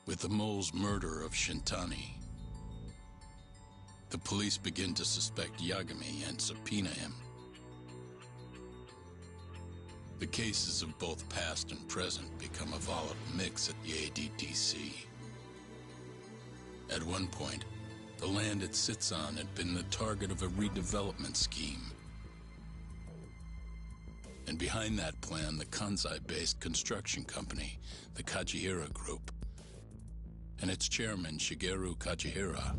With the mole's murder of Shintani, the police begin to suspect Yagami and subpoena him. The cases of both past and present become a volatile mix at the ADDC. At one point, the land it sits on had been the target of a redevelopment scheme. And behind that plan, the Kansai-based construction company, the Kajihira Group, and its chairman, Shigeru Kajihira.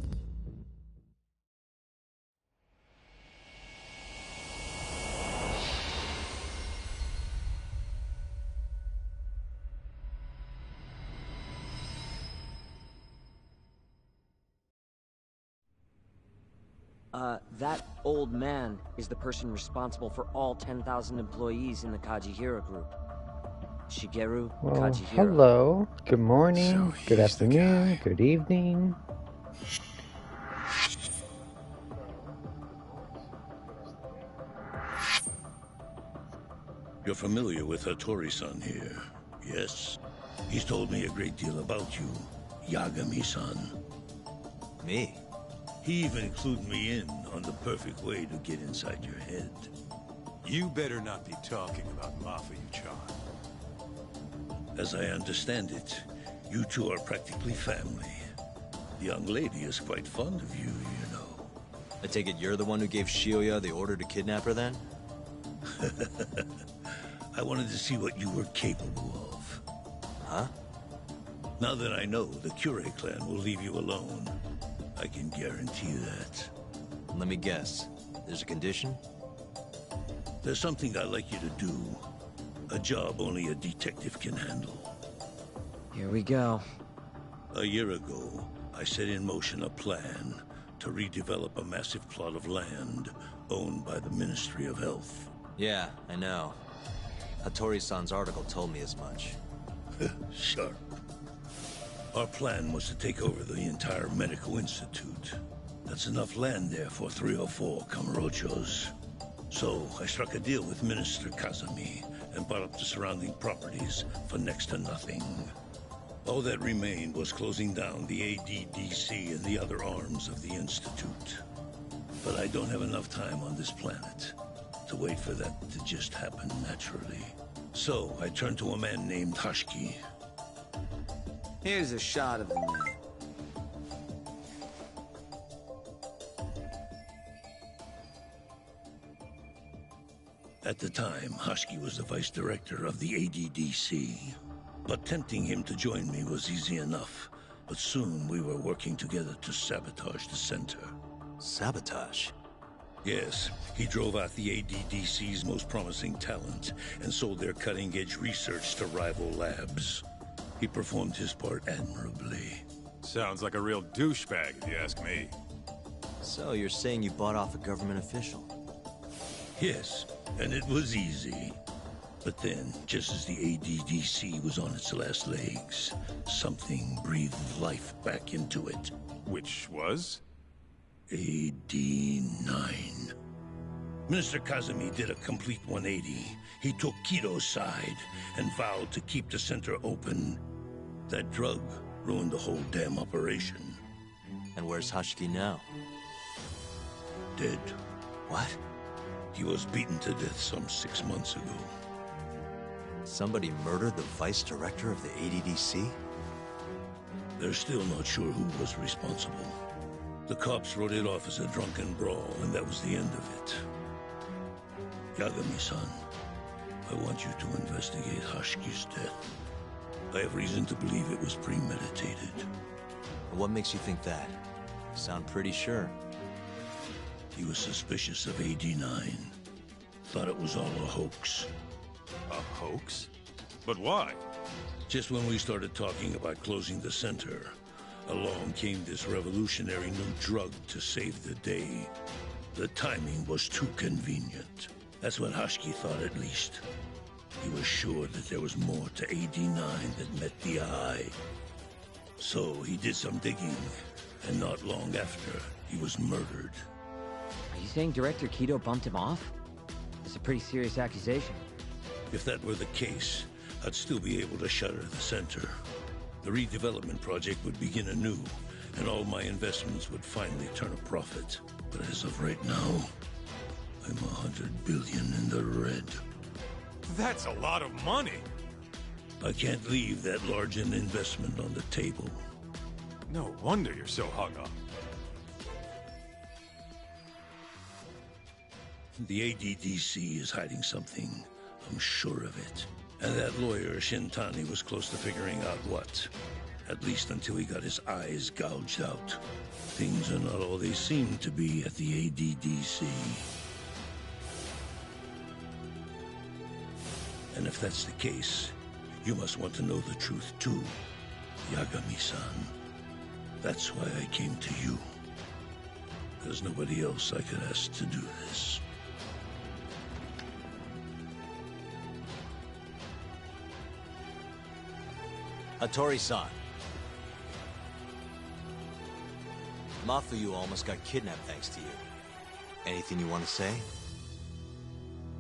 That old man is the person responsible for all 10,000 employees in the Kajihira Group. Shigeru Kajihira. Hello, good morning, good afternoon, good evening. You're familiar with Hattori-san here, yes? He's told me a great deal about you, Yagami-san. Me? He even clued me in on the perfect way to get inside your head. You better not be talking about Mafuyu-chan. As I understand it, you two are practically family. The young lady is quite fond of you, you know. I take it you're the one who gave Shioya the order to kidnap her then? I wanted to see what you were capable of. Huh? Now that I know the Kure clan will leave you alone, I can guarantee that. Let me guess. There's a condition? There's something I'd like you to do. A job only a detective can handle. Here we go. A year ago, I set in motion a plan to redevelop a massive plot of land owned by the Ministry of Health. Yeah, I know. Hattori-san's article told me as much. Sharp. Our plan was to take over the entire medical institute. That's enough land there for 3 or 4 Kamurochos. So I struck a deal with Minister Kazami and bought up the surrounding properties for next to nothing. All that remained was closing down the ADDC and the other arms of the institute. But I don't have enough time on this planet to wait for that to just happen naturally. So I turned to a man named Hashiki. Here's a shot of the man. At the time, Hashiki was the vice director of the ADDC. But tempting him to join me was easy enough. But soon we were working together to sabotage the center. Sabotage? Yes, he drove out the ADDC's most promising talent and sold their cutting-edge research to rival labs. He performed his part admirably. Sounds like a real douchebag, if you ask me. So you're saying you bought off a government official? Yes, and it was easy. But then, just as the ADDC was on its last legs, something breathed life back into it. Which was? AD9. Minister Kazami did a complete 180. He took Kido's side and vowed to keep the center open. That drug ruined the whole damn operation. And where's Hashiki now? Dead. What? He was beaten to death some 6 months ago. Somebody murdered the vice director of the ADDC? They're still not sure who was responsible. The cops wrote it off as a drunken brawl, and that was the end of it. Yagami-san, I want you to investigate Hashiki's death. I have reason to believe it was premeditated. What makes you think that? You sound pretty sure. He was suspicious of AD9. Thought it was all a hoax. A hoax? But why? Just when we started talking about closing the center, along came this revolutionary new drug to save the day. The timing was too convenient. That's what Hashiki thought, at least. He was sure that there was more to AD9 that met the eye. So he did some digging, and not long after, he was murdered. Are you saying Director Kido bumped him off? That's a pretty serious accusation. If that were the case, I'd still be able to shutter the center. The redevelopment project would begin anew, and all my investments would finally turn a profit. But as of right now, I'm 100 billion in the red. That's a lot of money. I can't leave that large an investment on the table. No wonder you're so hung up. The ADDC is hiding something. I'm sure of it. And that lawyer, Shintani, was close to figuring out what. At least until he got his eyes gouged out. Things are not all they seem to be at the ADDC. And if that's the case, you must want to know the truth too, Yagami-san. That's why I came to you. There's nobody else I could ask to do this. Hattori-san. Mafuyu almost got kidnapped thanks to you. Anything you want to say?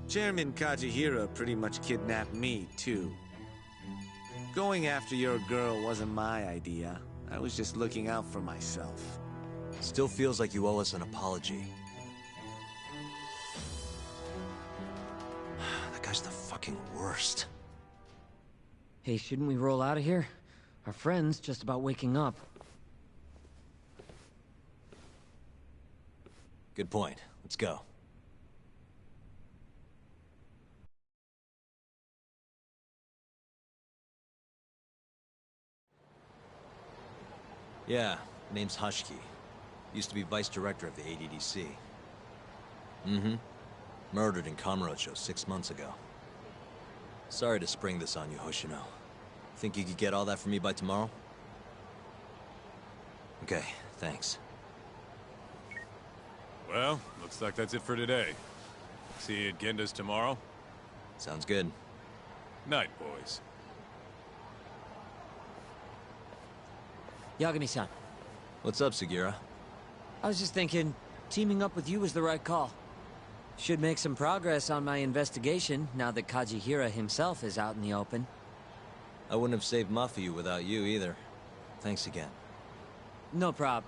Chairman Kajihira pretty much kidnapped me, too. Going after your girl wasn't my idea. I was just looking out for myself. Still feels like you owe us an apology. That guy's the fucking worst. Hey, shouldn't we roll out of here? Our friend's just about waking up. Good point. Let's go. Yeah, name's Hashiki. Used to be vice director of the ADDC. Mm-hmm. Murdered in Kamurocho 6 months ago. Sorry to spring this on you, Hoshino. Think you could get all that for me by tomorrow? Okay, thanks. Well, looks like that's it for today. See you at Genda's tomorrow. Sounds good. Night, boys. Yagami-san, What's up, Sugira? I was just thinking, teaming up with you was the right call. Should make some progress on my investigation now that Kajihira himself is out in the open. I wouldn't have saved Mafuyu without you either. Thanks again. No prob.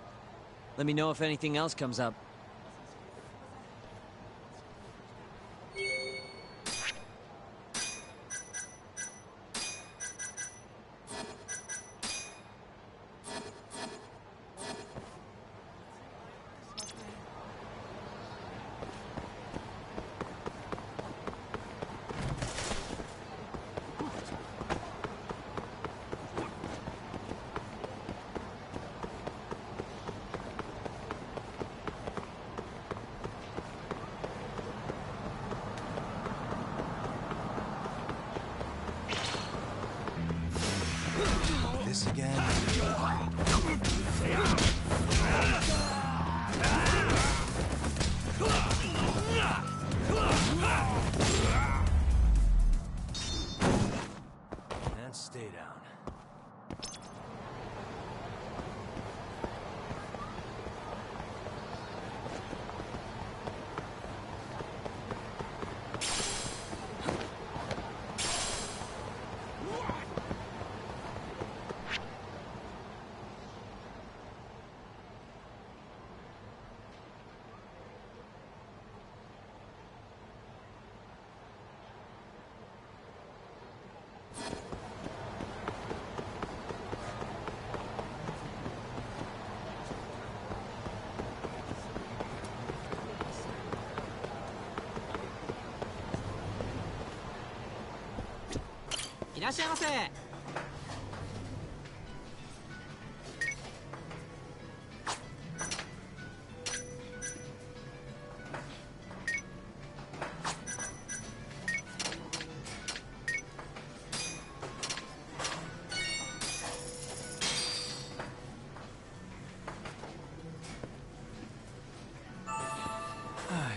Let me know if anything else comes up. This again? And stay down.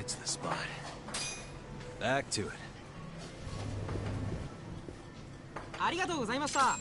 It's the spot. Back to it. ありがとうございました。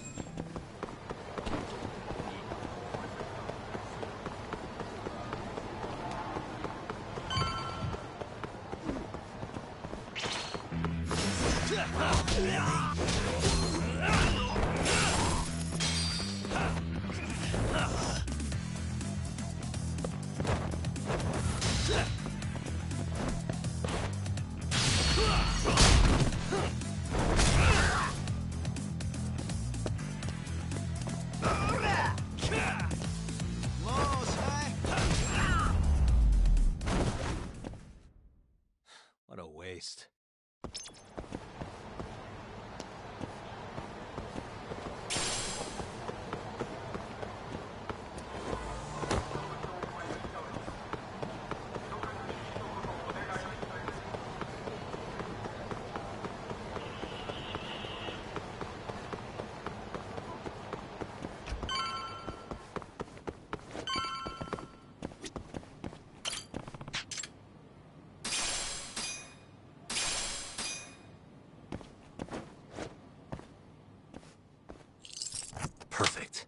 Perfect.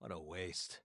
What a waste.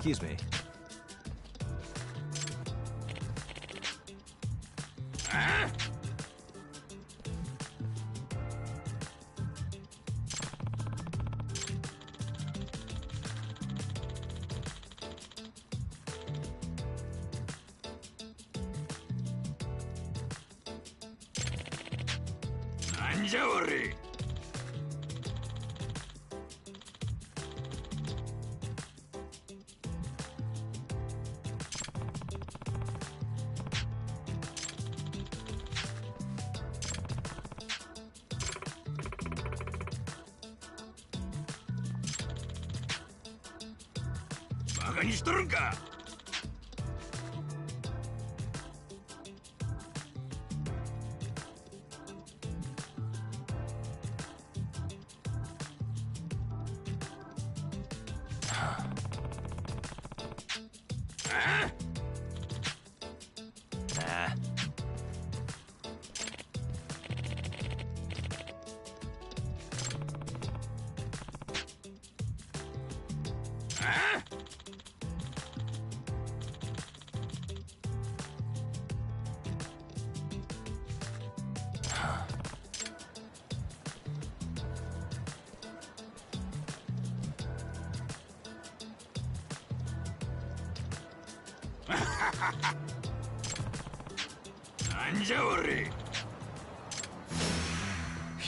Excuse me.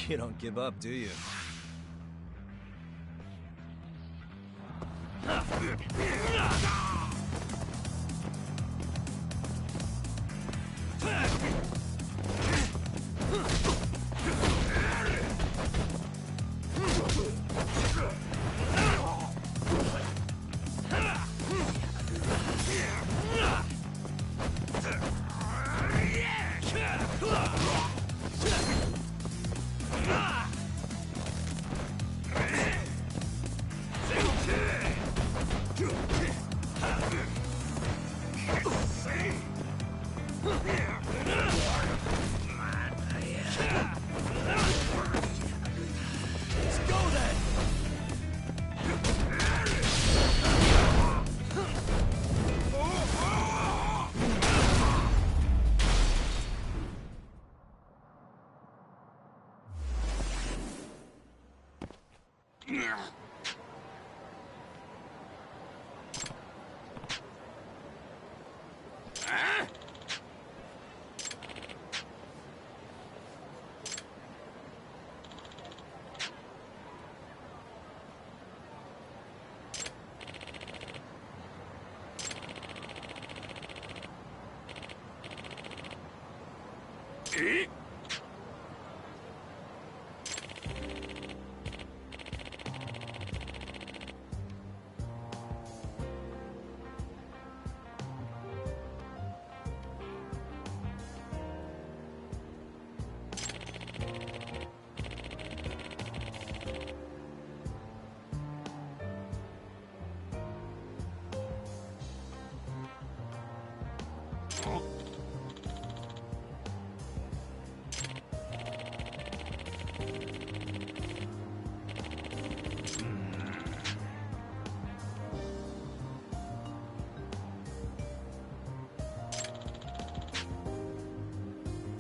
You don't give up, do you?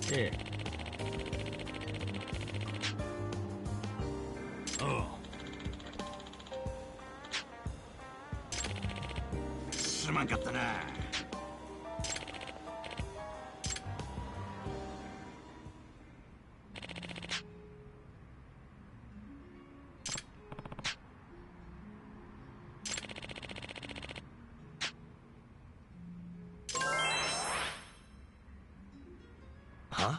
Yeah. Oh. すまんかったな。Huh?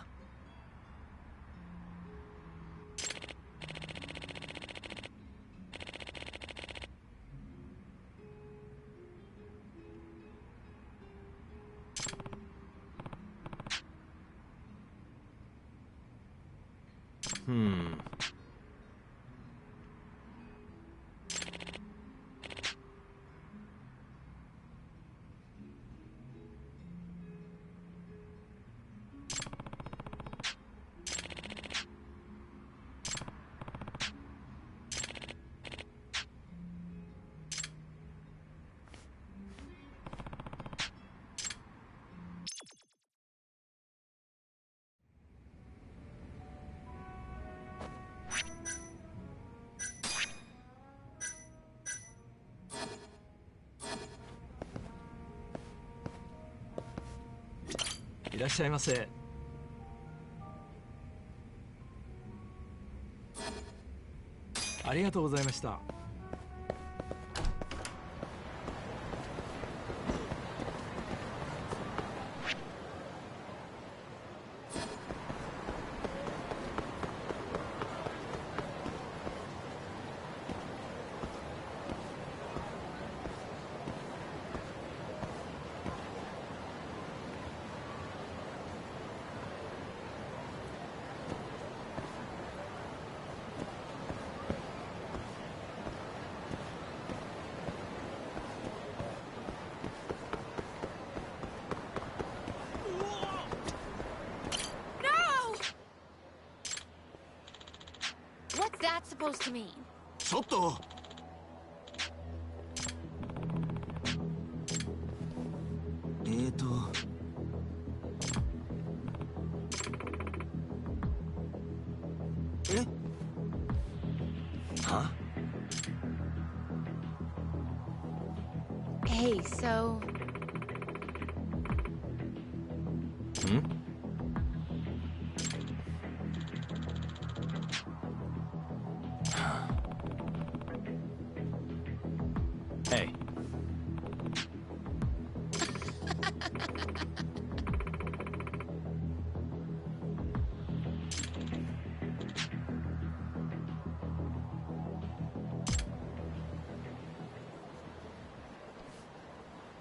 いらっしゃいませ。ありがとうございました。What's that supposed to mean? ちょっと。Huh? Hey, so Hmm? Hey.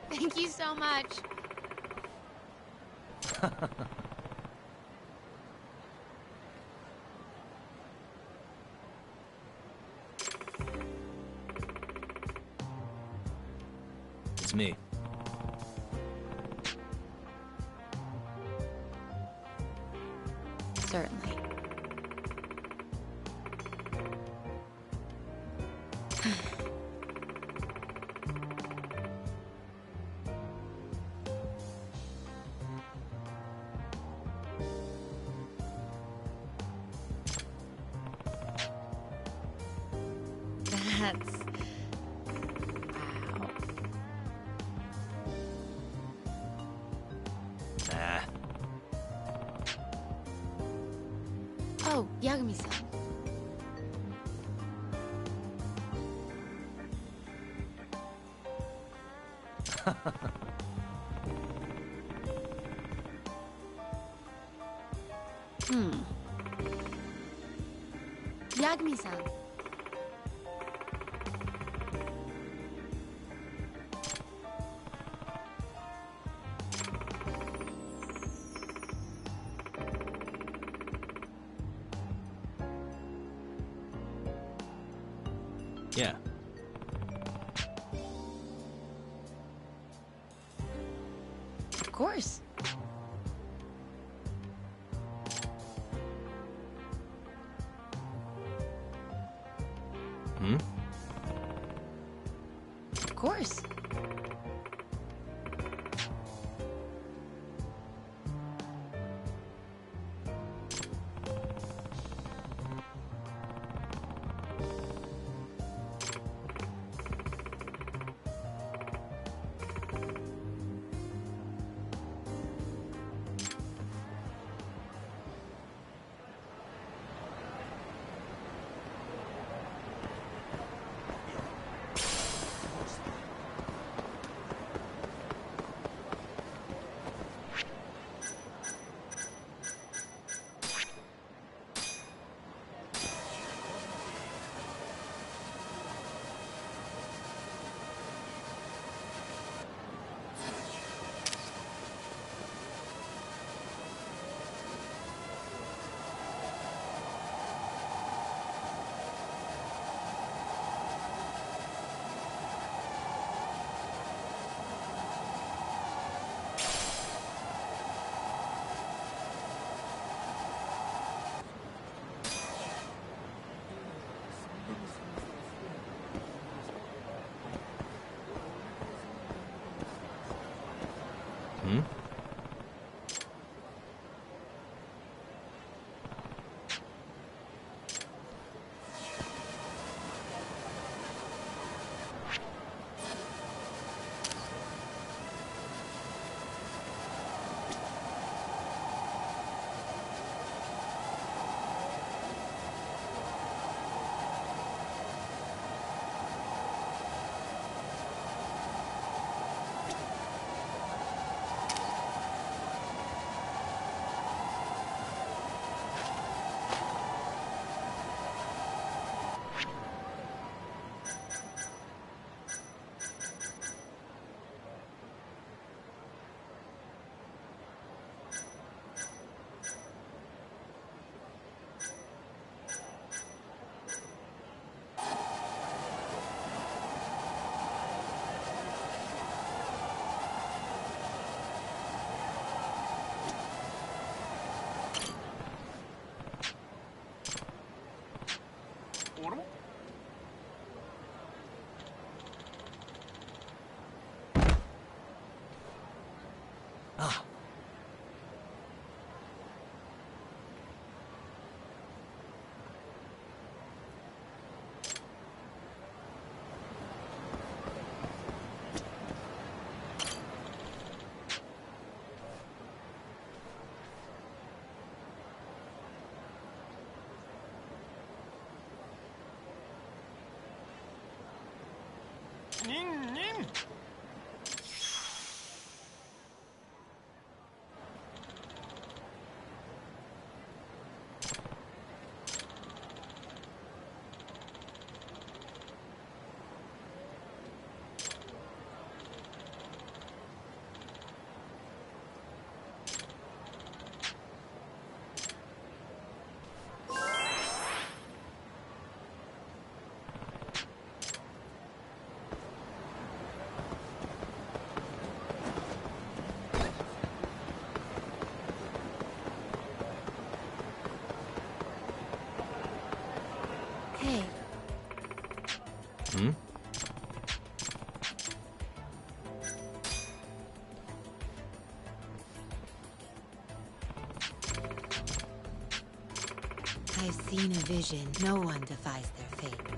Thank you so much. It's me. Certainly. That's... wow. Nah. Oh, Yagami-san. Yagami-san. Yeah. Of course. Hmm? Of course. Hmm? Hey. Hmm? I've seen a vision. No one defies their fate.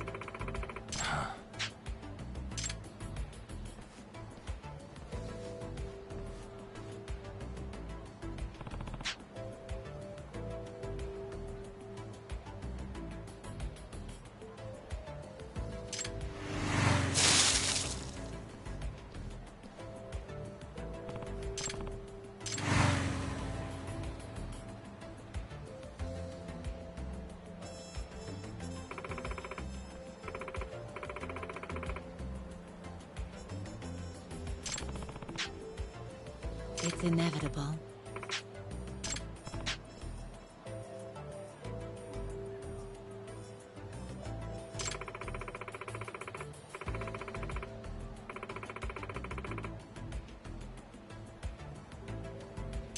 It's inevitable.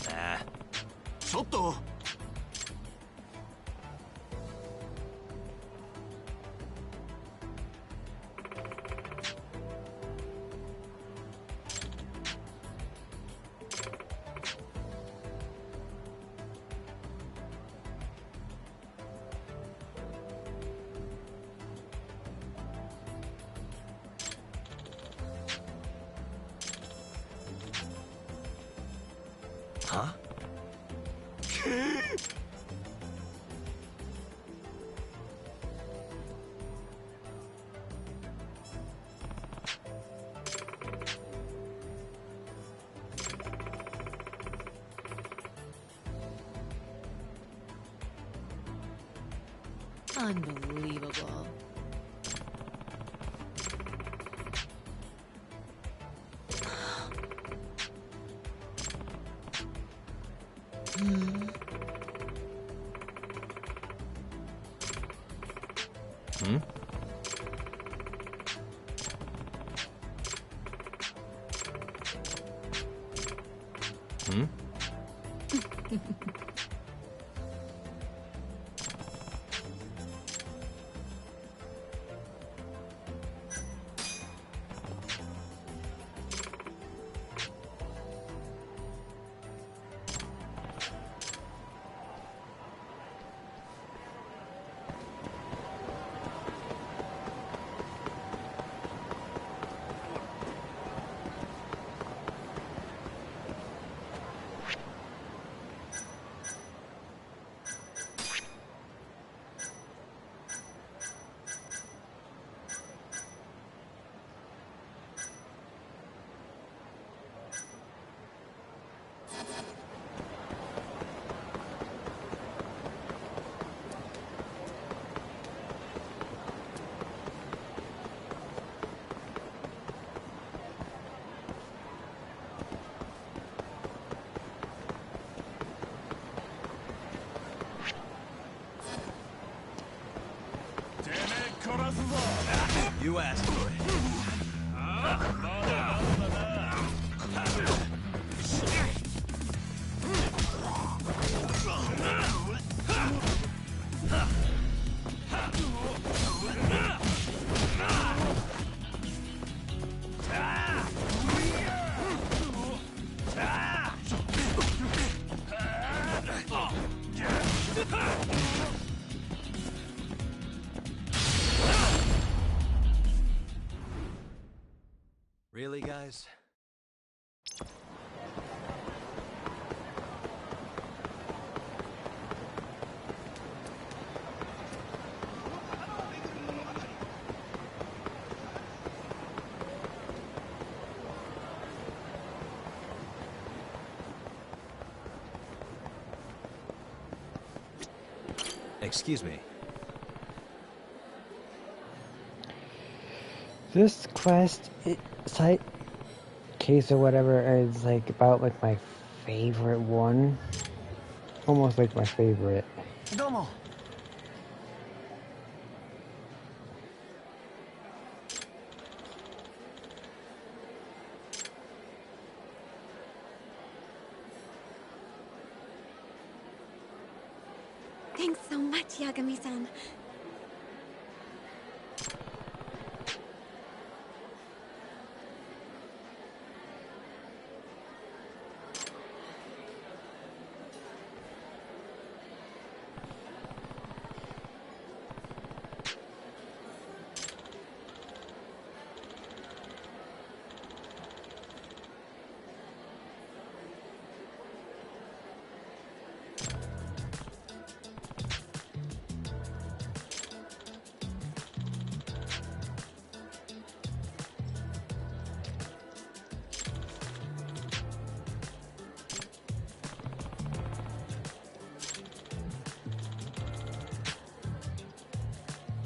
Nah. ちょっと Huh? Unbelievable. Hmm. Hmm? Hmm? You asked for it. Excuse me. This quest, site case or whatever, is like about like my favorite one. Almost like my favorite. Domo. Thanks so much, Yagami-san.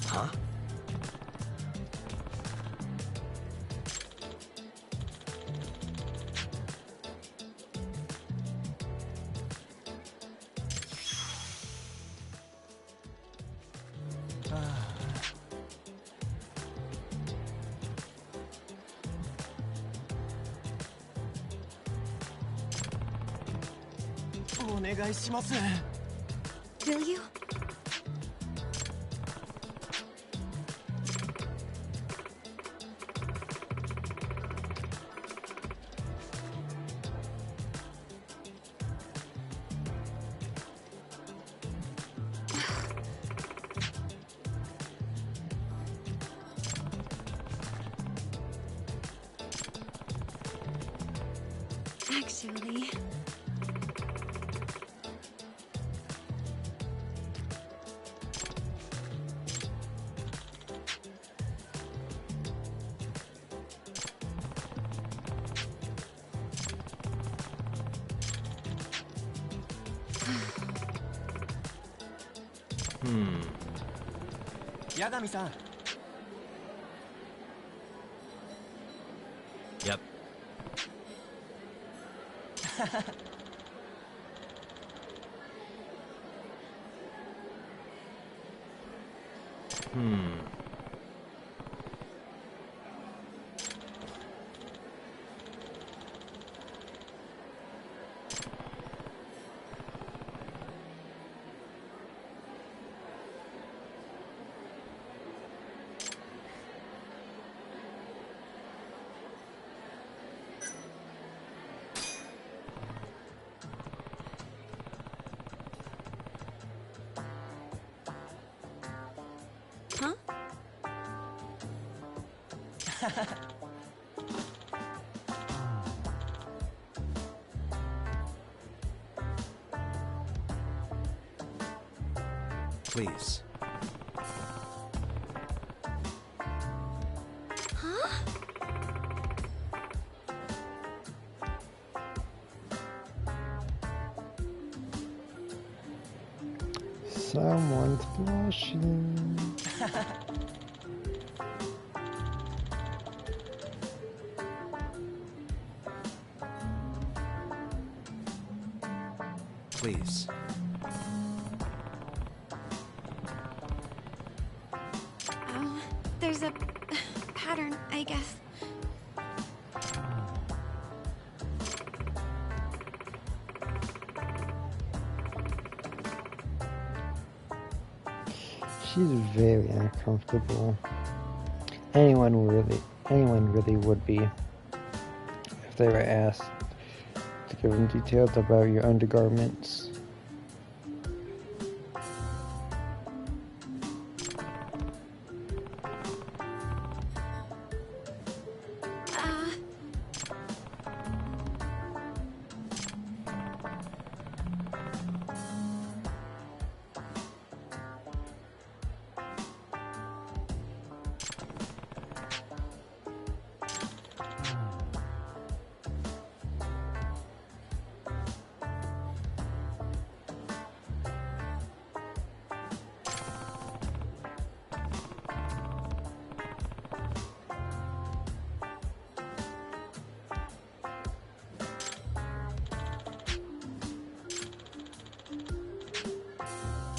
Huh? Will you? Actually... Yagami-san. Yep. Huh? Please. Huh? Someone's blushing. Please. Oh, there's a pattern, I guess. She's very uncomfortable. Anyone really would be if they were asked to give them details about your undergarments.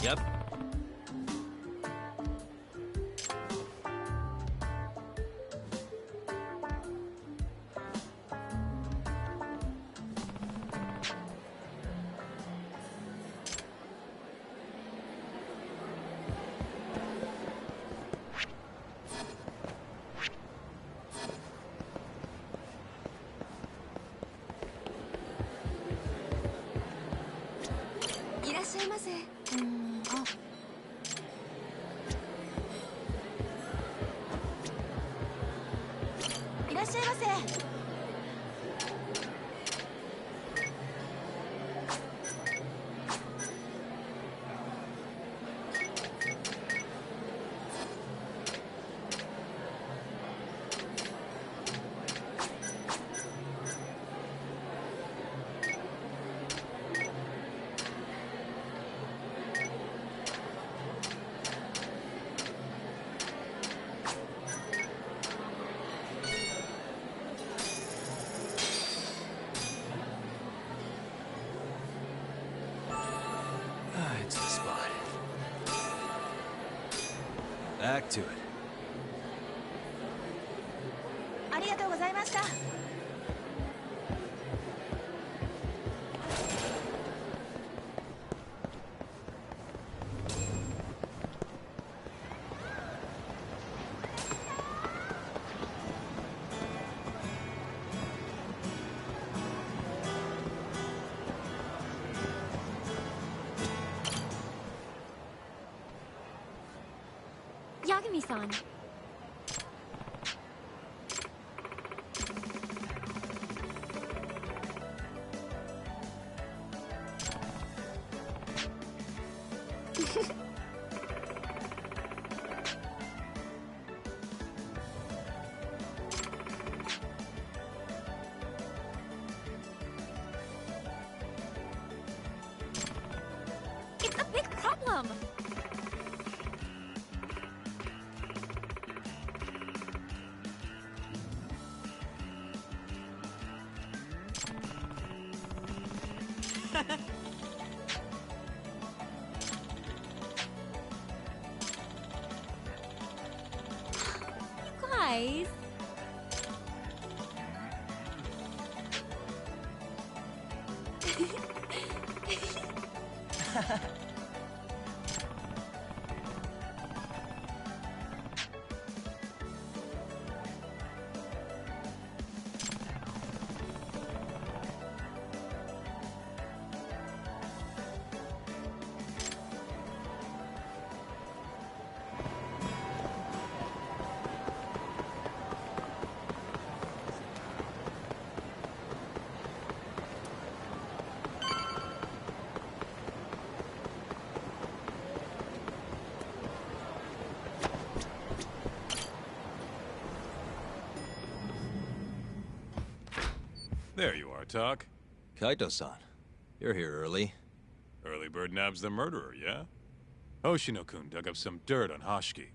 Yep. It's the spot. Back to it. Yagami-san. It's a big problem. Guys. There you are, Tak. Kaito-san, you're here early. Early bird nabs the murderer, yeah? Hoshino-kun dug up some dirt on Hashiki.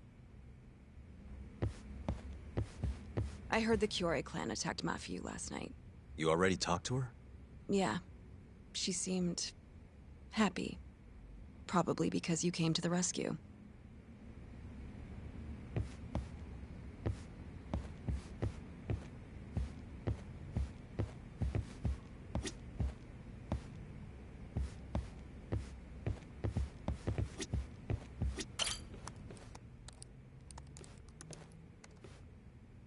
I heard the Kyorei clan attacked Mafiu last night. You already talked to her? Yeah. She seemed... happy. Probably because you came to the rescue.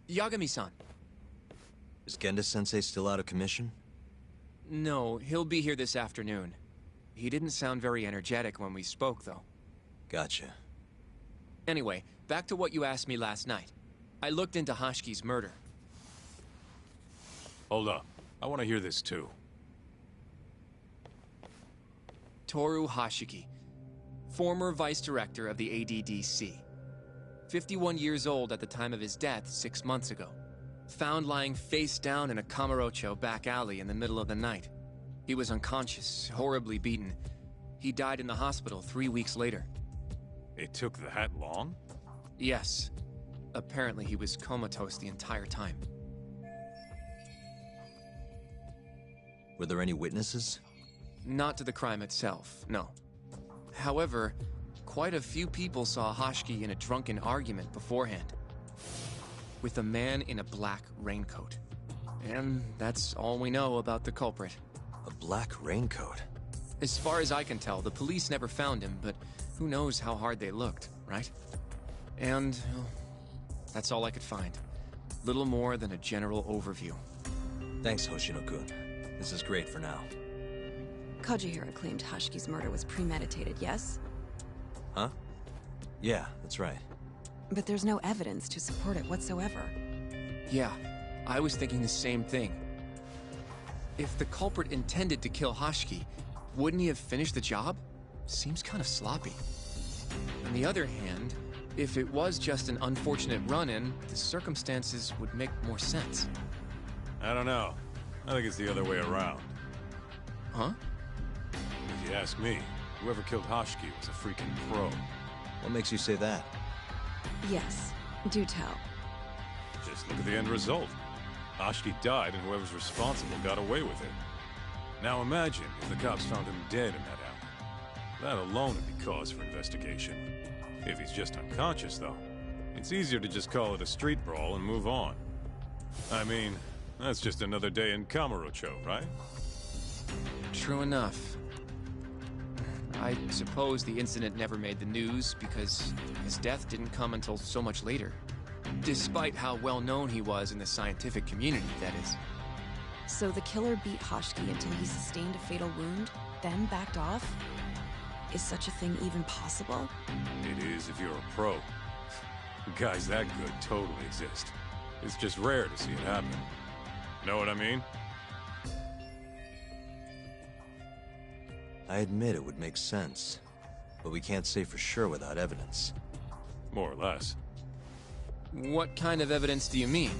Yagami-san. Is Genda-sensei still out of commission? No, he'll be here this afternoon. He didn't sound very energetic when we spoke, though. Gotcha. Anyway, back to what you asked me last night. I looked into Hashiki's murder. Hold up. I want to hear this too. Toru Hashiki, former vice director of the ADDC. 51 years old at the time of his death 6 months ago. Found lying face down in a Kamurocho back alley in the middle of the night. He was unconscious, horribly beaten. He died in the hospital 3 weeks later. It took that long? Yes. Apparently he was comatose the entire time. Were there any witnesses? Not to the crime itself, no. However, quite a few people saw Hashiki in a drunken argument beforehand. With a man in a black raincoat. And that's all we know about the culprit. A black raincoat? As far as I can tell, the police never found him, but who knows how hard they looked, right? And well, that's all I could find. Little more than a general overview. Thanks, Hoshino-kun. This is great for now. Kajihira claimed Hashiki's murder was premeditated, yes? Huh? Yeah, that's right. But there's no evidence to support it whatsoever. Yeah, I was thinking the same thing. If the culprit intended to kill Hashiki, wouldn't he have finished the job? Seems kind of sloppy. On the other hand, if it was just an unfortunate run-in, the circumstances would make more sense. I don't know. I think it's the other way around. Huh? If you ask me, whoever killed Hashiki was a freaking pro. What makes you say that? Yes, do tell. Just look at the end result. Hashiki died and whoever's responsible got away with it. Now imagine if the cops found him dead in that alley. That alone would be cause for investigation. If he's just unconscious, though, it's easier to just call it a street brawl and move on. I mean, that's just another day in Kamurocho, right? True enough. I suppose the incident never made the news because his death didn't come until so much later. Despite how well known he was in the scientific community, that is. So the killer beat Hashiki until he sustained a fatal wound, then backed off? Is such a thing even possible? It is if you're a pro. Guys that good totally exist. It's just rare to see it happen. Know what I mean? I admit it would make sense, but we can't say for sure without evidence. More or less. What kind of evidence do you mean?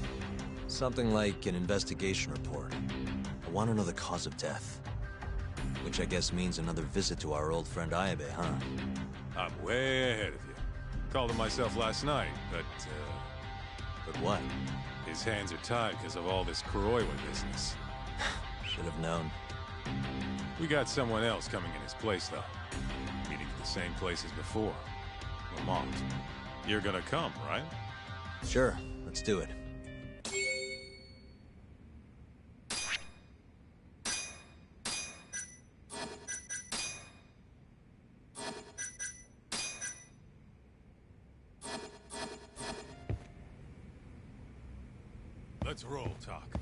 Something like an investigation report. I want to know the cause of death. Which I guess means another visit to our old friend Ayabe, huh? I'm way ahead of you. Called him myself last night, but, But what? his hands are tied because of all this Kuroiwa business. Should have known. We got someone else coming in his place, though. Meeting at the same place as before. Lamont. You're gonna come, right? Sure, let's do it. Let's roll, Talk.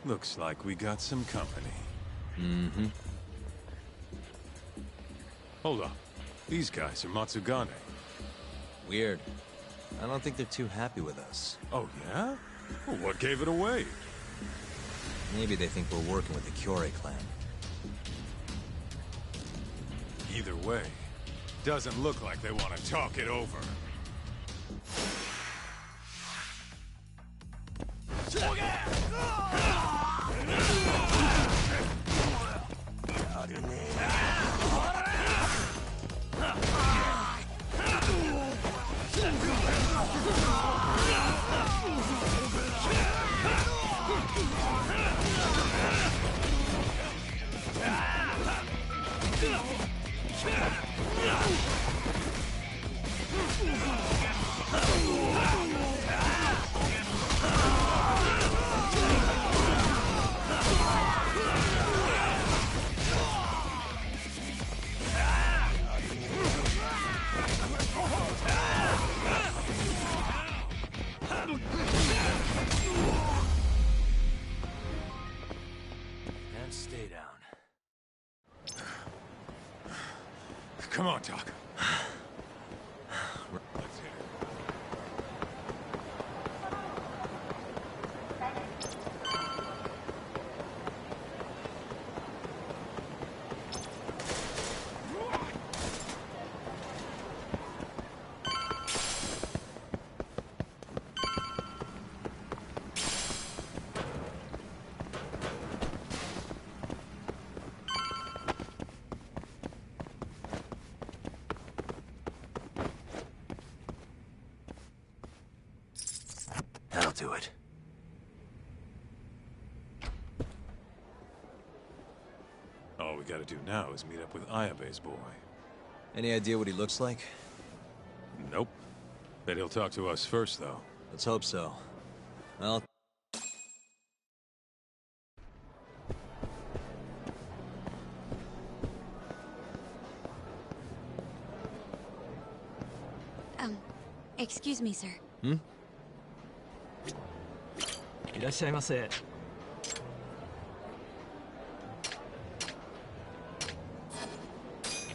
Looks like we got some company. Mm-hmm. Hold up. These guys are Matsugane. Weird. I don't think they're too happy with us. Oh, yeah? Well, what gave it away? Maybe they think we're working with the Kyorei clan. Either way, doesn't look like they want to talk it over. And stay down. Come on, Doc. Let's hit it. That'll do it. All we gotta do now is meet up with Ayabe's boy. Any idea what he looks like? Nope. Bet he'll talk to us first, though. Let's hope so. Well... Excuse me, sir. いらっしゃいませ。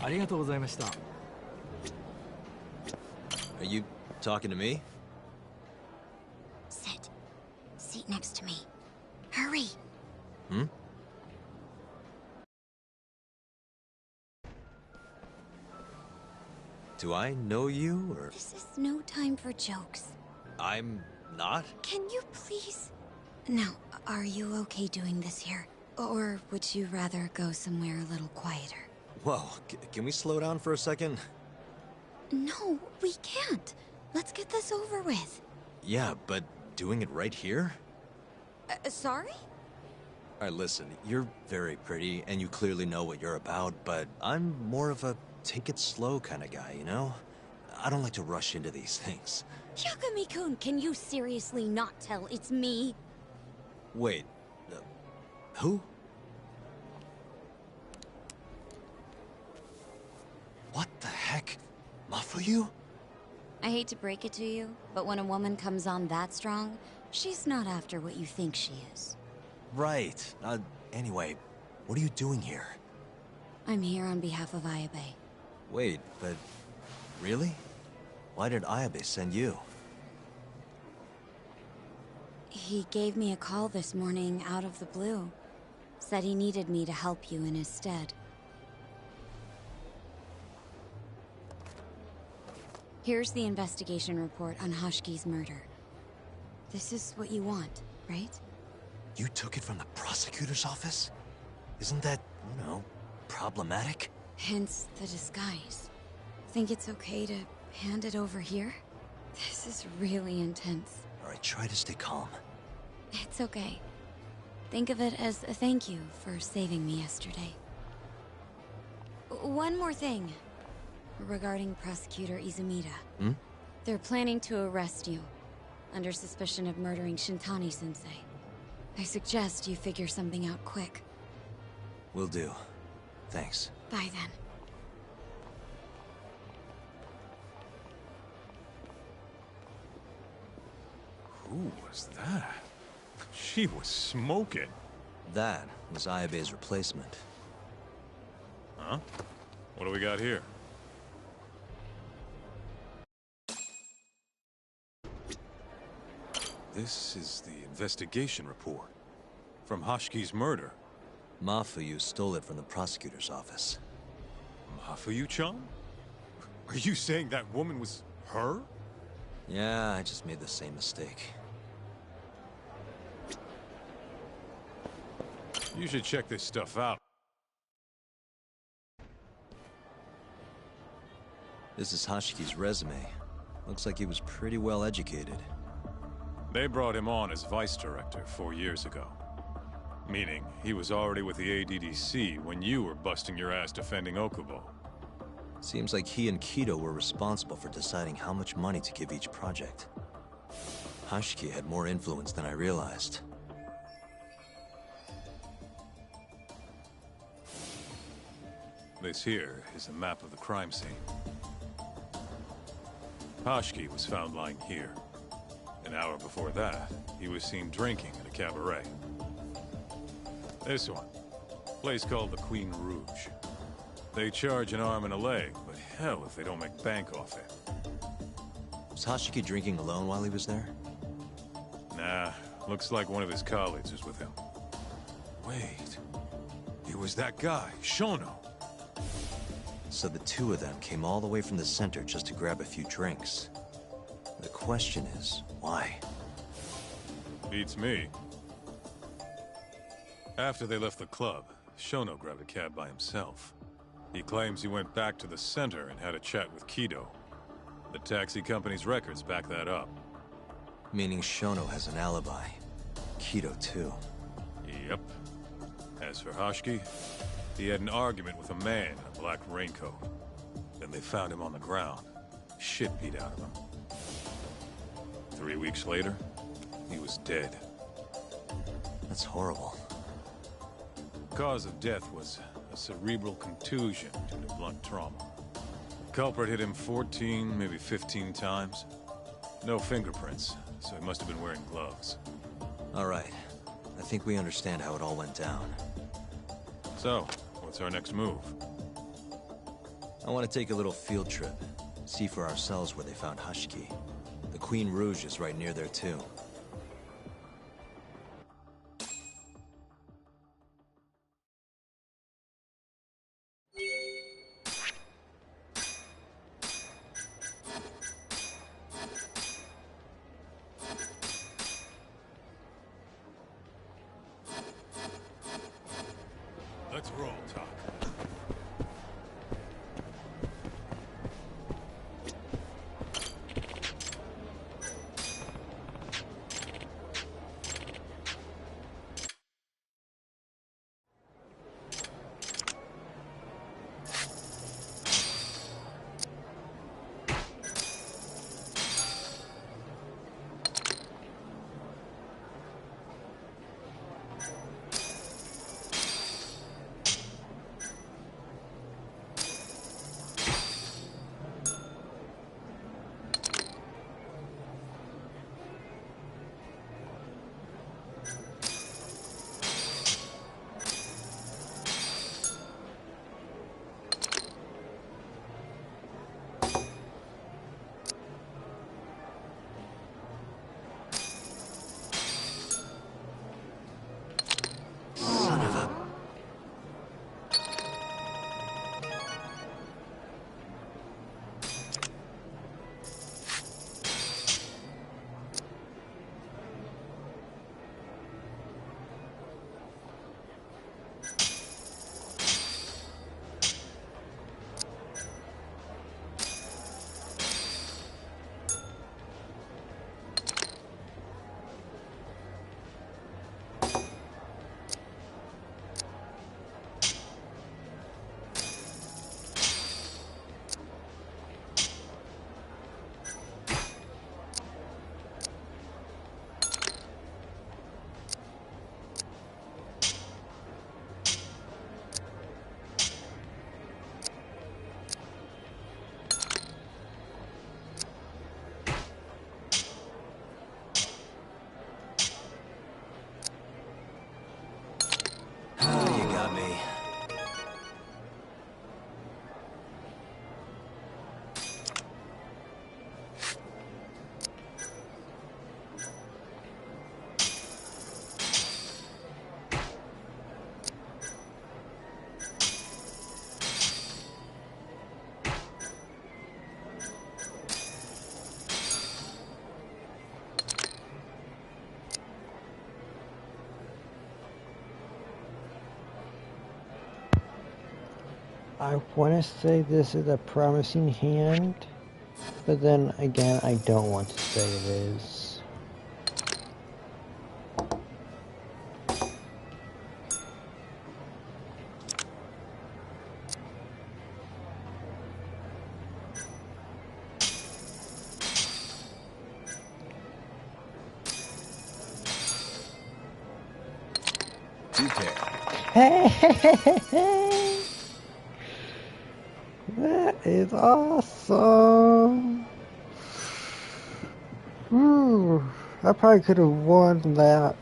ありがとうございました。Are you talking to me? Sit. Seat next to me. Hurry. Do I know you, or...? This is no time for jokes. I'm not? Can you please... Now, are you okay doing this here? Or would you rather go somewhere a little quieter? Whoa, can we slow down for a second? No, we can't. Let's get this over with. Yeah, but doing it right here? Sorry? Alright, listen, you're very pretty, and you clearly know what you're about, but I'm more of a take it slow kind of guy, you know? I don't like to rush into these things. Hyakumi-kun, can you seriously not tell it's me? Wait, who? What the heck? Mafuyu? I hate to break it to you, but when a woman comes on that strong, she's not after what you think she is. Right. Anyway, what are you doing here? I'm here on behalf of Ayabe. Wait, but... really? Why did Ayabe send you? He gave me a call this morning out of the blue. Said he needed me to help you in his stead. Here's the investigation report on Hoshiki's murder. This is what you want, right? You took it from the prosecutor's office? Isn't that, you know, problematic? Hence the disguise. Think it's okay to hand it over here? This is really intense. Alright, try to stay calm. It's okay. Think of it as a thank you for saving me yesterday. One more thing. Regarding Prosecutor Izumida. They're planning to arrest you, under suspicion of murdering Shintani-sensei. I suggest you figure something out quick. Will do. Thanks. Bye then. Who was that? She was smoking. That was Ayabe's replacement. Huh? What do we got here? This is the investigation report. From Hoshiki's murder. Mafuyu stole it from the prosecutor's office. Mafuyu-chan? Are you saying that woman was her? Yeah, I just made the same mistake. You should check this stuff out. This is Hoshiki's resume. Looks like he was pretty well educated. They brought him on as vice director 4 years ago. Meaning, he was already with the ADDC when you were busting your ass defending Okubo. Seems like he and Kido were responsible for deciding how much money to give each project. Hoshiki had more influence than I realized. This here is a map of the crime scene. Hoshiki was found lying here. An hour before that, he was seen drinking at a cabaret. This one, place called the Queen Rouge. They charge an arm and a leg, but hell if they don't make bank off it. Was Hoshiki drinking alone while he was there? Nah, looks like one of his colleagues was with him. Wait, it was that guy, Shono. So the two of them came all the way from the center just to grab a few drinks. The question is, why? Beats me. After they left the club, Shono grabbed a cab by himself. He claims he went back to the center and had a chat with Kido. The taxi company's records back that up. Meaning Shono has an alibi. Kido too. Yep. As for Hoshiki, he had an argument with a man in a black raincoat. Then they found him on the ground. Shit beat out of him. 3 weeks later, he was dead. That's horrible. Cause of death was a cerebral contusion due to blunt trauma. The culprit hit him 14, maybe 15 times. No fingerprints, so he must have been wearing gloves. All right. I think we understand how it all went down. So, what's our next move? I want to take a little field trip. See for ourselves where they found Hoshiki. The Queen Rouge is right near there too. Let's roll, Talk. I want to say this is a promising hand, but then again, I don't want to say it is. Hey, that is awesome. Whew. I probably could have won that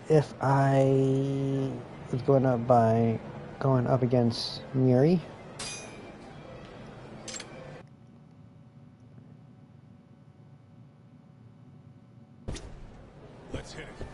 if I was going up against Muri. Let's hit it.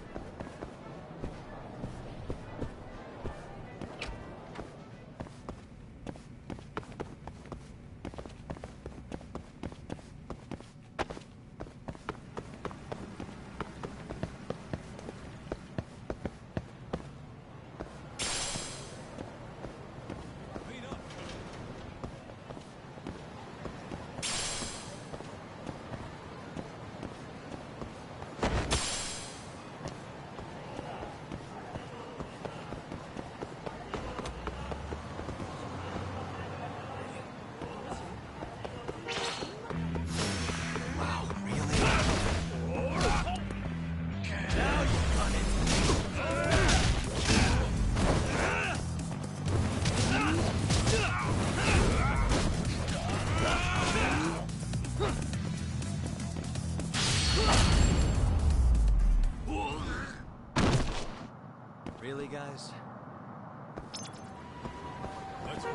Really, guys? Let's roll.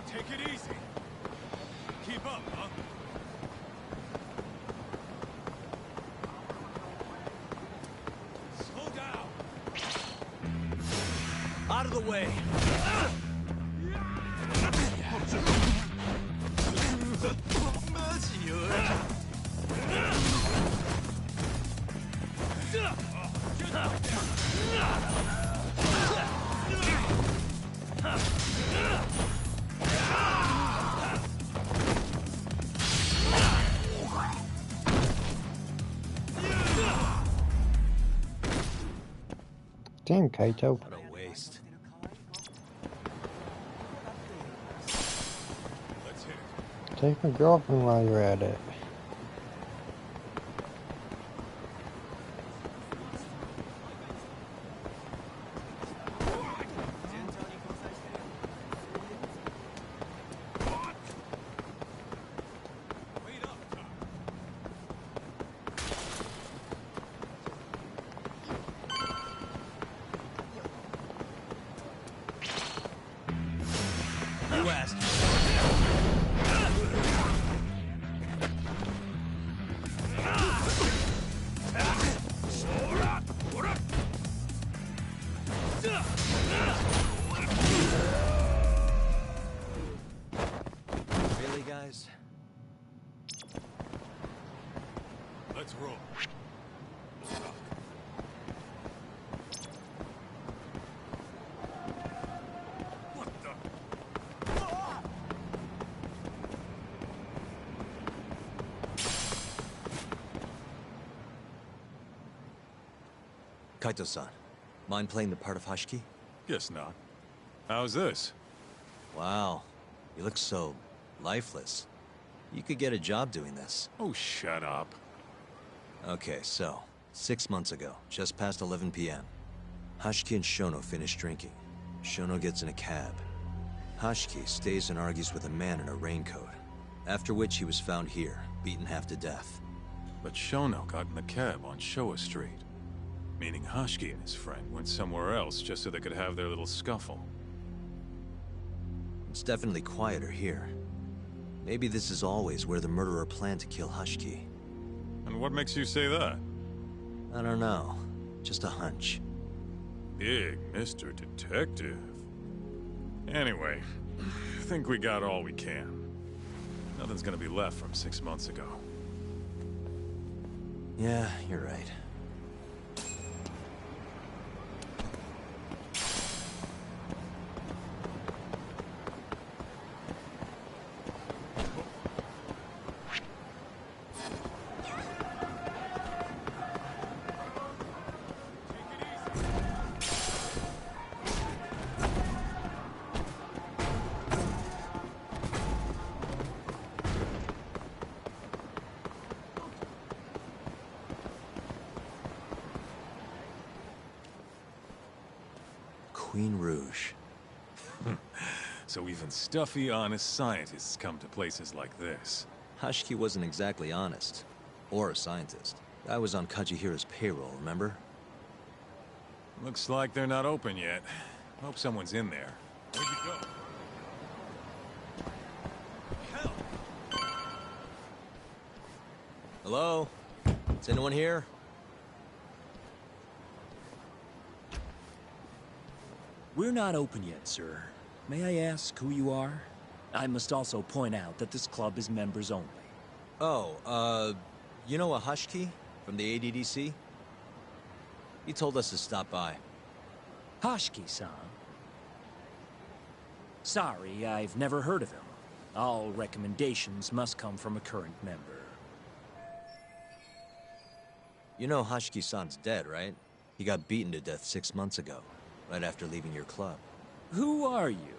Take it easy. Keep up, huh? Slow down. Out of the way. Damn, Kaito. What a waste. Let's hit it. Take my girlfriend while you're at it. You asked. Really, guys? Let's roll. What the? Kaito-san, mind playing the part of Hashiki? Guess not. How's this? Wow, you look so lifeless. You could get a job doing this. Oh, shut up. Okay, so, 6 months ago, just past 11 p.m., Hashiki and Shono finish drinking. Shono gets in a cab. Hashiki stays and argues with a man in a raincoat, after which he was found here, beaten half to death. But Shono got in the cab on Showa Street. Meaning Hashiki and his friend went somewhere else just so they could have their little scuffle. It's definitely quieter here. Maybe this is always where the murderer planned to kill Hashiki. And what makes you say that? I don't know. Just a hunch. Big Mr. Detective. Anyway, I think we got all we can. Nothing's gonna be left from 6 months ago. Yeah, you're right. Queen Rouge. So even stuffy, honest scientists come to places like this. Hashiki wasn't exactly honest. Or a scientist. I was on Kajihira's payroll, remember? Looks like they're not open yet. Hope someone's in there. Where'd you go? Hello? Is anyone here? We're not open yet, sir. May I ask who you are? I must also point out that this club is members only. Oh, you know a Hashiki from the ADDC? He told us to stop by. Hashiki-san? Sorry, I've never heard of him. All recommendations must come from a current member. You know Hashiki-san's dead, right? He got beaten to death 6 months ago, right after leaving your club. Who are you?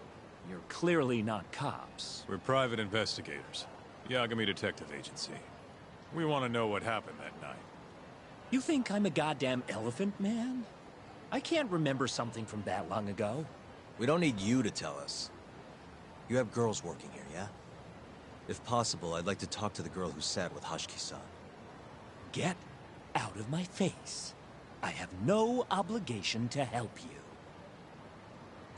You're clearly not cops. We're private investigators. Yagami Detective Agency. We want to know what happened that night. You think I'm a goddamn elephant man? I can't remember something from that long ago. We don't need you to tell us. You have girls working here, yeah? If possible, I'd like to talk to the girl who sat with Hashiki-san. Get out of my face. I have no obligation to help you.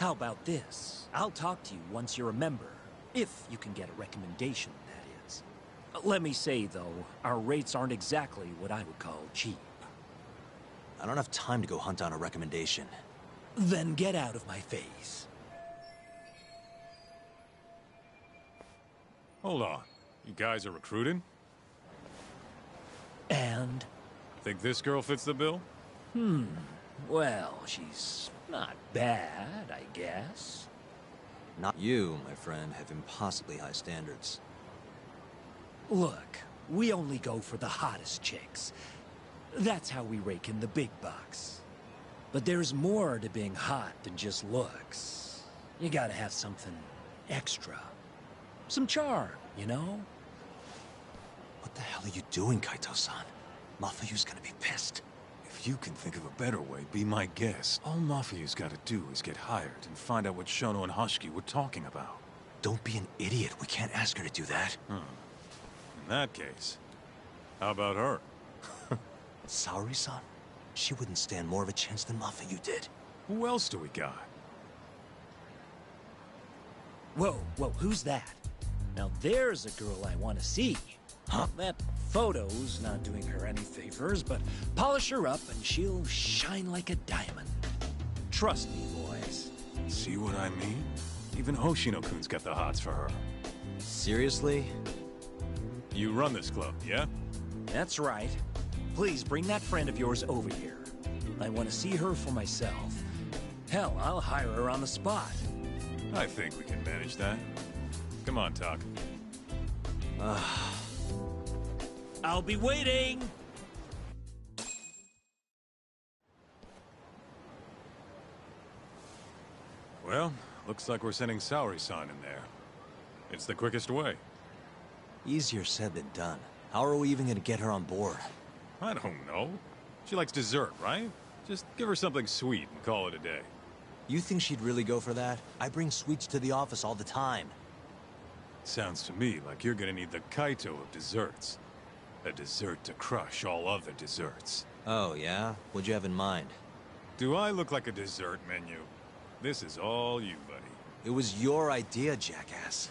How about this? I'll talk to you once you're a member. If you can get a recommendation, that is. Let me say, though, our rates aren't exactly what I would call cheap. I don't have time to go hunt down a recommendation. Then get out of my face. Hold on. You guys are recruiting? And? Think this girl fits the bill? Well, she's not bad, I guess. Not you, my friend, have impossibly high standards. Look, we only go for the hottest chicks. That's how we rake in the big bucks. But there's more to being hot than just looks. You gotta have something extra. Some charm, you know? What the hell are you doing, Kaito-san? Mafuyu's gonna be pissed. If you can think of a better way, be my guest. All Mafuyu's gotta do is get hired and find out what Shono and Hashiki were talking about. Don't be an idiot. We can't ask her to do that. In that case, how about her? Saori-san? She wouldn't stand more of a chance than Mafuyu did. Who else do we got? Whoa, who's that? Now there's a girl I want to see. Huh? That photo's not doing her any favors, but polish her up and she'll shine like a diamond. Trust me, boys. See what I mean? Even Hoshino-kun's got the hots for her. Seriously? You run this club, yeah? That's right. Please bring that friend of yours over here. I want to see her for myself. Hell, I'll hire her on the spot. I think we can manage that. Come on, Talk. I'll be waiting! Well, looks like we're sending Saori-san in there. It's the quickest way. Easier said than done. How are we even gonna get her on board? I don't know. She likes dessert, right? Just give her something sweet and call it a day. You think she'd really go for that? I bring sweets to the office all the time. Sounds to me like you're gonna need the Kaito of desserts. A dessert to crush all other desserts. Oh, yeah? What'd you have in mind? Do I look like a dessert menu? This is all you, buddy. It was your idea, jackass.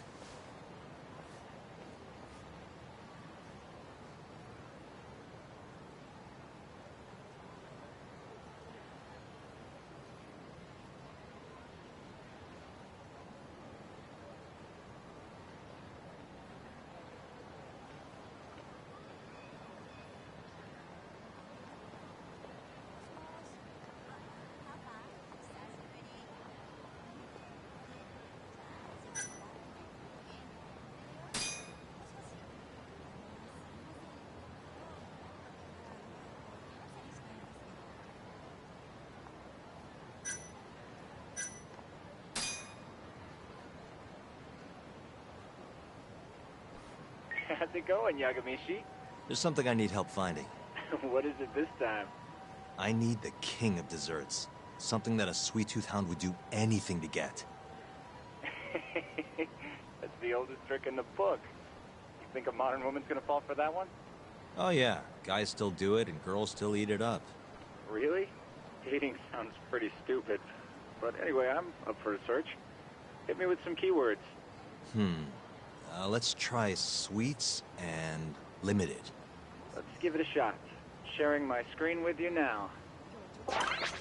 How's it going, Yagamishi? There's something I need help finding. What is it this time? I need the king of desserts. Something that a sweet-tooth hound would do anything to get. That's the oldest trick in the book. You think a modern woman's gonna fall for that one? Oh yeah, guys still do it and girls still eat it up. Really? Dating sounds pretty stupid. But anyway, I'm up for a search. Hit me with some keywords. Let's try sweets and limited. Let's give it a shot. Sharing my screen with you now. That's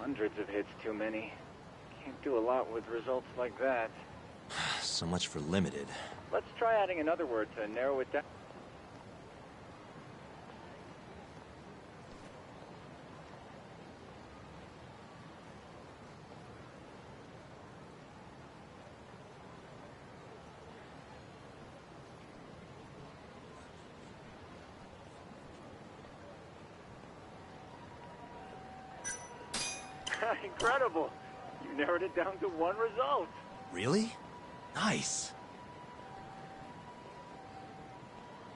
hundreds of hits too many. Can't do a lot with results like that. So much for limited. Let's try adding another word to narrow it down. Incredible! You narrowed it down to one result. Really? Nice.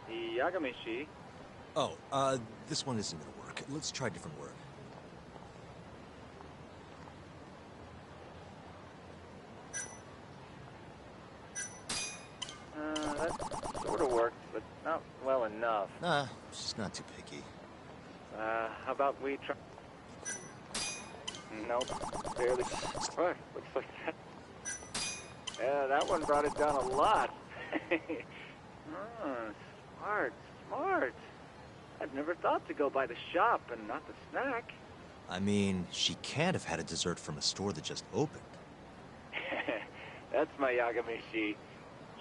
Yagamishi. Oh, this one isn't gonna work. Let's try a different word. That sort of worked, but not well enough. Nah, she's not too picky. How about we try... Nope, barely. What? Looks like that. Yeah, that one brought it down a lot. Smart. I've never thought to go by the shop and not the snack. I mean, she can't have had a dessert from a store that just opened. That's my Yagamishi.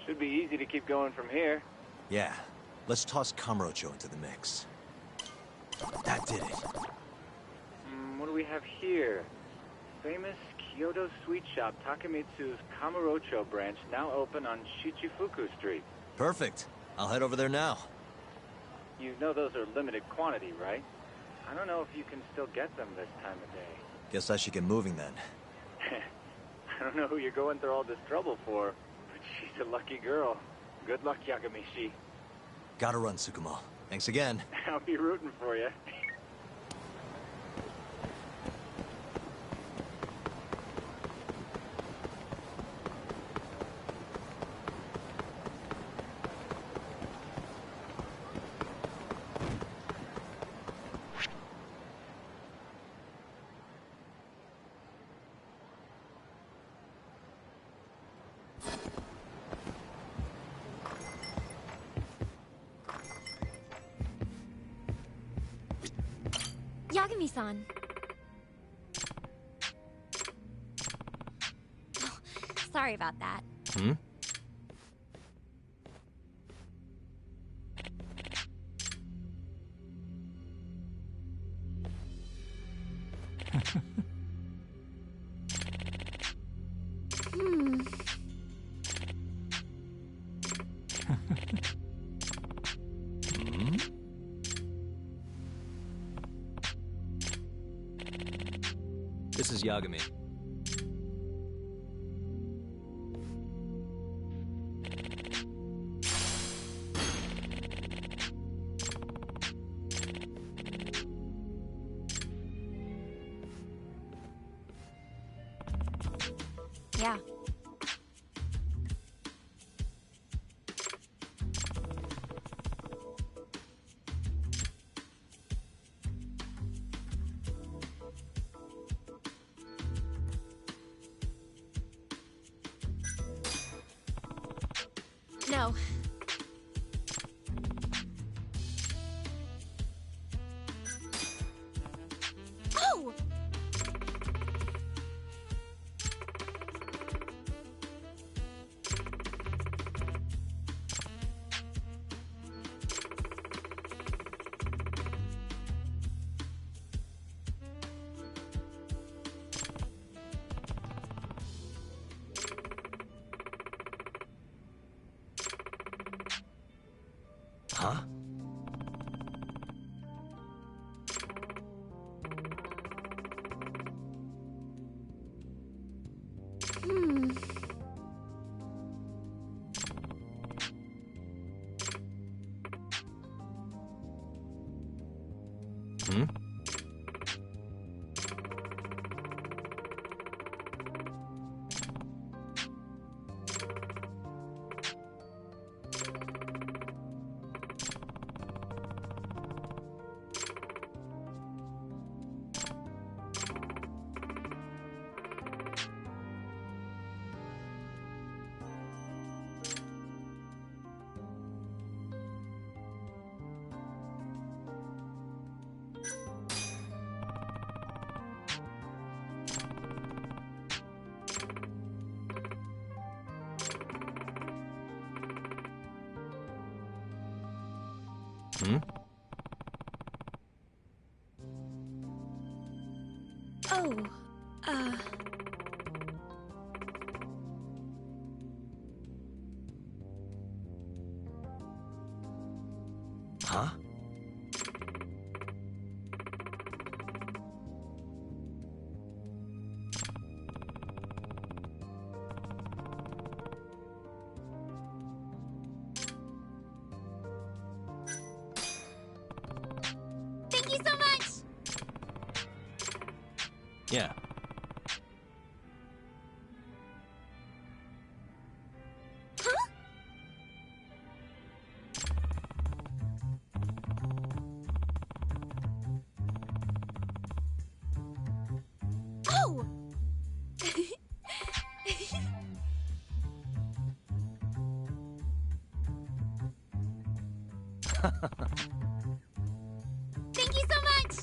Should be easy to keep going from here. Yeah, let's toss Kamurocho into the mix. That did it. What do we have here? Famous Kyoto sweet shop Takemitsu's Kamurocho branch now open on Shichifuku Street. Perfect. I'll head over there now. You know those are limited quantity, right? I don't know if you can still get them this time of day. Guess I should get moving then. I don't know who you're going through all this trouble for, but she's a lucky girl. Good luck, Yagamishi. Gotta run, Tsukumo. Thanks again. I'll be rooting for you. Yagami-san. Oh, sorry about that. This is Yagami. Yeah. No. Oh! Huh? Hmm? Oh, Huh? thank you so much! Yeah. Huh? Oh! Thank you so much!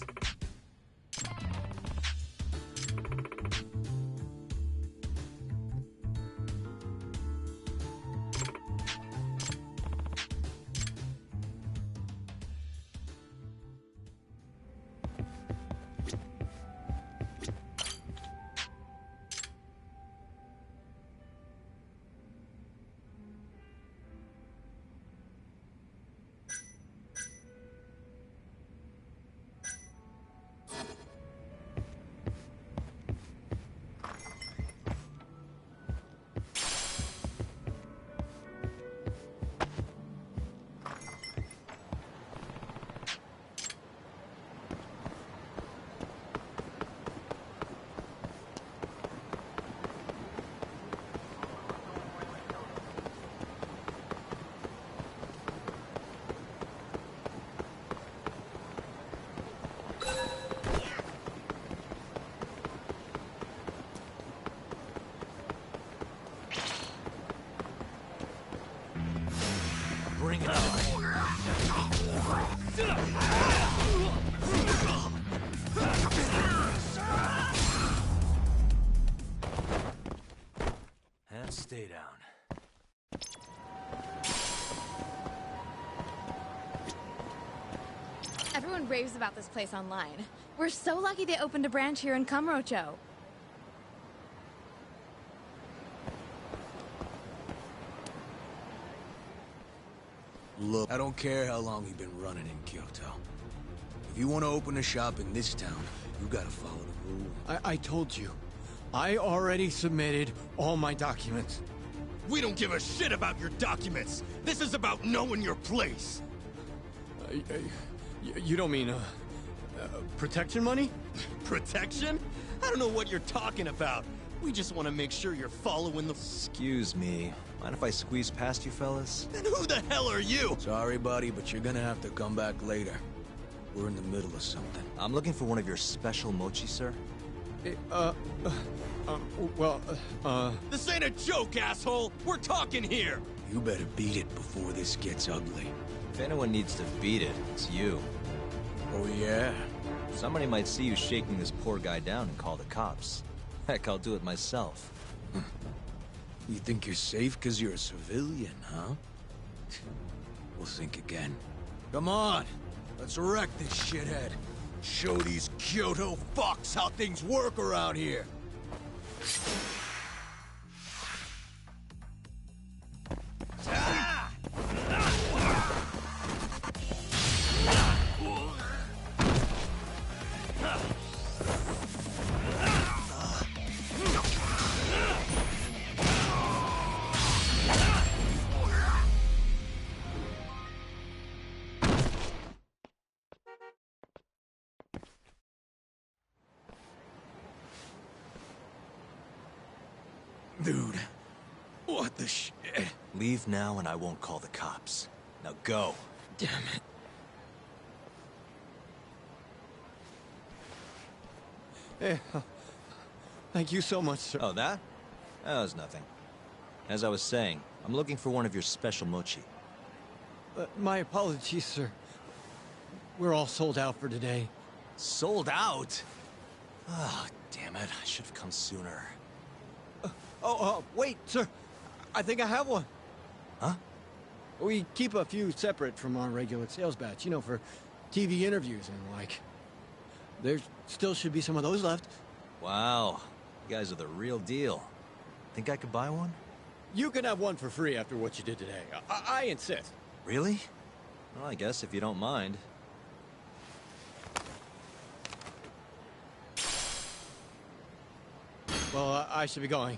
Bring it on. And stay down. Everyone raves about this place online. We're so lucky they opened a branch here in Kamurocho. Look, I don't care how long you've been running in Kyoto. If you want to open a shop in this town, you gotta follow the rules. I told you. I already submitted all my documents. We don't give a shit about your documents! This is about knowing your place! You don't mean, protection money? Protection? I don't know what you're talking about. We just want to make sure you're following the... Excuse me. Mind if I squeeze past you fellas? And who the hell are you? Sorry, buddy, but you're gonna have to come back later. We're in the middle of something. I'm looking for one of your special mochi, sir. This ain't a joke, asshole! We're talking here! You better beat it before this gets ugly. If anyone needs to beat it, it's you. Oh, yeah? Somebody might see you shaking this poor guy down and call the cops. Heck, I'll do it myself. You think you're safe because you're a civilian, huh? We'll think again. Come on! Let's wreck this shithead. Show these Kyoto fucks how things work around here! Dude, what the shit? Leave now and I won't call the cops. Now go. Damn it. Hey, thank you so much, sir. Oh, that? That was nothing. As I was saying, I'm looking for one of your special mochi. My apologies, sir. We're all sold out for today. Sold out? Oh, damn it. I should have come sooner. Wait, sir. I think I have one. Huh? We keep a few separate from our regular sales batch, you know, for TV interviews and like. There still should be some of those left. Wow, you guys are the real deal. Think I could buy one? You can have one for free after what you did today. I insist. Really? Well, I guess if you don't mind. Well, I should be going.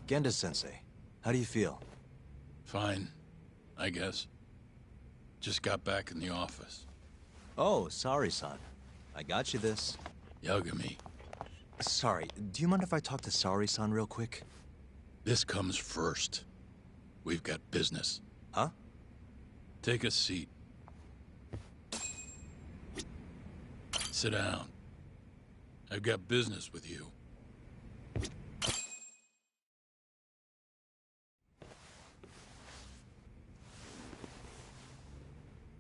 Genda-sensei, how do you feel? Fine, I guess. Just got back in the office. Oh, sorry, son. I got you this. Yagami. Sorry, do you mind if I talk to Sari-san real quick? This comes first. We've got business. Huh? Take a seat. Sit down. I've got business with you.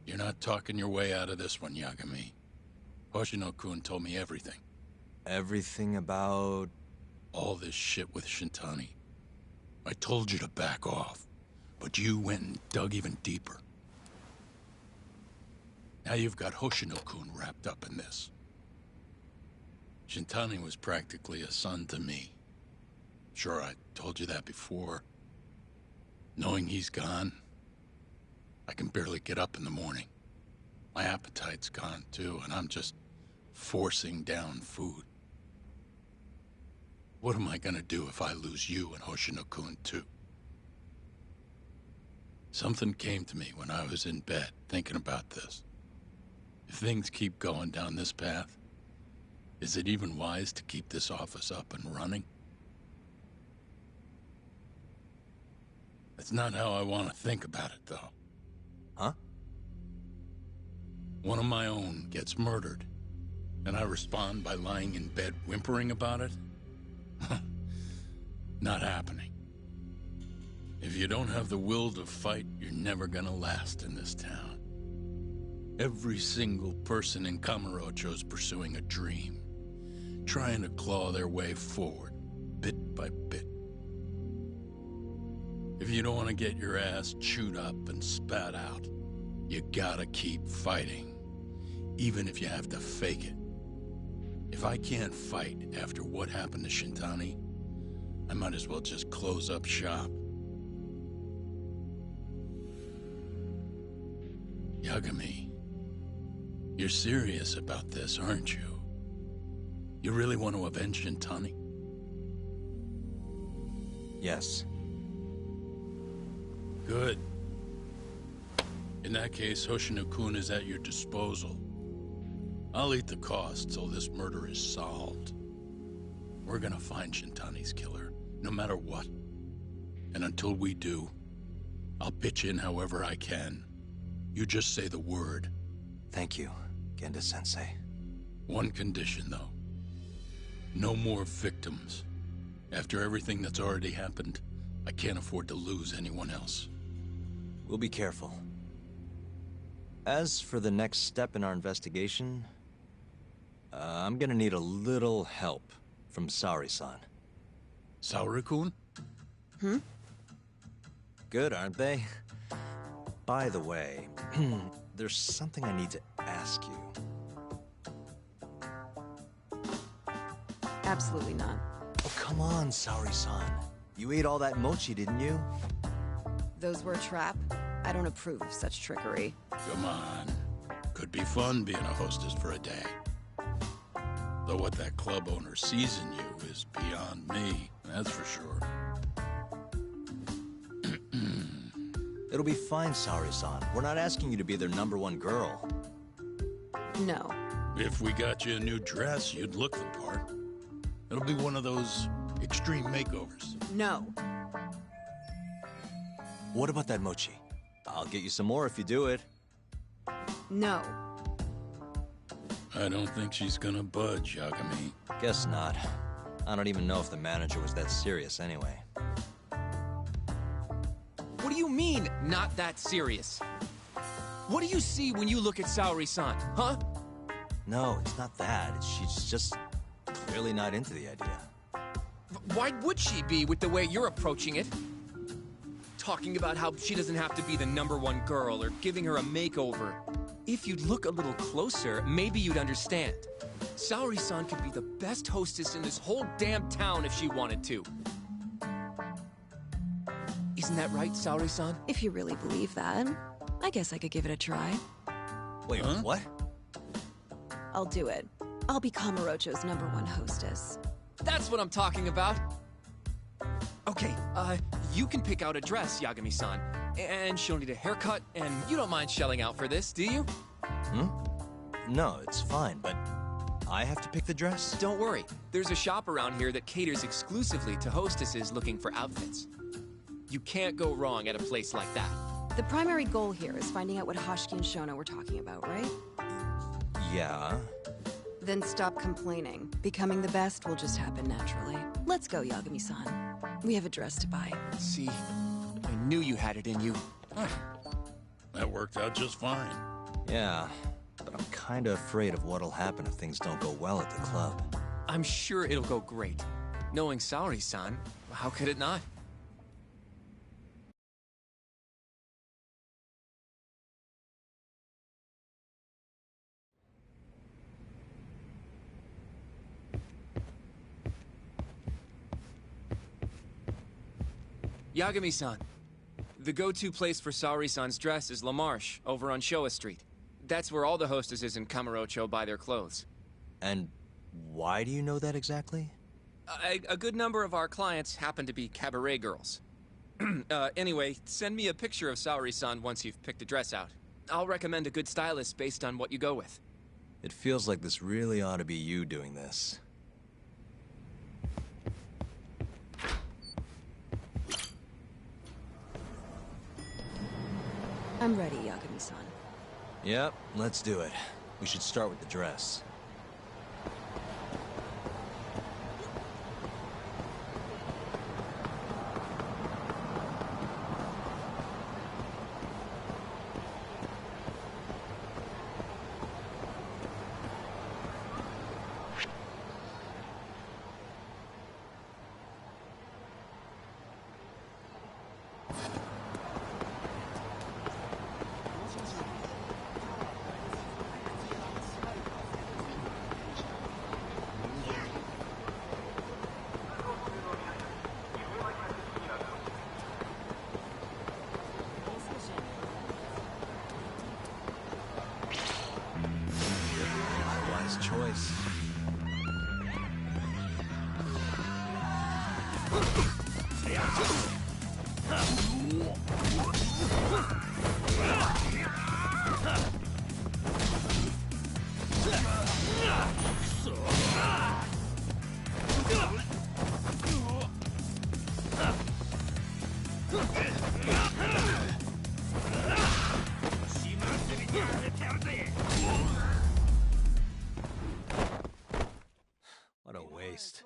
You're not talking your way out of this one, Yagami. Hoshino-kun told me everything. Everything about... all this shit with Shintani. I told you to back off, but you went and dug even deeper. Now you've got Hoshino-kun wrapped up in this. Shintani was practically a son to me. Sure, I told you that before. Knowing he's gone, I can barely get up in the morning. My appetite's gone, too, and I'm just forcing down food. What am I gonna do if I lose you and Hoshino-kun, too? Something came to me when I was in bed, thinking about this. If things keep going down this path, is it even wise to keep this office up and running? That's not how I want to think about it, though. Huh? One of my own gets murdered, and I respond by lying in bed whimpering about it? Not happening. If you don't have the will to fight, you're never gonna last in this town. Every single person in Kamurocho's pursuing a dream, trying to claw their way forward, bit by bit. If you don't want to get your ass chewed up and spat out, you gotta keep fighting, even if you have to fake it. If I can't fight after what happened to Shintani, I might as well just close up shop. Yagami, you're serious about this, aren't you? You really want to avenge Shintani? Yes. Good. In that case, Hoshino-kun is at your disposal. I'll eat the cost till this murder is solved. We're gonna find Shintani's killer, no matter what. And until we do, I'll pitch in however I can. You just say the word. Thank you, Genda-sensei. One condition, though. No more victims. After everything that's already happened, I can't afford to lose anyone else. We'll be careful. As for the next step in our investigation, I'm gonna need a little help from Sari-san. Saori-kun? Good, aren't they? By the way, there's something I need to ask you. Absolutely not. Oh, come on, Saori-san. You ate all that mochi, didn't you? Those were a trap. I don't approve of such trickery. Come on. Could be fun being a hostess for a day. Though what that club owner sees in you is beyond me, that's for sure. It'll be fine, Saori-san. We're not asking you to be their #1 girl. No. If we got you a new dress, you'd look the part. It'll be one of those extreme makeovers. No. What about that mochi? I'll get you some more if you do it. No. I don't think she's gonna budge, Yagami. Guess not. I don't even know if the manager was that serious anyway. What do you mean, not that serious? What do you see when you look at Saori-san, huh? No, it's not that. She's just clearly not into the idea. Why would she be with the way you're approaching it? Talking about how she doesn't have to be the #1 girl or giving her a makeover. If you'd look a little closer, maybe you'd understand. Saori-san could be the best hostess in this whole damn town if she wanted to. Isn't that right, Saori-san? If you really believe that, I guess I could give it a try. Wait, what? I'll do it. I'll be Kamurocho's #1 hostess. That's what I'm talking about. Okay, you can pick out a dress, Yagami-san. And she'll need a haircut, and you don't mind shelling out for this, do you? No, it's fine, but I have to pick the dress? Don't worry. There's a shop around here that caters exclusively to hostesses looking for outfits. You can't go wrong at a place like that. The primary goal here is finding out what Hoshiki and Shona were talking about, right? Yeah. Then stop complaining. Becoming the best will just happen naturally. Let's go, Yagami-san. We have a dress to buy. See, I knew you had it in you. That worked out just fine. Yeah, but I'm kinda afraid of what'll happen if things don't go well at the club. I'm sure it'll go great. Knowing Saori-san, how could it not? Yagami-san. The go-to place for Saori-san's dress is La Marche, over on Showa Street. That's where all the hostesses in Kamurocho buy their clothes. And why do you know that exactly? A good number of our clients happen to be cabaret girls. Anyway, send me a picture of Saori-san once you've picked a dress out. I'll recommend a good stylist based on what you go with. It feels like this really ought to be you doing this. I'm ready, Yagami-san. Yep, let's do it. We should start with the dress. Choice. What a waste.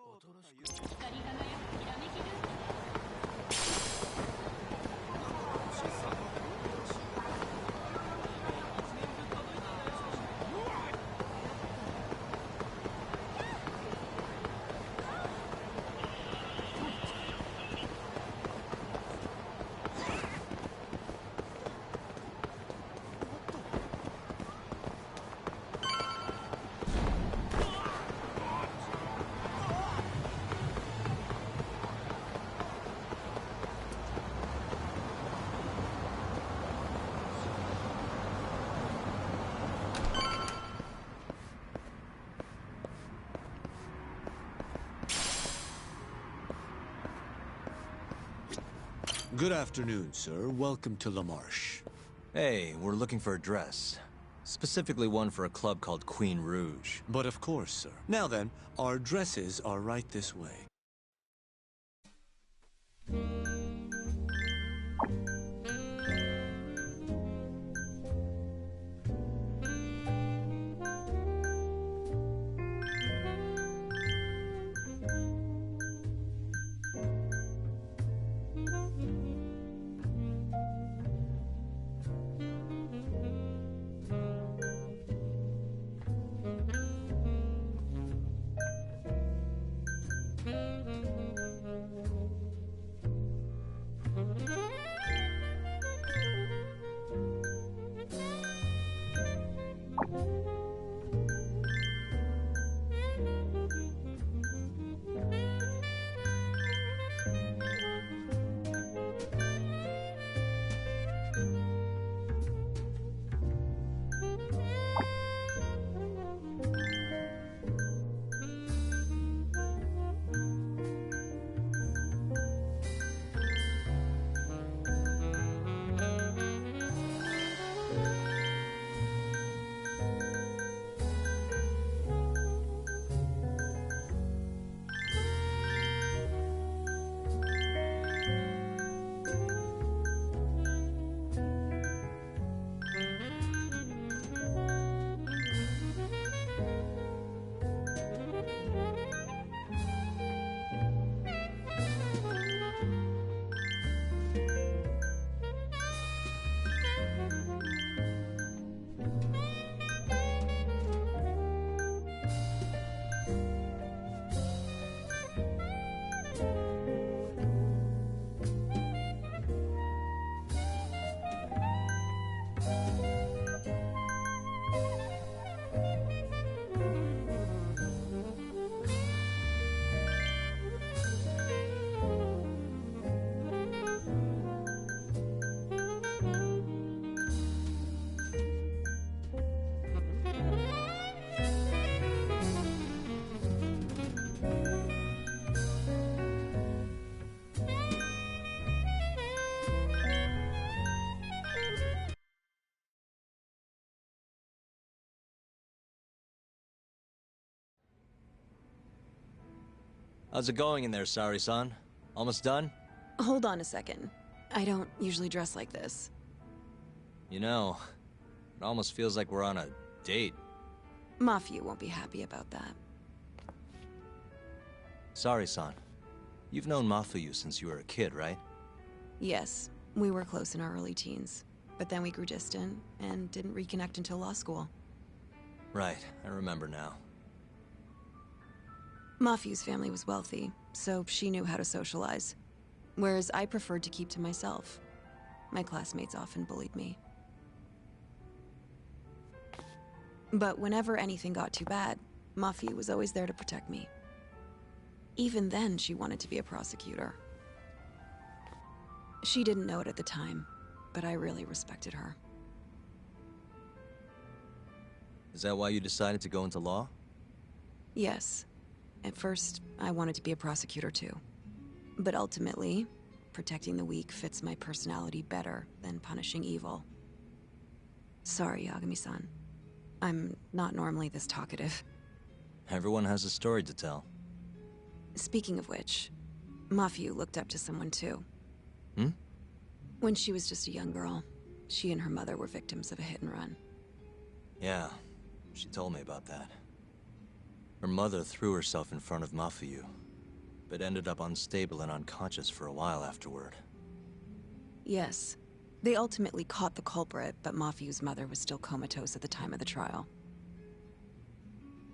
Good afternoon, sir. Welcome to La Marche. Hey, we're looking for a dress. Specifically one for a club called Queen Rouge. But of course, sir. Now then, our addresses are right this way. How's it going in there, Sari-san? Almost done? Hold on a second. I don't usually dress like this. You know, it almost feels like we're on a date. Mafia won't be happy about that. Sari-san, you've known Mafuyu since you were a kid, right? Yes, we were close in our early teens. But then we grew distant and didn't reconnect until law school. Right, I remember now. Mafuyu's family was wealthy, so she knew how to socialize. Whereas I preferred to keep to myself. My classmates often bullied me. But whenever anything got too bad, Mafuyu was always there to protect me. Even then, she wanted to be a prosecutor. She didn't know it at the time, but I really respected her. Is that why you decided to go into law? Yes. At first, I wanted to be a prosecutor too. But ultimately, protecting the weak fits my personality better than punishing evil. Sorry, Yagami-san. I'm not normally this talkative. Everyone has a story to tell. Speaking of which, Mafuyu looked up to someone too. Hmm? When she was just a young girl, she and her mother were victims of a hit and run. Yeah, she told me about that. Her mother threw herself in front of Mafuyu, but ended up unstable and unconscious for a while afterward. Yes. They ultimately caught the culprit, but Mafuyu's mother was still comatose at the time of the trial.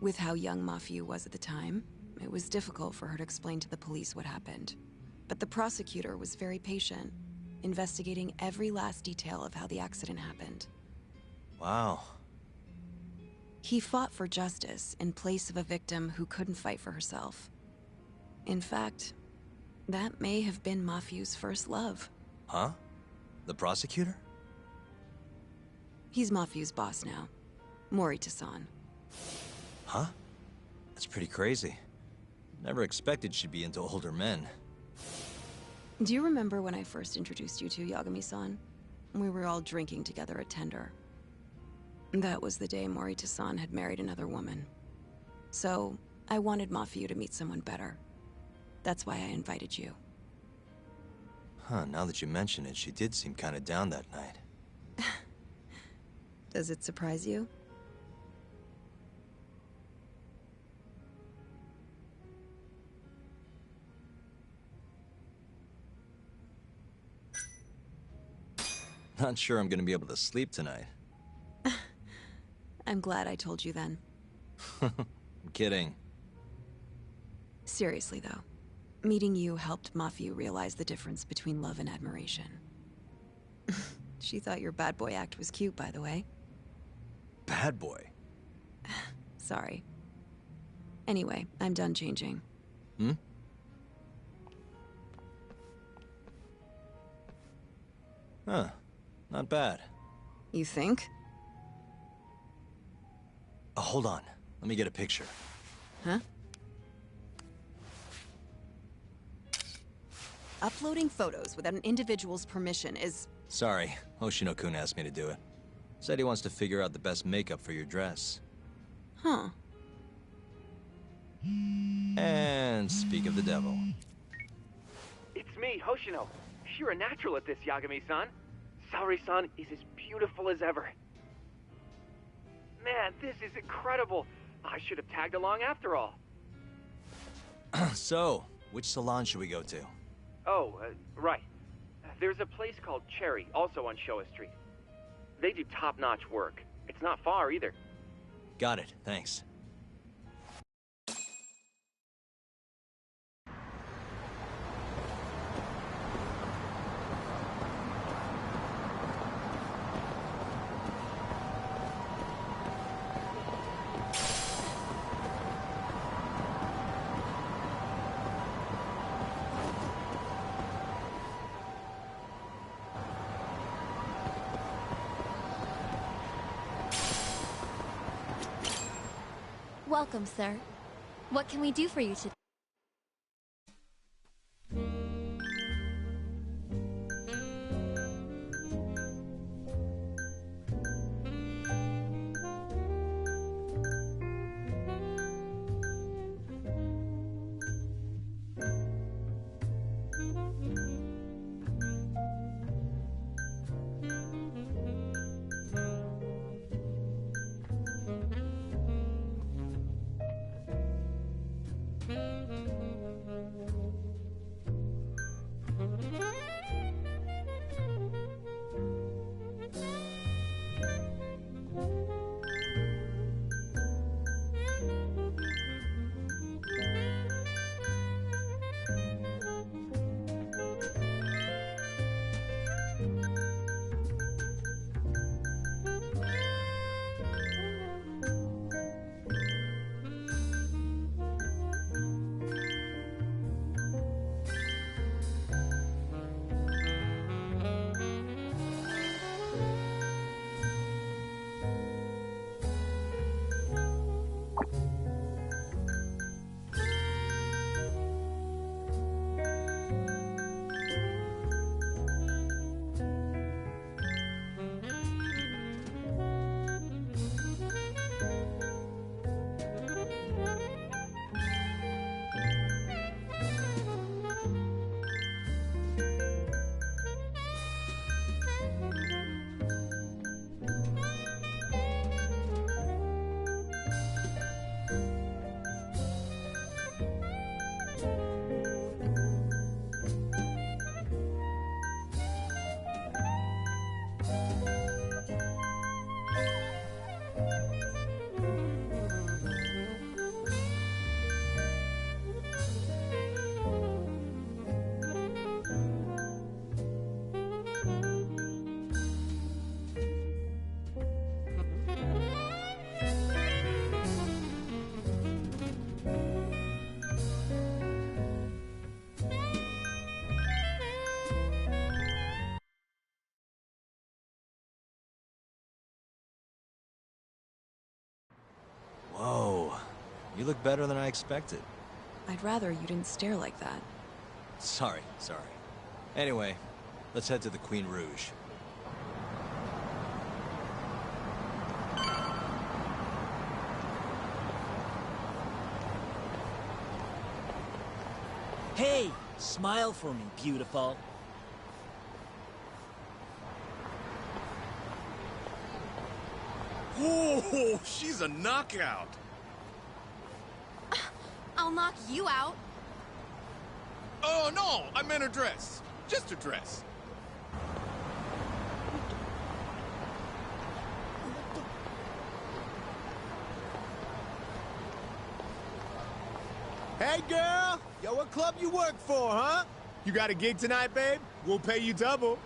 With how young Mafuyu was at the time, it was difficult for her to explain to the police what happened. But the prosecutor was very patient, investigating every last detail of how the accident happened. Wow. He fought for justice in place of a victim who couldn't fight for herself. In fact, that may have been Mafuyu's first love. Huh? The prosecutor? He's Mafuyu's boss now. Morita-san. Huh? That's pretty crazy. Never expected she'd be into older men. Do you remember when I first introduced you to Yagami-san? We were all drinking together at Tender. That was the day Morita-san had married another woman. So, I wanted Mafio to meet someone better. That's why I invited you. Huh, now that you mention it, she did seem kinda down that night. Does it surprise you? Not sure I'm gonna be able to sleep tonight. I'm glad I told you then. I'm kidding. Seriously, though. Meeting you helped Mafio realize the difference between love and admiration. She thought your bad boy act was cute, by the way. Bad boy? Sorry. Anyway, I'm done changing. Hmm? Huh. Not bad. You think? Oh, hold on. Let me get a picture. Huh? Uploading photos without an individual's permission is... Sorry, Hoshino-kun asked me to do it. Said he wants to figure out the best makeup for your dress. Huh. And speak of the devil. It's me, Hoshino. You're a natural at this, Yagami-san. Saori-san is as beautiful as ever. Man, this is incredible. I should have tagged along after all. So, which salon should we go to? Oh, right. There's a place called Cherry, also on Showa Street. They do top-notch work. It's not far, either. Got it, thanks. Welcome, sir. What can we do for you today? Whoa, you look better than I expected. I'd rather you didn't stare like that. Sorry. Anyway, let's head to the Queen Rouge. Smile for me, beautiful. Whoa, she's a knockout. I'll knock you out. Oh, no, I meant her dress. Just her dress. Hey, girl! Yo, what club you work for, huh? You got a gig tonight, babe? We'll pay you double.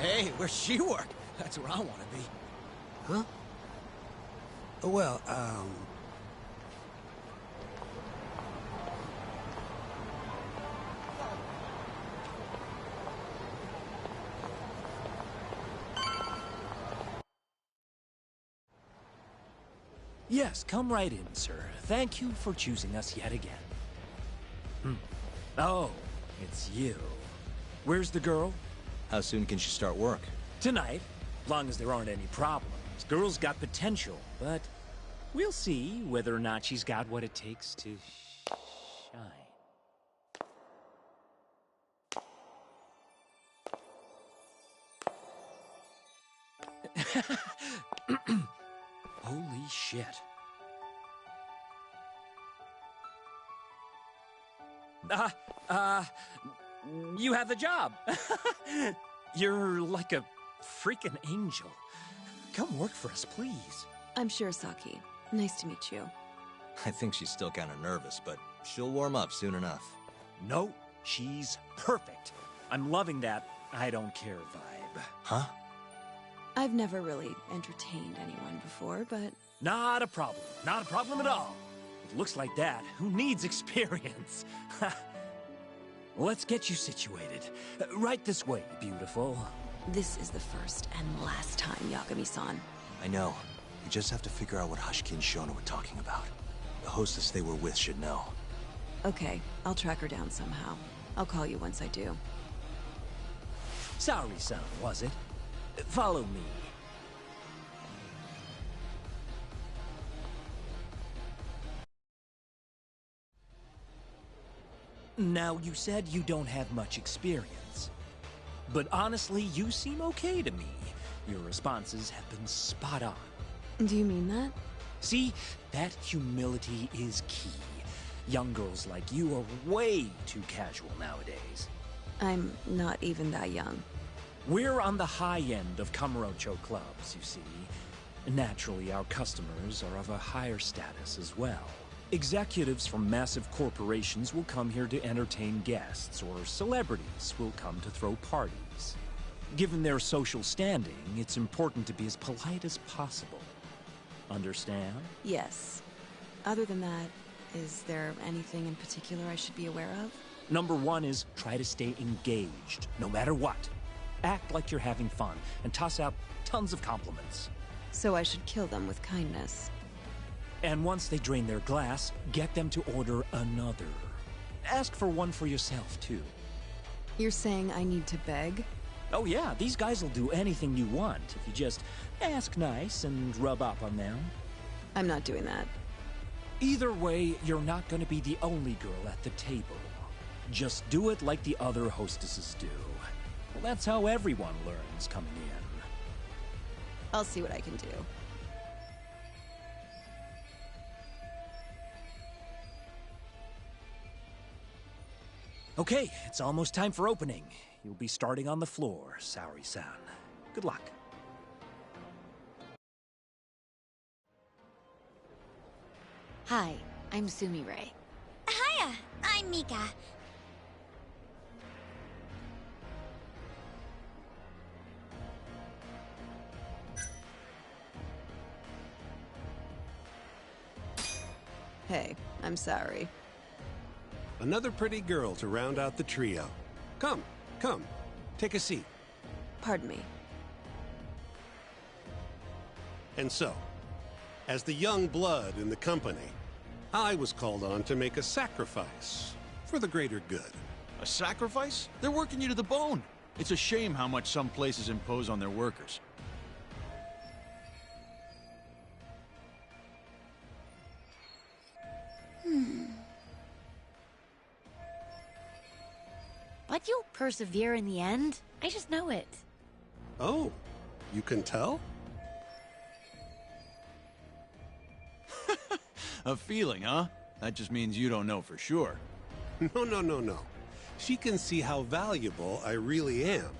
Hey, where's she work? That's where I want to be. Huh? Well, Yes, come right in, sir. Thank you for choosing us yet again. Oh, it's you. Where's the girl? How soon can she start work? Tonight, long as there aren't any problems. Girl's got potential, but we'll see whether or not she's got what it takes to shine. Holy shit. You have the job. You're like a freaking angel. Come work for us, please. I'm sure, Saki. Nice to meet you. I think she's still kind of nervous, but she'll warm up soon enough. No, she's perfect. I'm loving that I don't care vibe. Huh? I've never really entertained anyone before, but... Not a problem. Not a problem at all. It looks like that. Who needs experience? Let's get you situated. Right this way, beautiful. This is the first and last time, Yagami-san. I know. We just have to figure out what Hashiki and Shona were talking about. The hostess they were with should know. Okay, I'll track her down somehow. I'll call you once I do. Sorry-san, was it? Follow me. Now, you said you don't have much experience. But honestly, you seem okay to me. Your responses have been spot on. Do you mean that? See, that humility is key. Young girls like you are way too casual nowadays. I'm not even that young. We're on the high end of Kamurocho clubs, you see. Naturally, our customers are of a higher status as well. Executives from massive corporations will come here to entertain guests, or celebrities will come to throw parties. Given their social standing, it's important to be as polite as possible. Understand? Yes. Other than that, is there anything in particular I should be aware of? Number one is try to stay engaged, no matter what. Act like you're having fun, and toss out tons of compliments. So I should kill them with kindness. And once they drain their glass, get them to order another. Ask for one for yourself, too. You're saying I need to beg? Oh yeah, these guys will do anything you want if you just ask nice and rub up on them. I'm not doing that. Either way, you're not going to be the only girl at the table. Just do it like the other hostesses do. Well, that's how everyone learns coming in. I'll see what I can do. Okay, it's almost time for opening. You'll be starting on the floor, Saori-san. Good luck. Hi, I'm Sumire. Hiya, I'm Mika. Hey, I'm sorry. Another pretty girl to round out the trio. Come, take a seat. Pardon me. And so, as the young blood in the company, I was called on to make a sacrifice for the greater good. A sacrifice? They're working you to the bone. It's a shame how much some places impose on their workers. But you'll persevere in the end. I just know it. Oh, you can tell? A feeling, huh? That just means you don't know for sure. No. She can see how valuable I really am.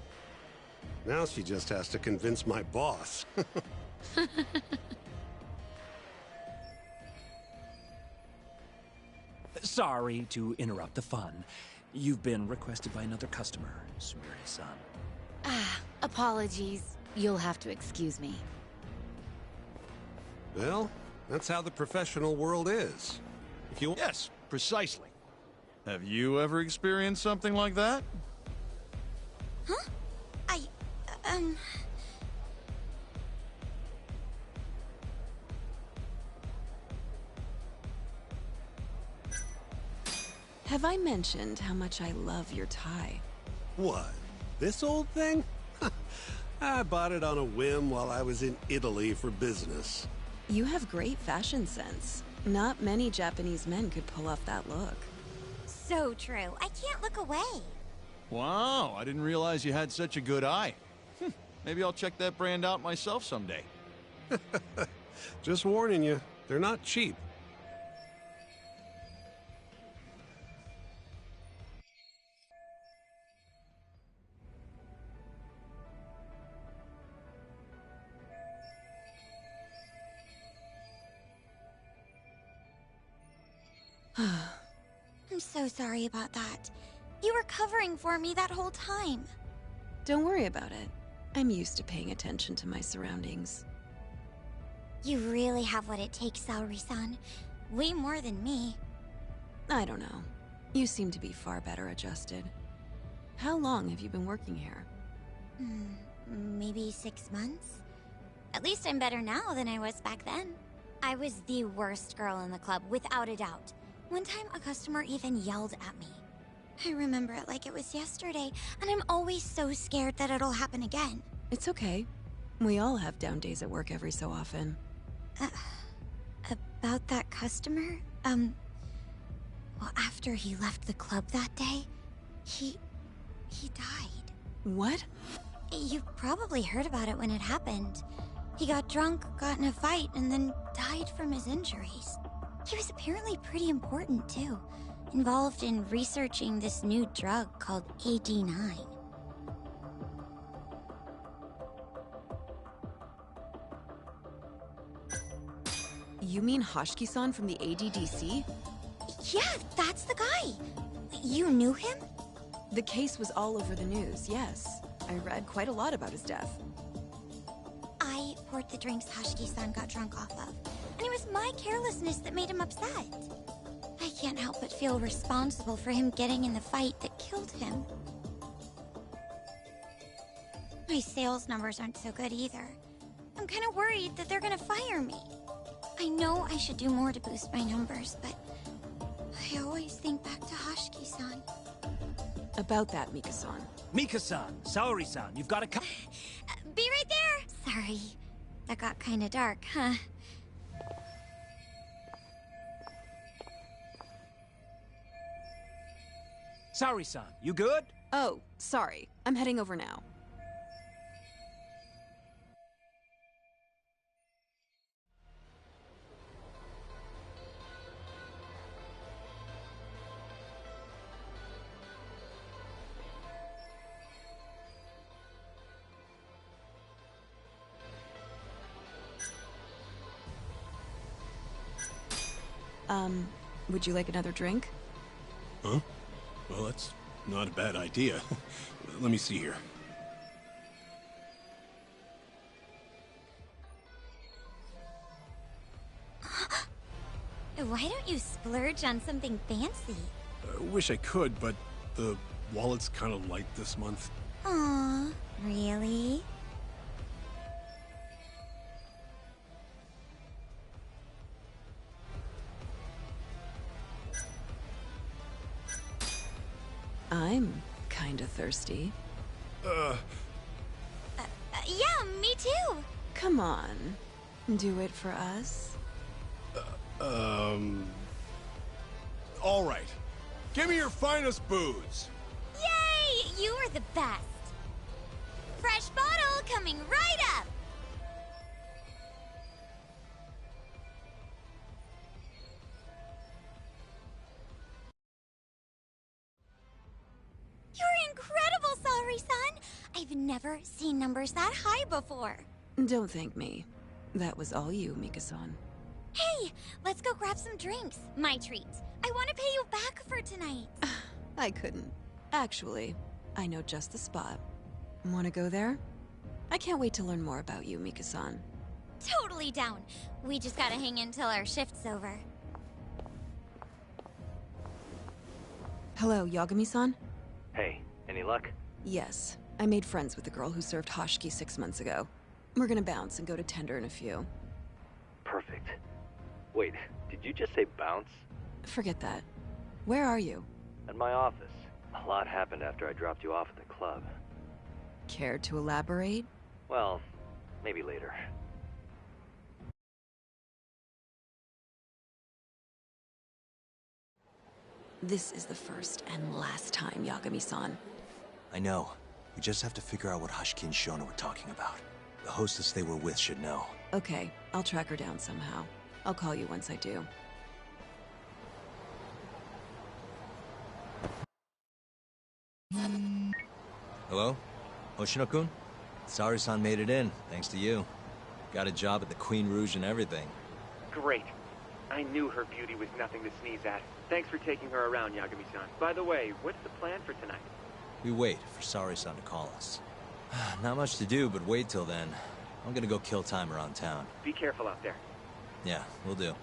Now she just has to convince my boss. Sorry to interrupt the fun. You've been requested by another customer, Sumiri-san. Apologies. You'll have to excuse me. Well, that's how the professional world is. If you... Yes, precisely. Have you ever experienced something like that? Huh? Have I mentioned how much I love your tie? What? This old thing? I bought it on a whim while I was in Italy for business. You have great fashion sense. Not many Japanese men could pull off that look. So true. I can't look away. Wow, I didn't realize you had such a good eye. Maybe I'll check that brand out myself someday. Just warning you, they're not cheap. I'm so sorry about that. You were covering for me that whole time. Don't worry about it. I'm used to paying attention to my surroundings. You really have what it takes, Saori-san. Way more than me. I don't know. You seem to be far better adjusted. How long have you been working here? Maybe 6 months? At least I'm better now than I was back then. I was the worst girl in the club, without a doubt. One time, a customer even yelled at me. I remember it like it was yesterday, and I'm always so scared that it'll happen again. It's okay. We all have down days at work every so often. About that customer? Well, after he left the club that day, he died. What? You probably heard about it when it happened. He got drunk, got in a fight, and then died from his injuries. He was apparently pretty important, too. Involved in researching this new drug called AD9. You mean Hoshiki-san from the ADDC? Yeah, that's the guy. You knew him? The case was all over the news, yes. I read quite a lot about his death. I poured the drinks Hoshiki-san got drunk off of. And it was my carelessness that made him upset. I can't help but feel responsible for him getting in the fight that killed him. My sales numbers aren't so good either. I'm kind of worried that they're gonna fire me. I know I should do more to boost my numbers, but I always think back to Hoshiki-san. About that, Mika-san. Mika-san, Saori-san, you've got to come. Be right there! Sorry. That got kinda dark, huh? Saori-san, you good? Oh, sorry. I'm heading over now. Would you like another drink? Huh? Well, that's not a bad idea. Let me see here. Why don't you splurge on something fancy? I wish I could, but the wallet's kind of light this month. Aw, really? I'm kinda thirsty. Yeah, me too. Come on. Do it for us? All right. Give me your finest booze. Yay! You are the best. Fresh bottle coming right up. You're incredible, Saori-san. I've never seen numbers that high before. Don't thank me. That was all you, Mika-san. Hey, let's go grab some drinks. My treat. I want to pay you back for tonight. I couldn't. Actually, I know just the spot. Wanna go there? I can't wait to learn more about you, Mika-san. Totally down. We just gotta hang in till our shift's over. Hello, Yagami-san? Hey, any luck? Yes. I made friends with the girl who served Hashiki 6 months ago. We're gonna bounce and go to Tender in a few. Perfect. Wait, did you just say bounce? Forget that. Where are you? At my office. A lot happened after I dropped you off at the club. Care to elaborate? Well, maybe later. This is the first and last time, Yagami-san. I know. We just have to figure out what Hashiki and Shona were talking about. The hostess they were with should know. Okay, I'll track her down somehow. I'll call you once I do. Hello? Hoshino-kun? Saori-san made it in, thanks to you. Got a job at the Queen Rouge and everything. Great. I knew her beauty was nothing to sneeze at. Thanks for taking her around, Yagami-san. By the way, what's the plan for tonight? We wait for Saori-san to call us. Not much to do, but wait till then. I'm gonna go kill time around town. Be careful out there. Yeah, will do.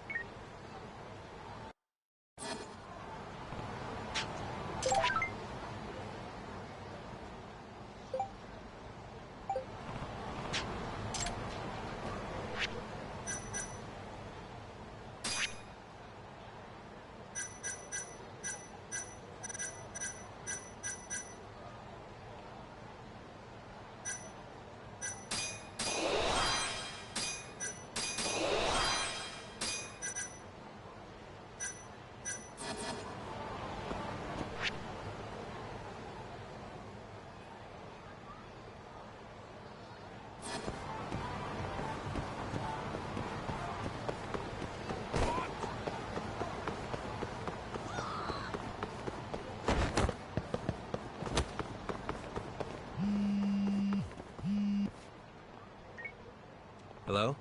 Hello?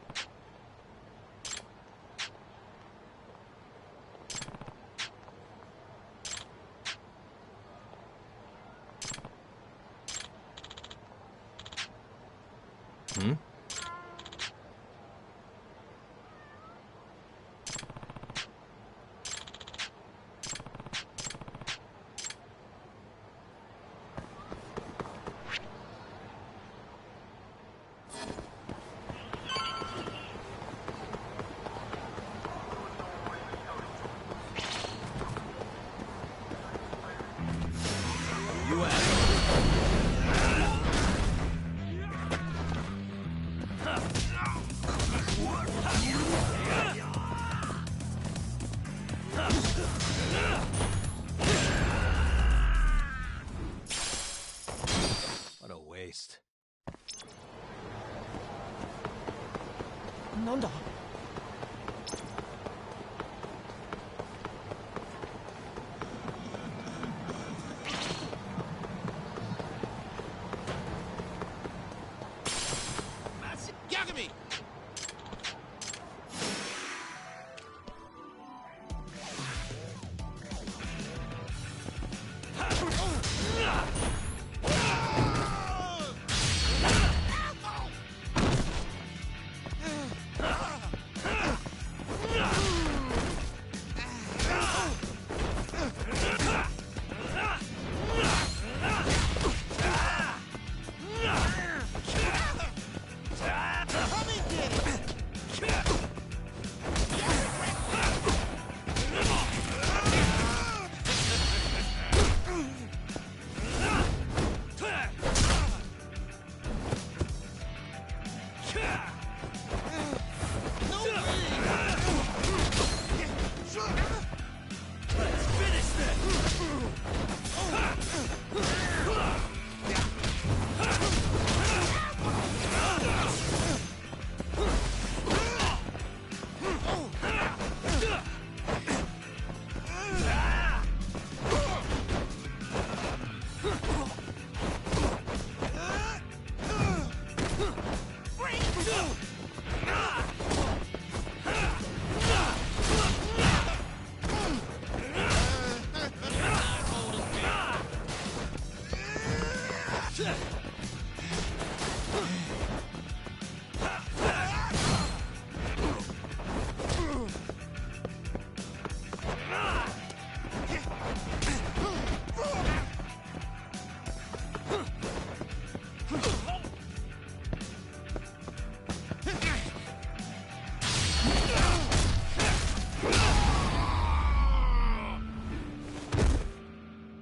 Hmm? What a waste. なんだ Yagami!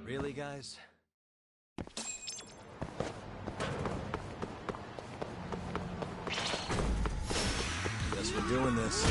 Really, guys? Guess we're doing this.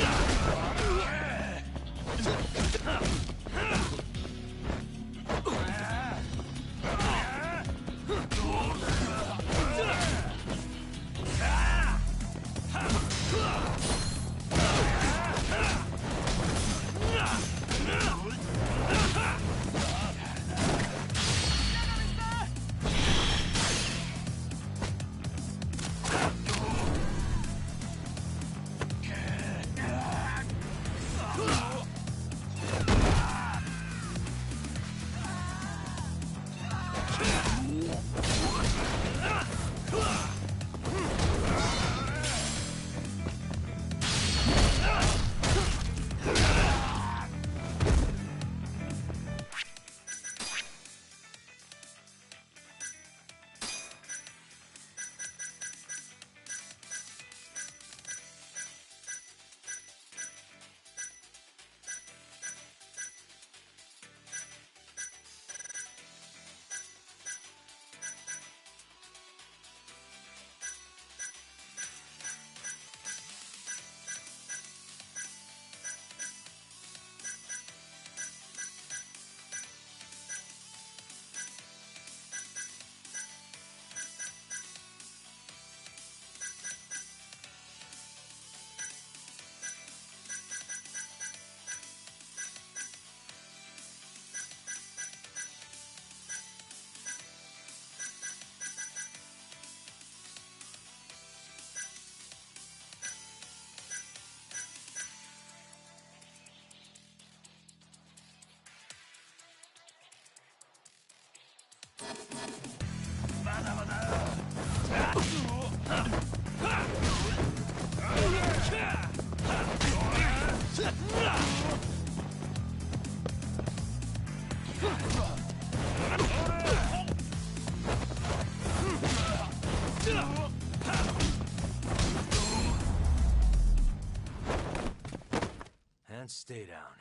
And stay down.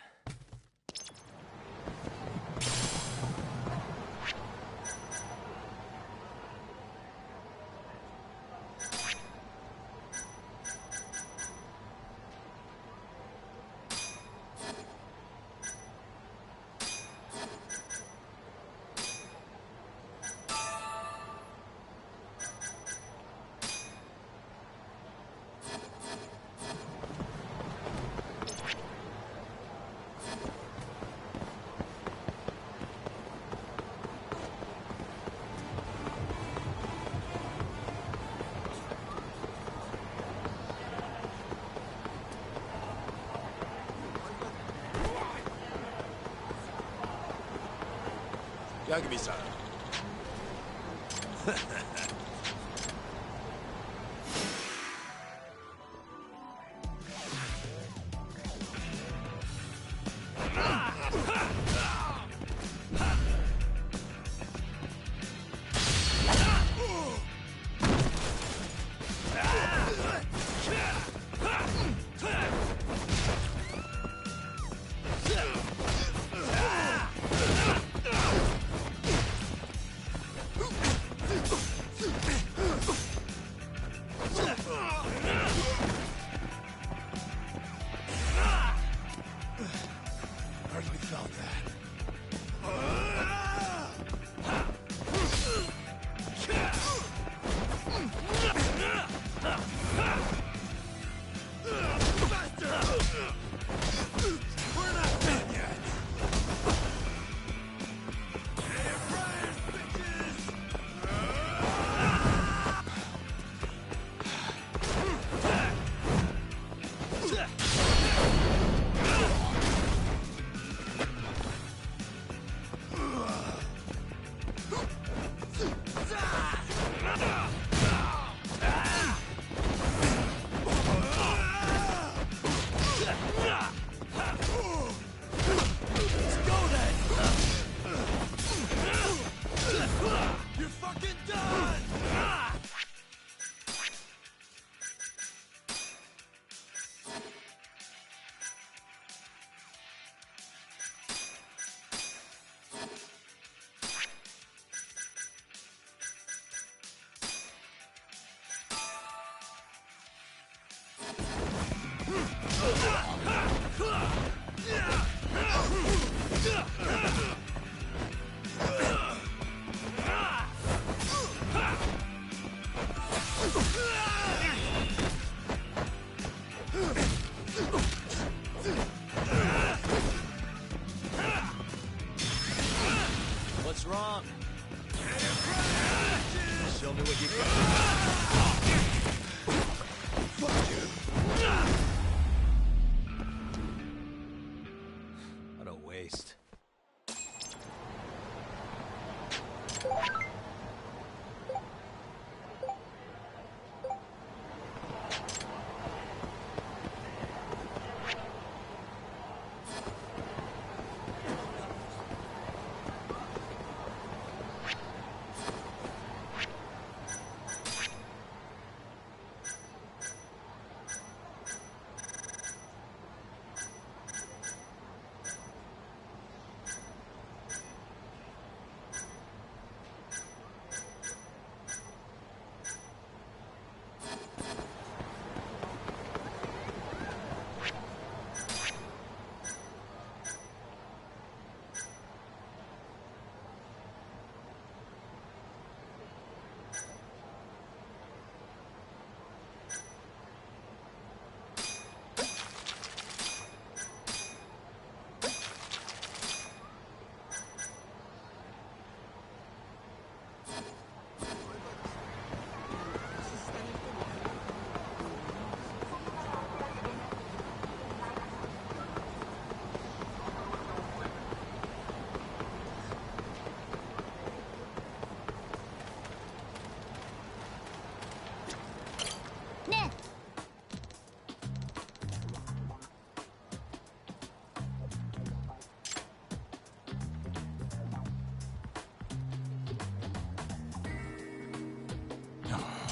Yagami-san. Show me what you got. Fuck you. What a waste.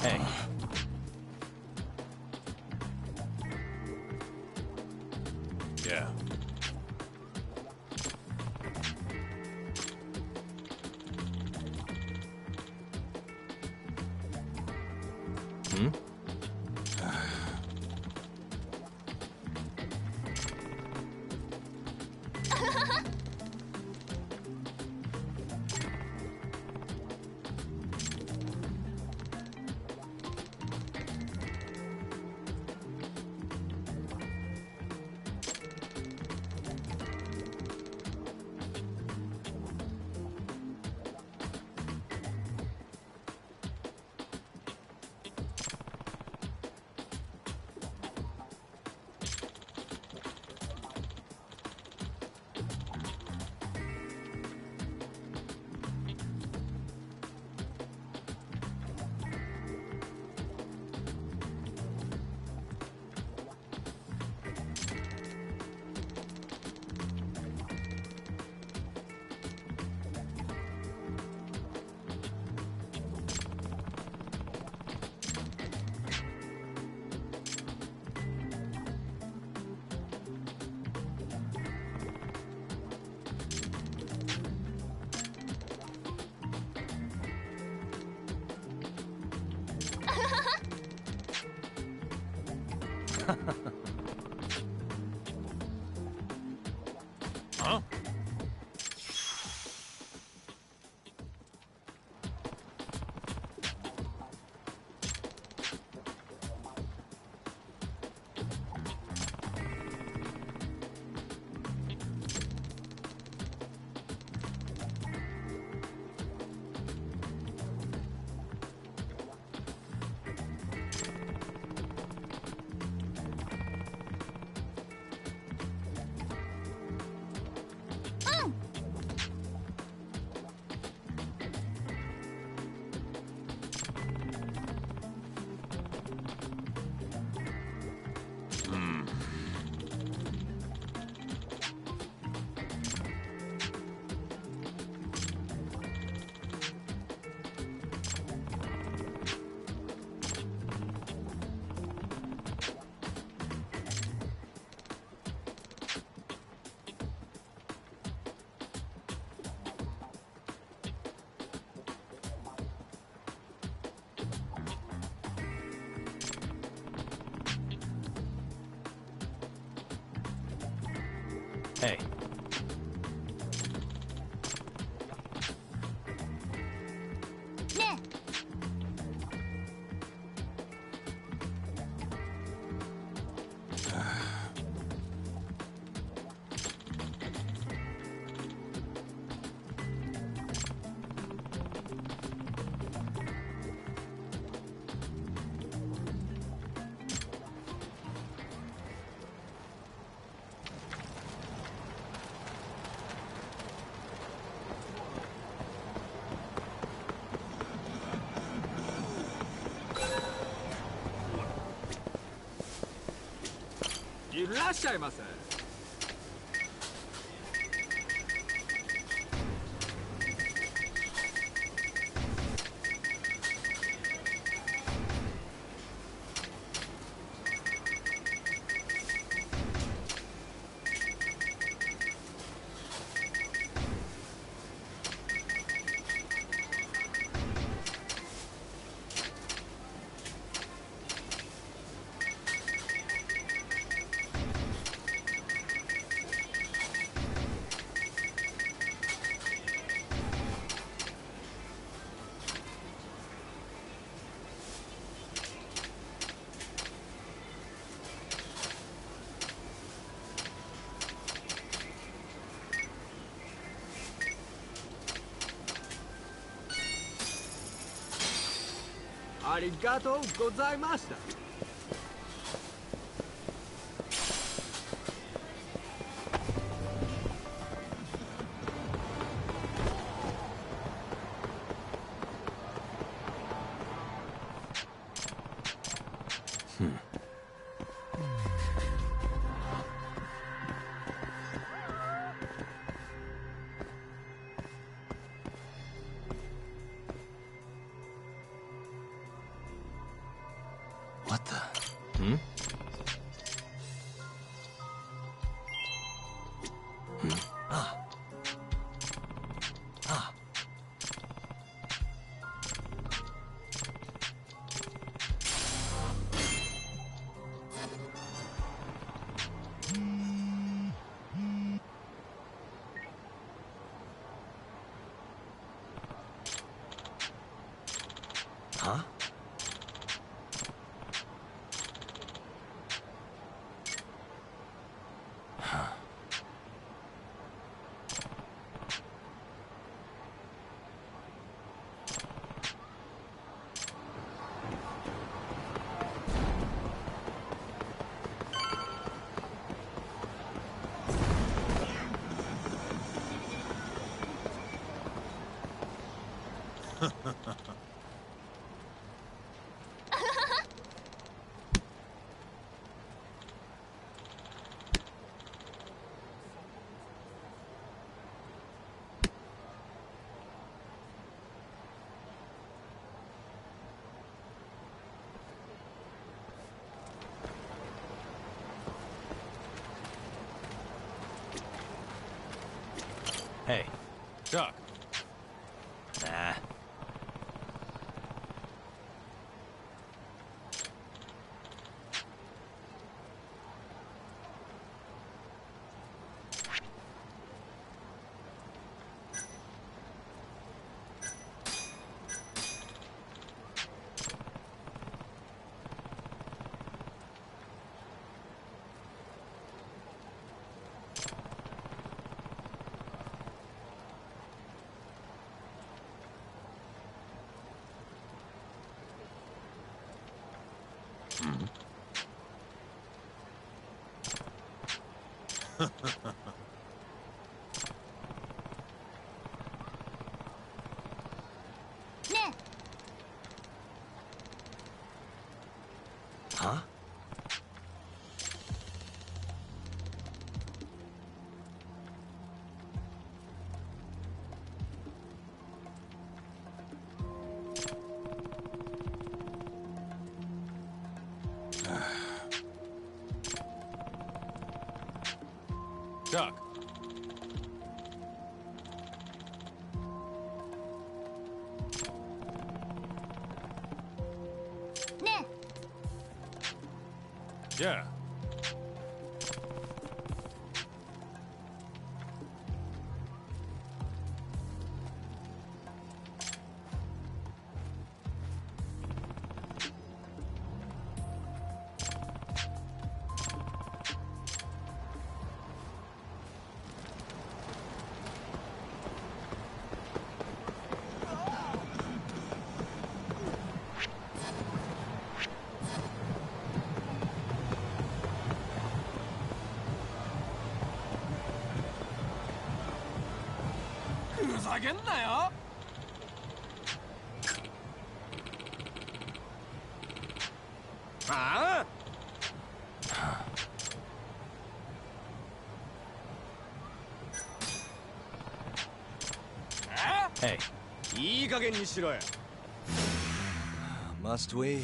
Hey. Yeah. Hmm? Huh? Hey. いらっしゃいませ。ありがとうございました。What the? Hmm? Ah. Ah. Huh? Hey. Doc. Nah. Huh? Doc. Yeah. 加減にしろよ。Must we?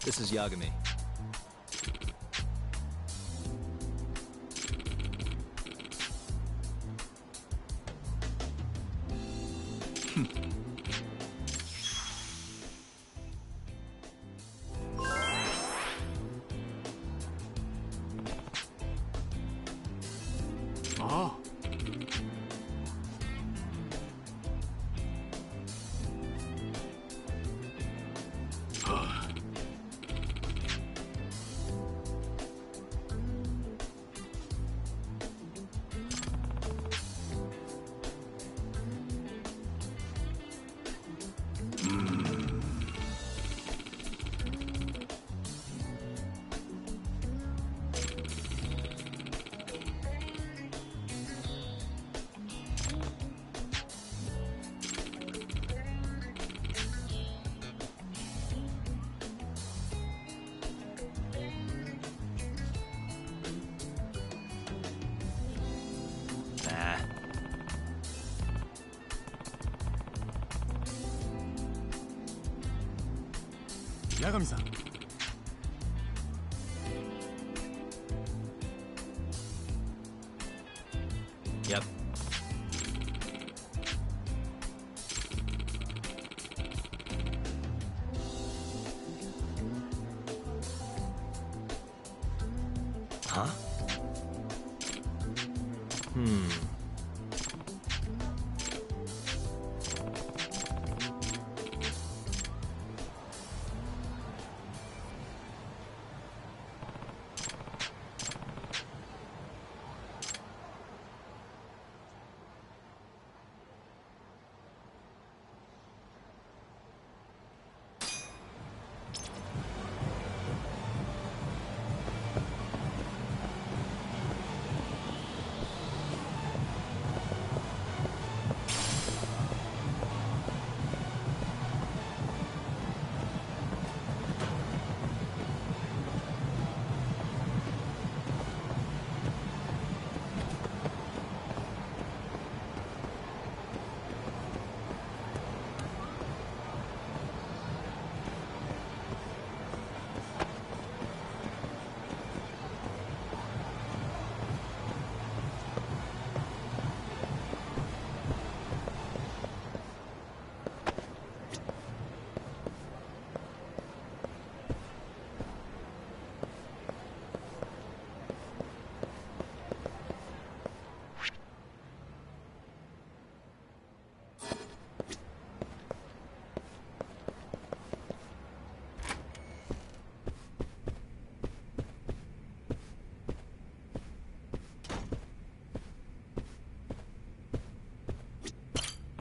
This is Yagami. Oh. Yagami-san. Yep. Huh?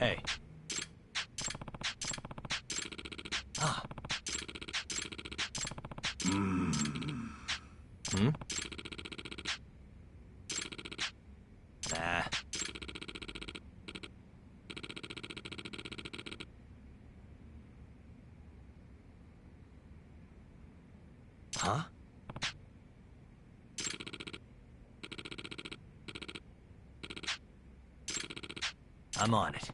Hey. Ah. Hmm? Nah. Huh? I'm on it.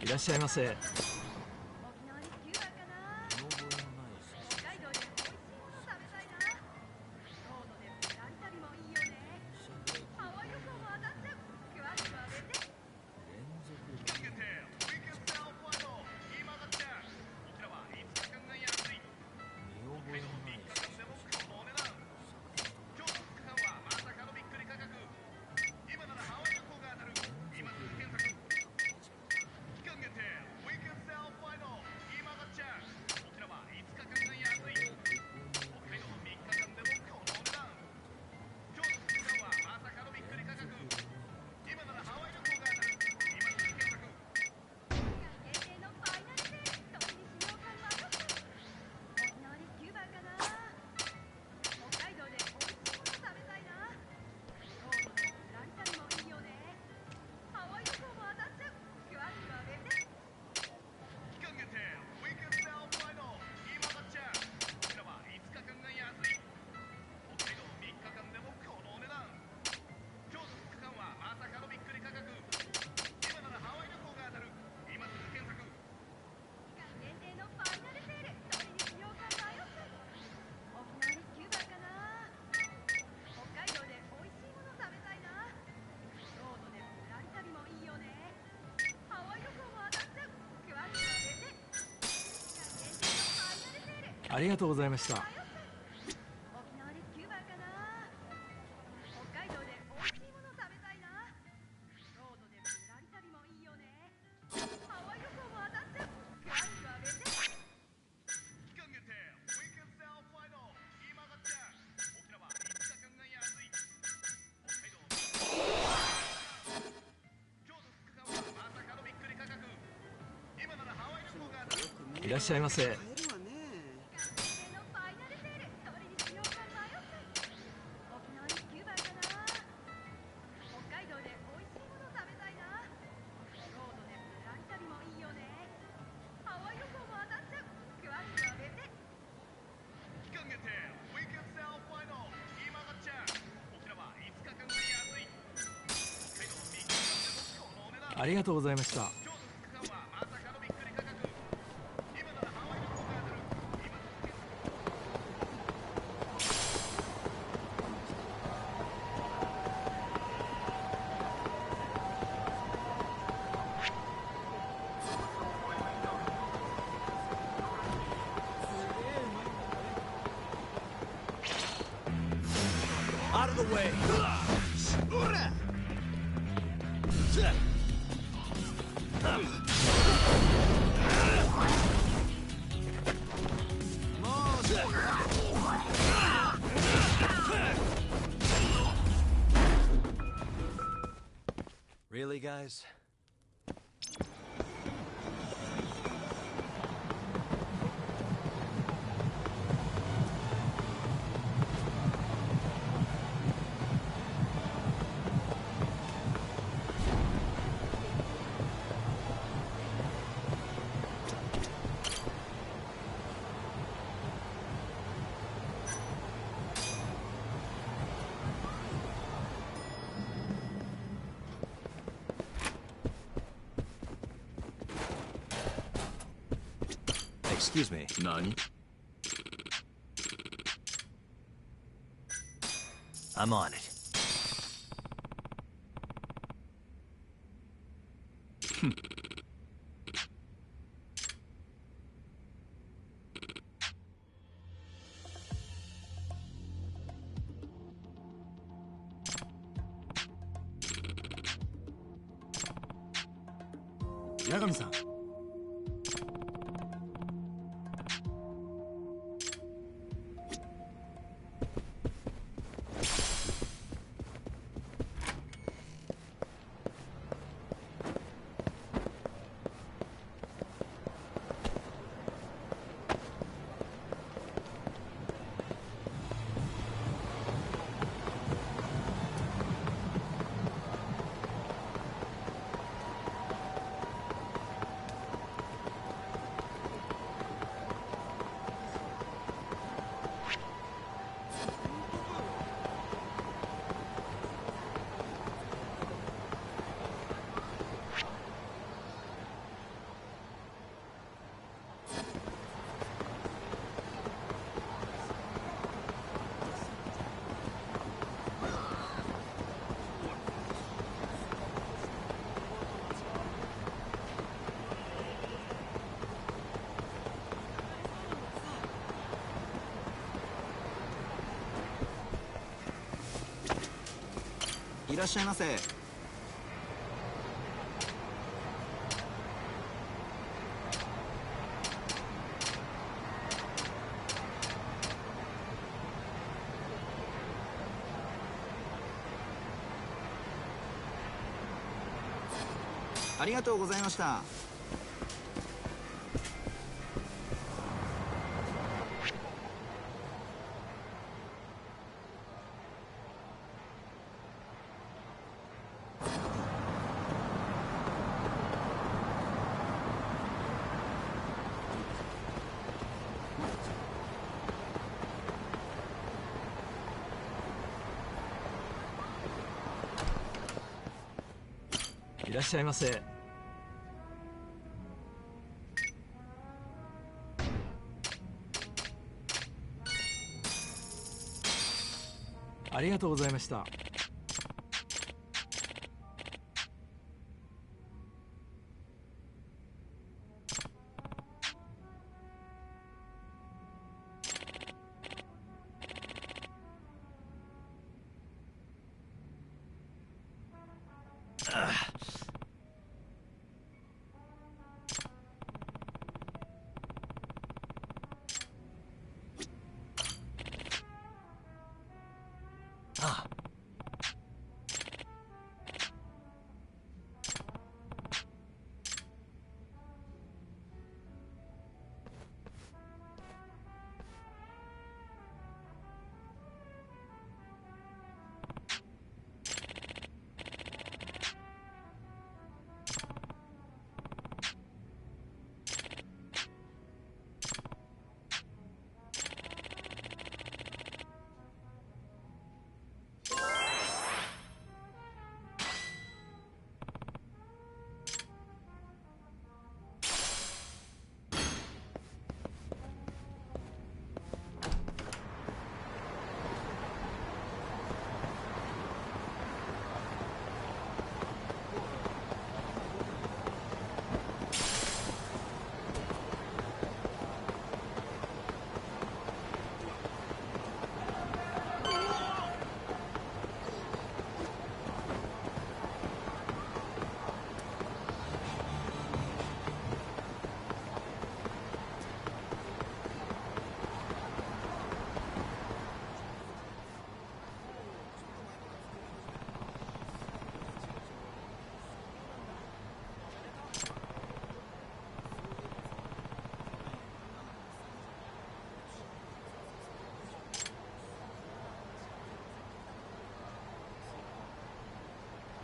いらっしゃいませ。ありがとうございました。いらっしゃいませ。ありがとうございました。Out of the way. Really, guys? Excuse me. Nani? I'm on it. Yagami-san. らっしゃいませ。ありがとうございました。いらっしゃいませ。ありがとうございました。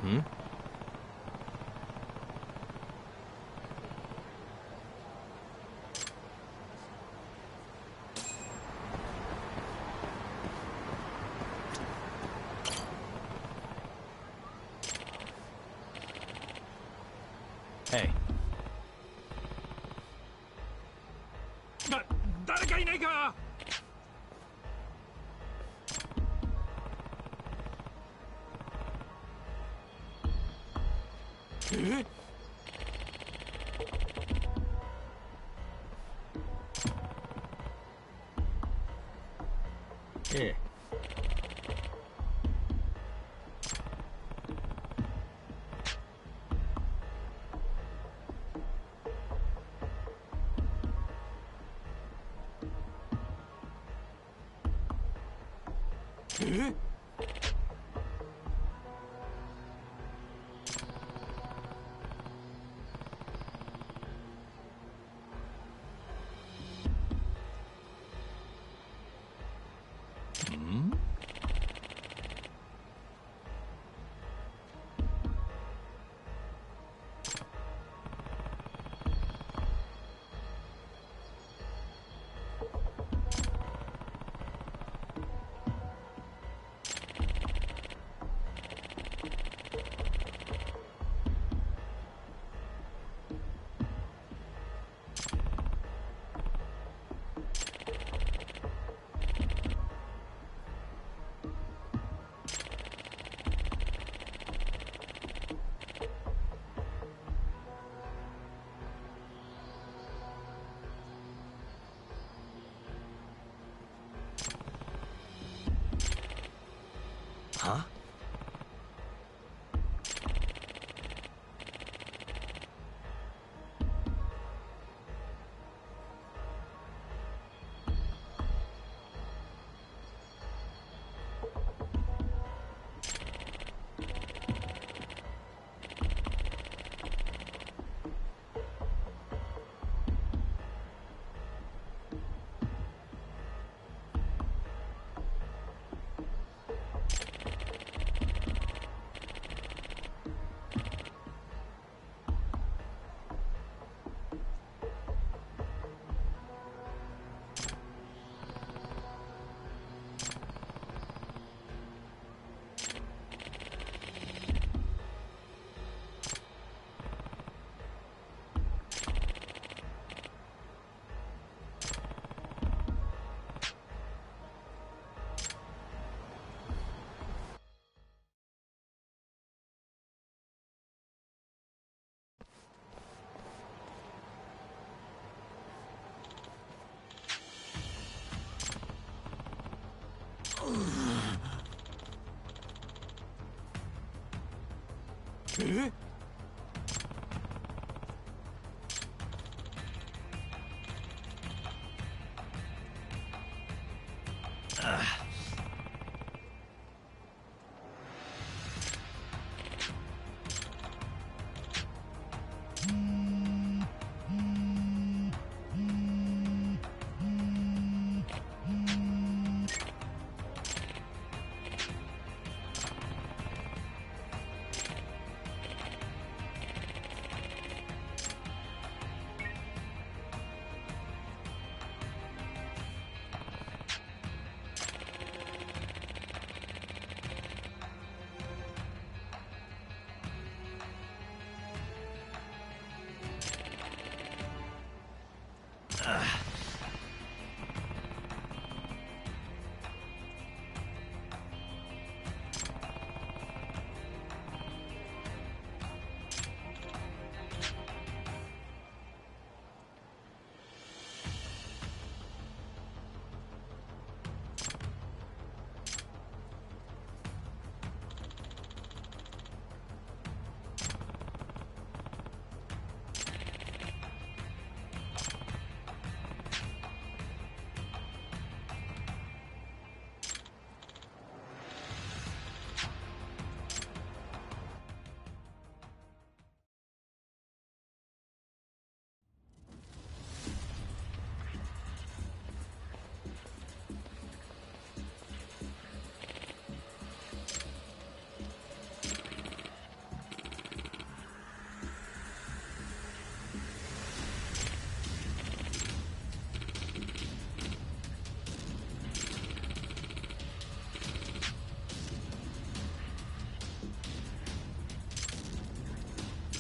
Hmm? Hey. 誰かいないか。え？ええ。え？Hmm? Huh?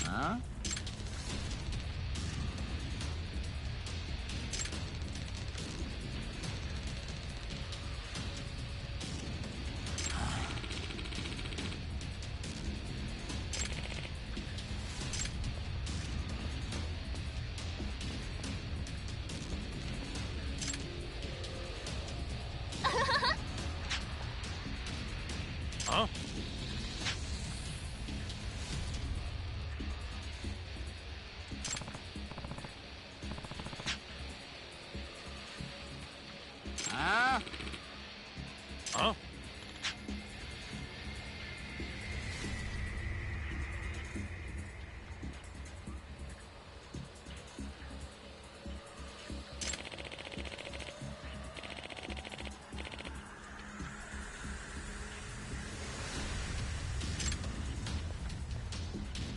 Huh? Huh? Huh?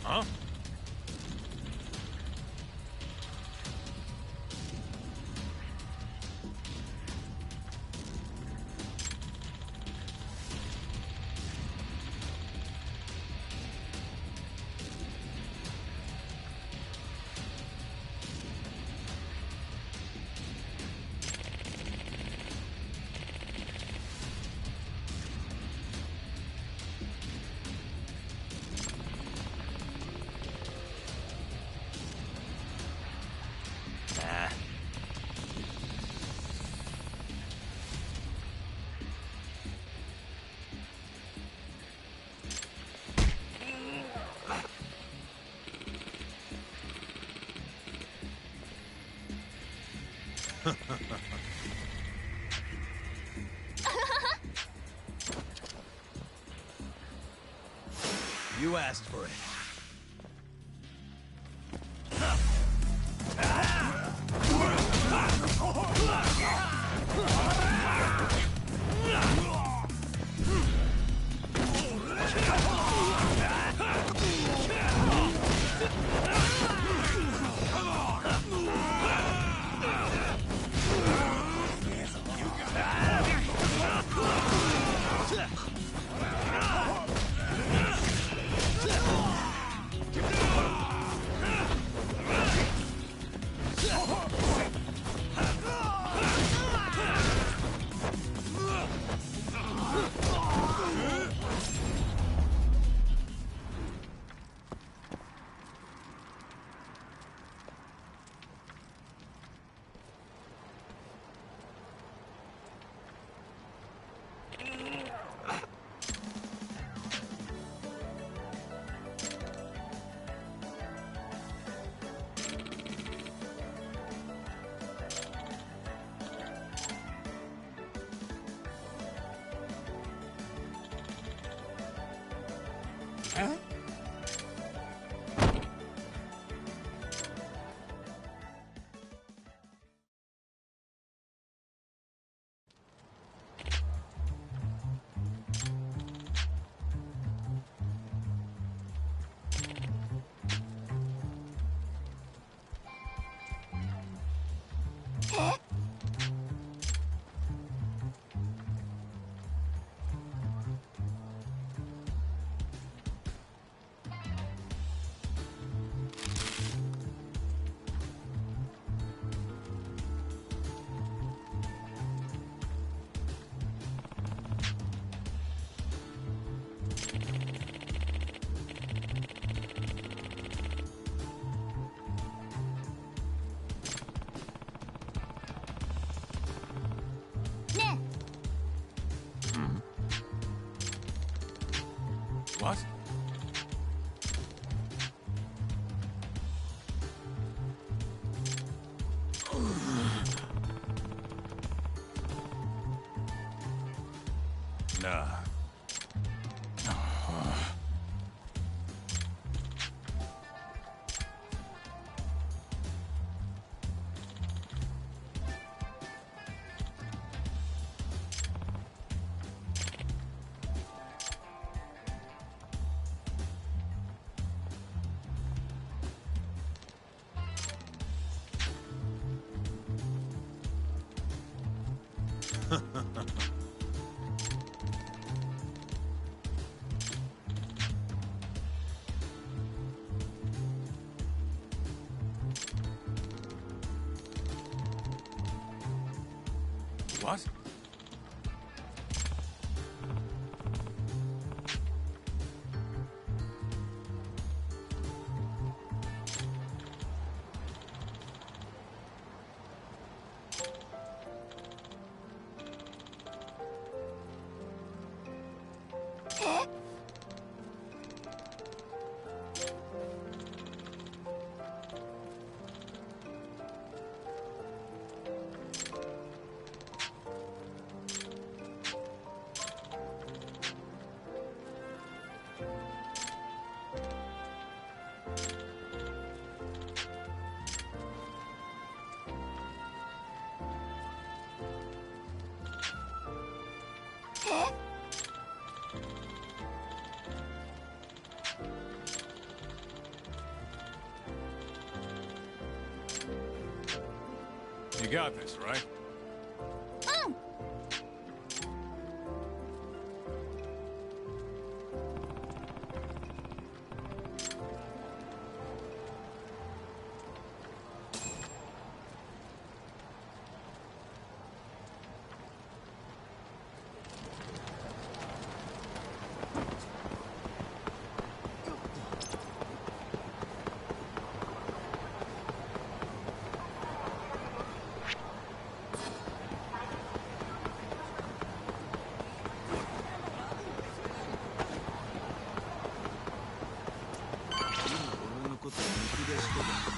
Huh? You asked for it. Ah. What? You got this, right?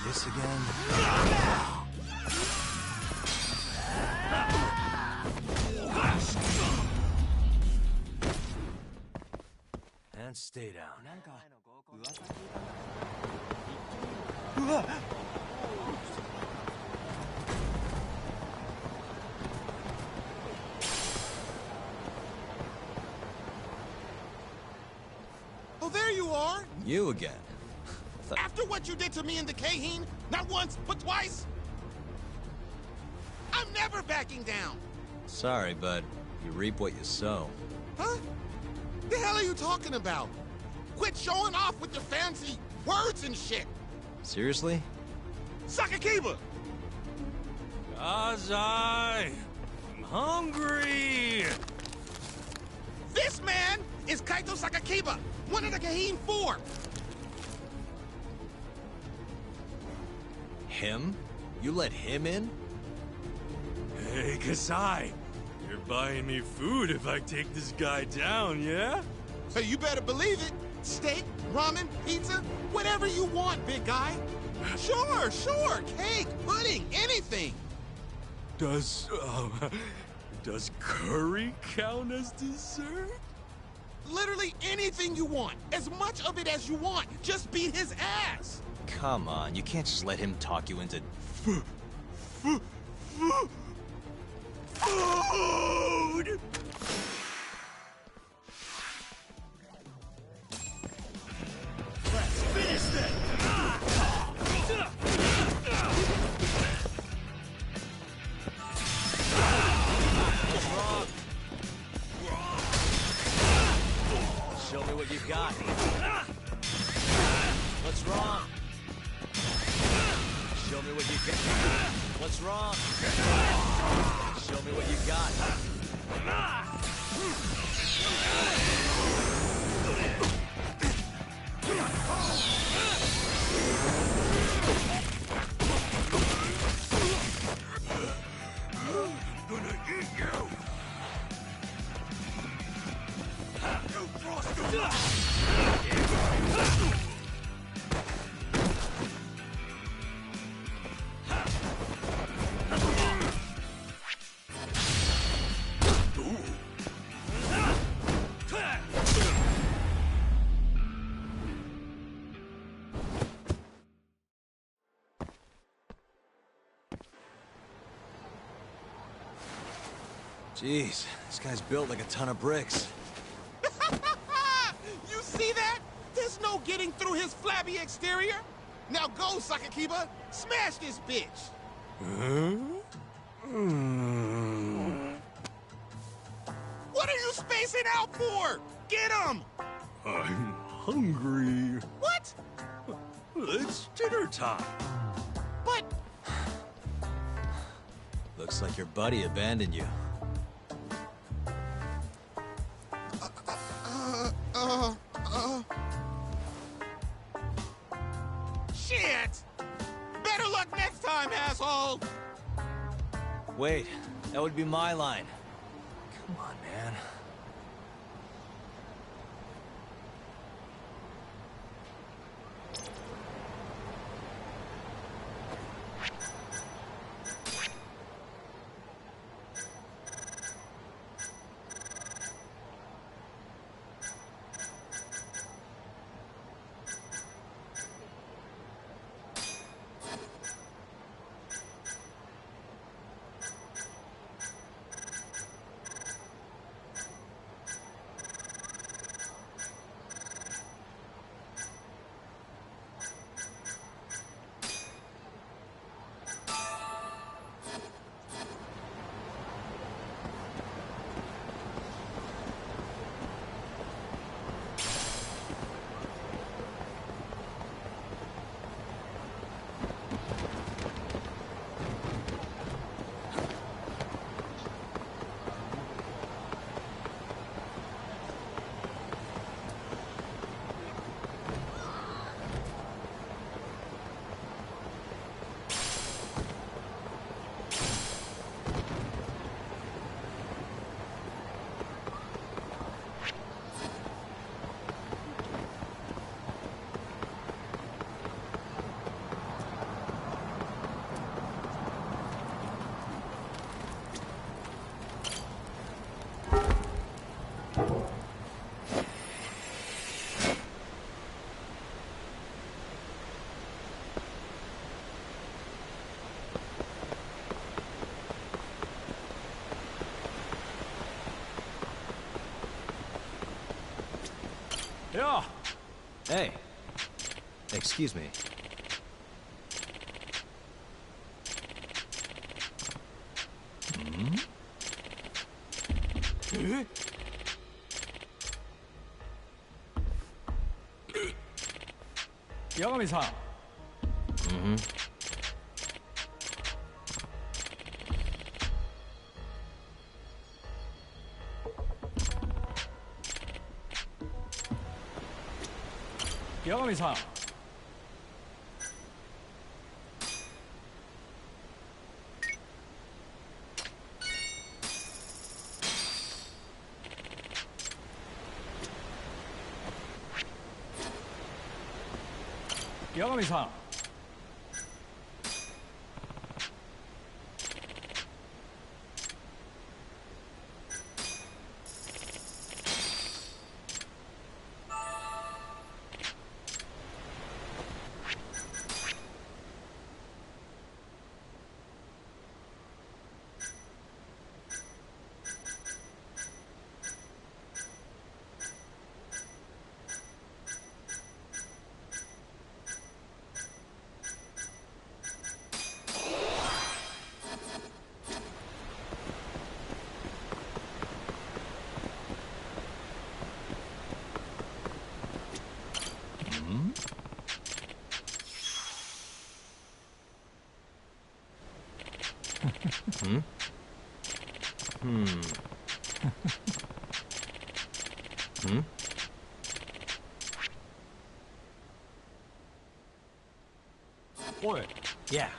This again? And stay down. Oh, there you are! You again. After what you did to me and the Kaheen, not once, but twice, I'm never backing down! Sorry, but you reap what you sow. Huh? The hell are you talking about? Quit showing off with your fancy words and shit! Seriously? Sakakiba! Azai! I'm hungry! This man is Kaito Sakakiba, one of the Kaheen 4! Him? You let him in? Hey, Kasai! You're buying me food if I take this guy down, yeah? Hey, you better believe it! Steak, ramen, pizza, whatever you want, big guy! Sure, cake, pudding, anything! Does curry count as dessert? Literally anything you want, as much of it as you want. Just beat his ass! Come on, you can't just let him talk you into... Food! Let's finish this! Show me what you got. What's wrong? Show me what you got. What's wrong? Show me what you got. Gonna eat you! You crossed the Jeez, this guy's built like a ton of bricks. You see that? There's no getting through his flabby exterior. Now go, Sakakiba. Smash this bitch. What are you spacing out for? Get him! I'm hungry. What? It's dinner time. But... Looks like your buddy abandoned you. Shit! Better luck next time, asshole! Wait, that would be my line. Come on, man. Yeah. Hey. Excuse me. Yagami-san. Yagami-san. Yagami-san. What? Yeah.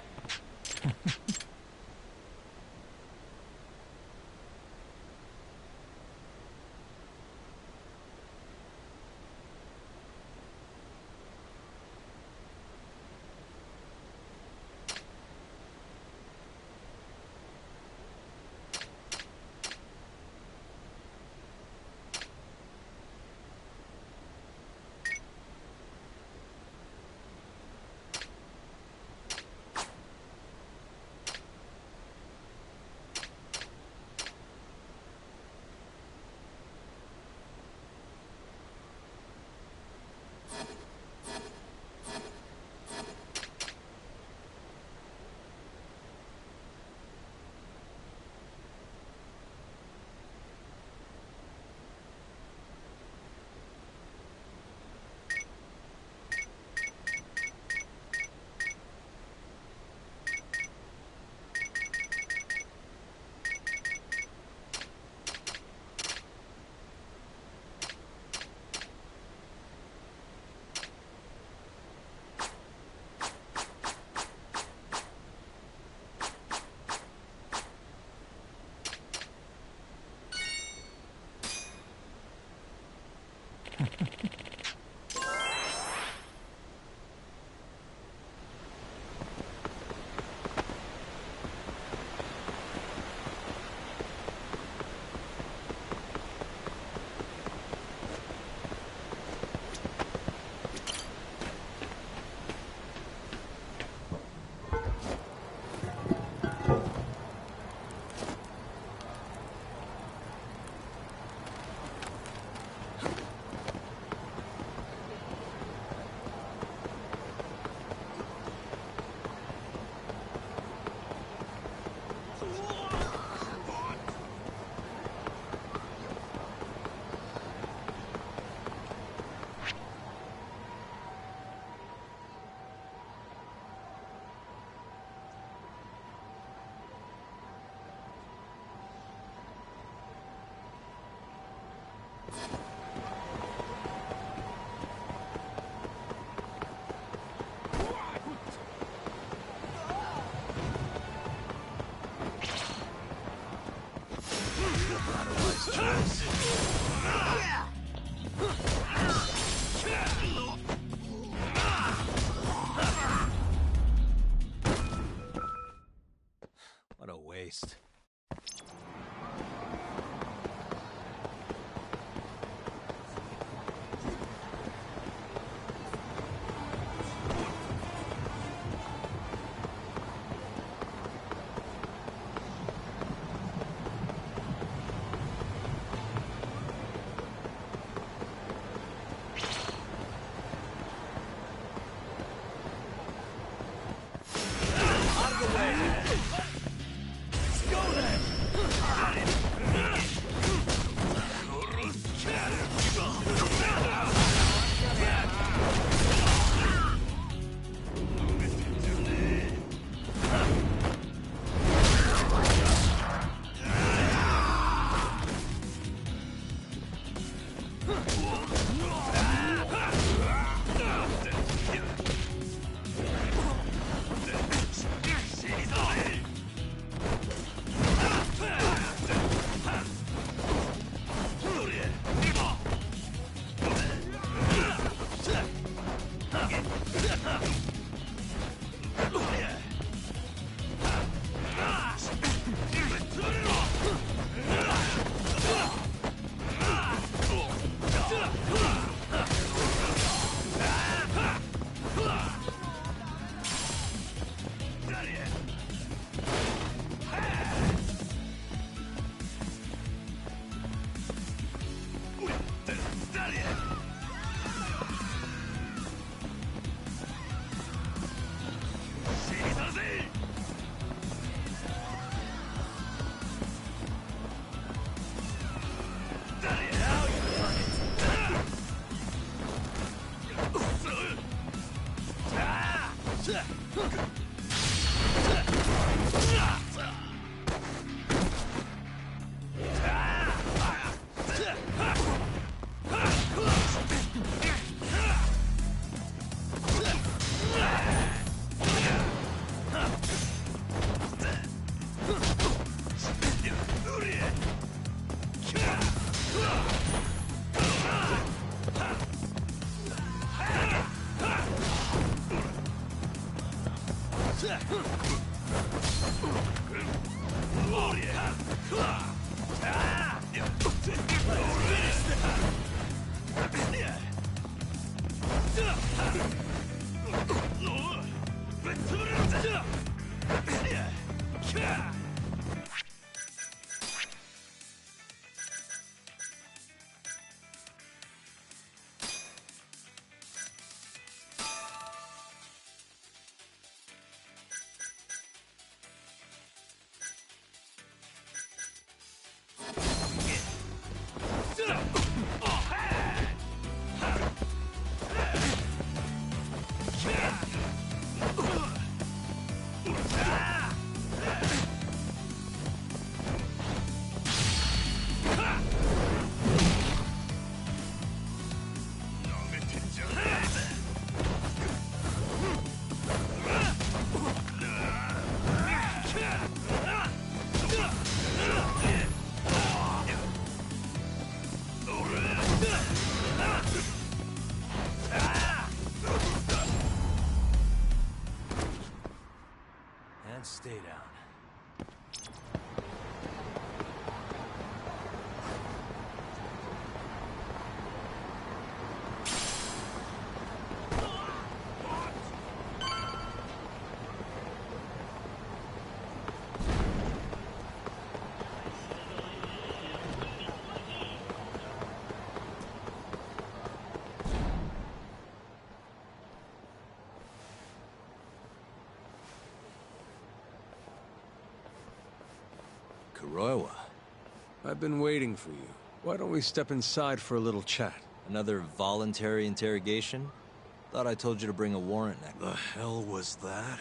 wise choice. What a waste. And stay down. Kuroiwa. I've been waiting for you. Why don't we step inside for a little chat? Another voluntary interrogation? Thought I told you to bring a warrant next. The hell was that?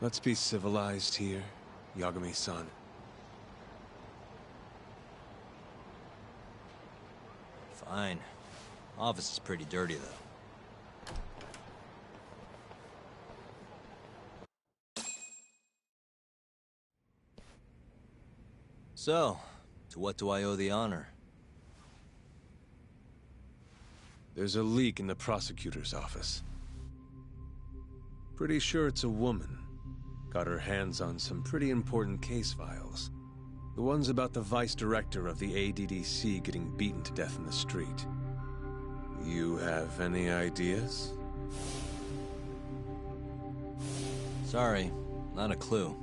Let's be civilized here, Yagami-san. Fine. Office is pretty dirty, though. So, to what do I owe the honor? There's a leak in the prosecutor's office. Pretty sure it's a woman. Got her hands on some pretty important case files. The ones about the vice director of the ADDC getting beaten to death in the street. You have any ideas? Sorry, not a clue.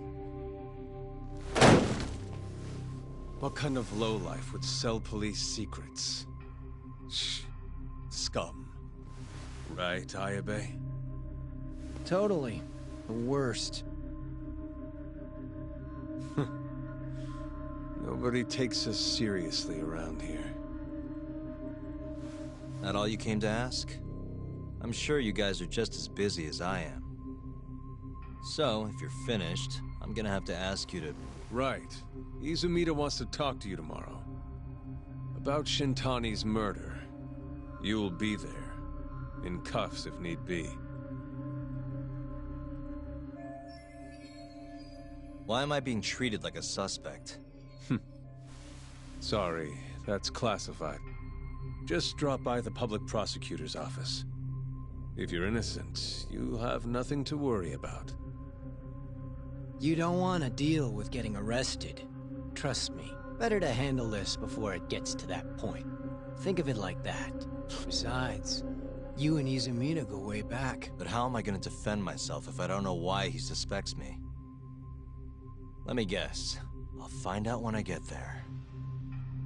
What kind of lowlife would sell police secrets? Shh. Scum. Right, Ayabe? Totally. The worst. Nobody takes us seriously around here. That all you came to ask? I'm sure you guys are just as busy as I am. So, if you're finished, I'm gonna have to ask you to... Right. Izumida wants to talk to you tomorrow. About Shintani's murder. You'll be there. In cuffs if need be. Why am I being treated like a suspect? Sorry, that's classified. Just drop by the public prosecutor's office. If you're innocent, you'll have nothing to worry about. You don't want to deal with getting arrested. Trust me. Better to handle this before it gets to that point. Think of it like that. Besides, you and Izumida go way back. But how am I going to defend myself if I don't know why he suspects me? Let me guess. I'll find out when I get there.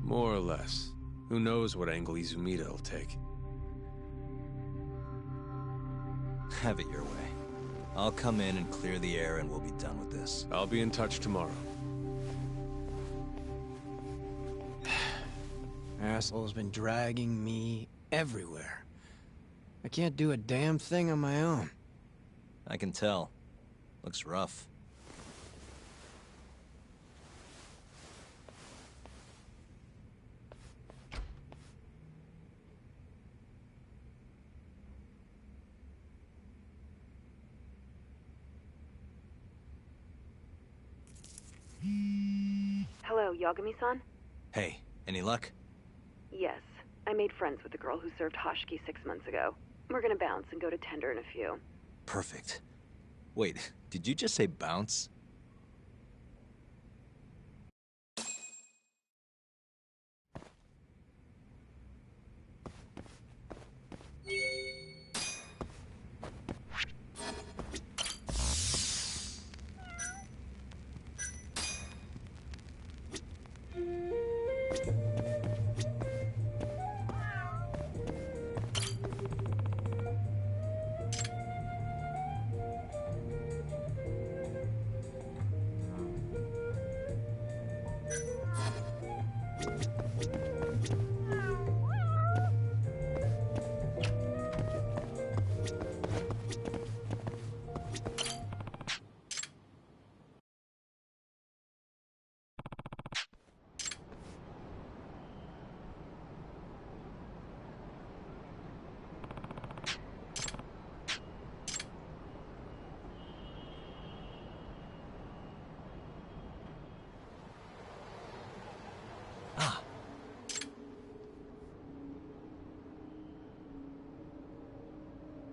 More or less. Who knows what angle Izumida will take. Have it your way. I'll come in and clear the air and we'll be done with this. I'll be in touch tomorrow. Asshole's been dragging me everywhere. I can't do a damn thing on my own. I can tell. Looks rough. Hello, Yagami-san? Hey, any luck? Yes. I made friends with the girl who served Hoshiki 6 months ago. We're gonna bounce and go to Tender in a few. Perfect. Wait, did you just say bounce?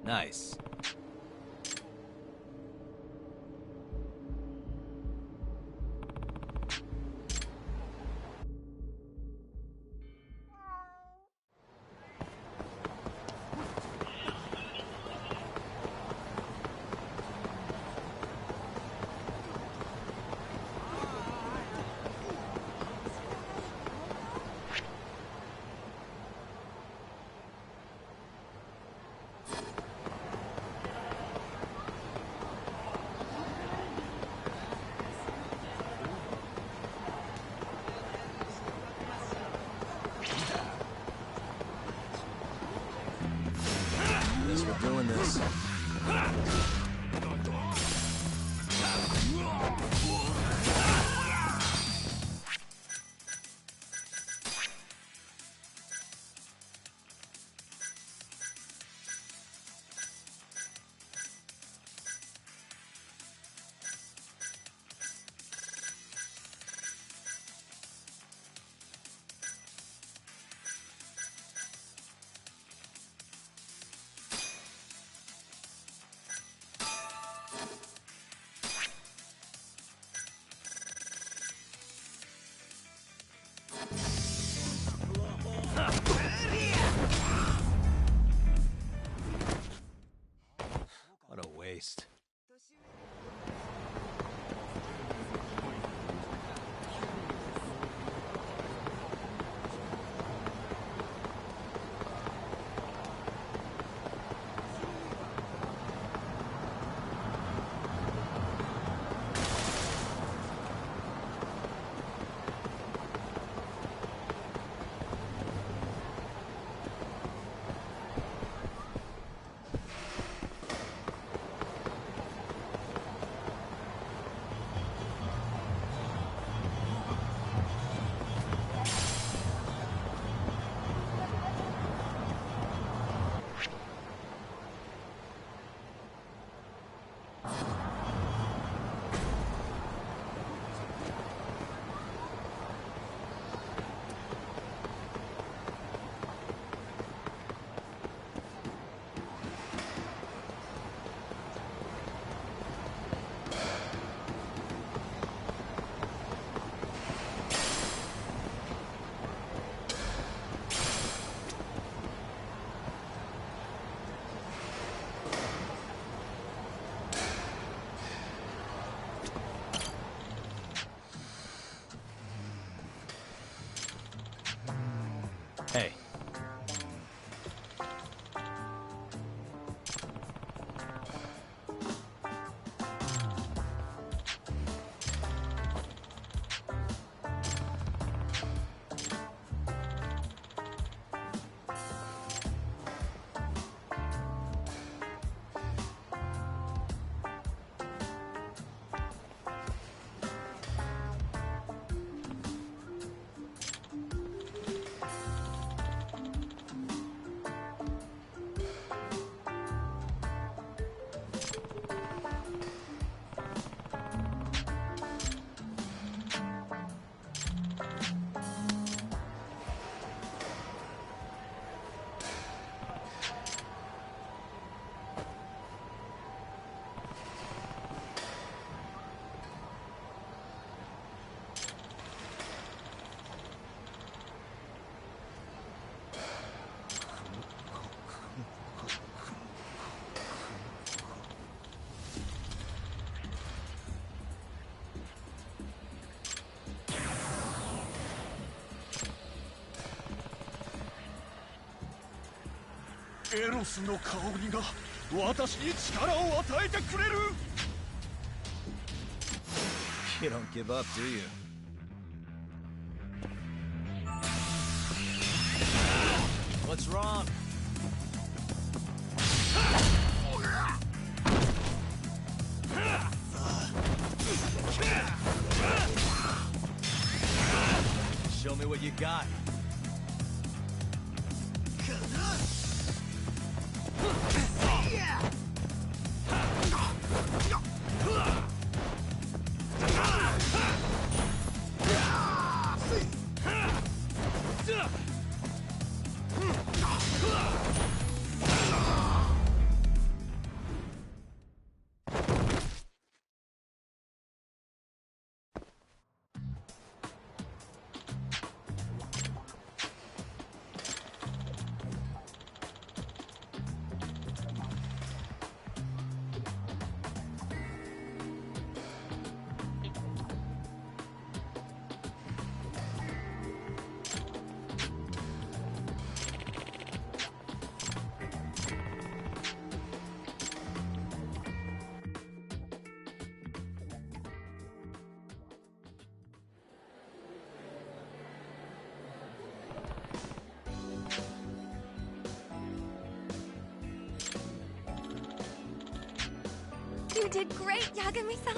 Nice. Guess we're doing this. waste. Hey. You don't give up, do you? What's wrong? Show me what you got. You did great, Yagami-san!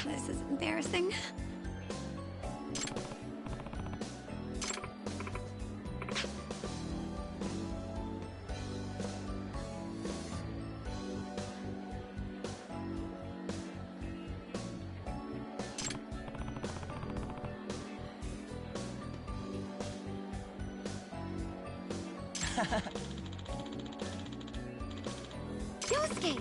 This is embarrassing. Yosuke!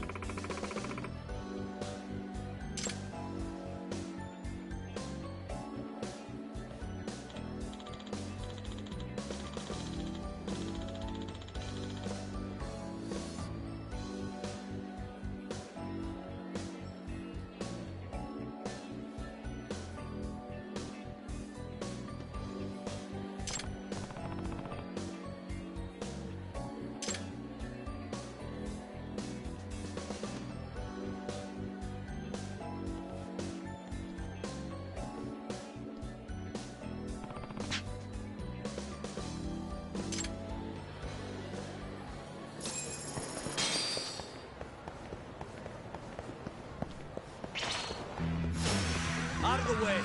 Out of the way!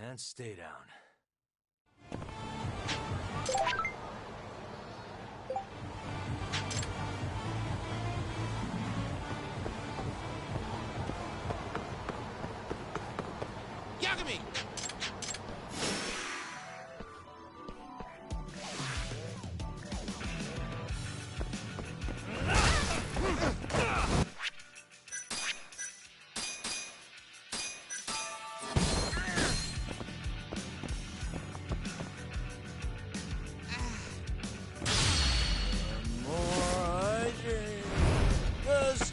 And stay down. Yagami!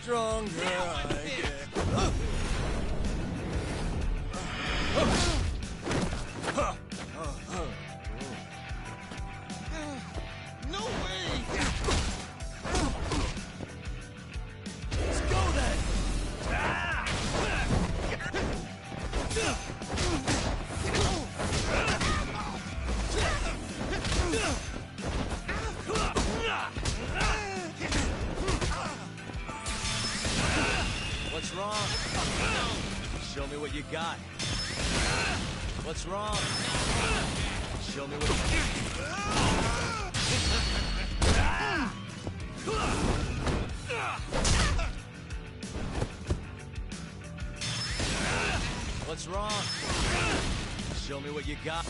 Stronger I get. No way! Let's go then! What's wrong? Show me what you got. What's wrong? Show me what you What's wrong? Show me what you got.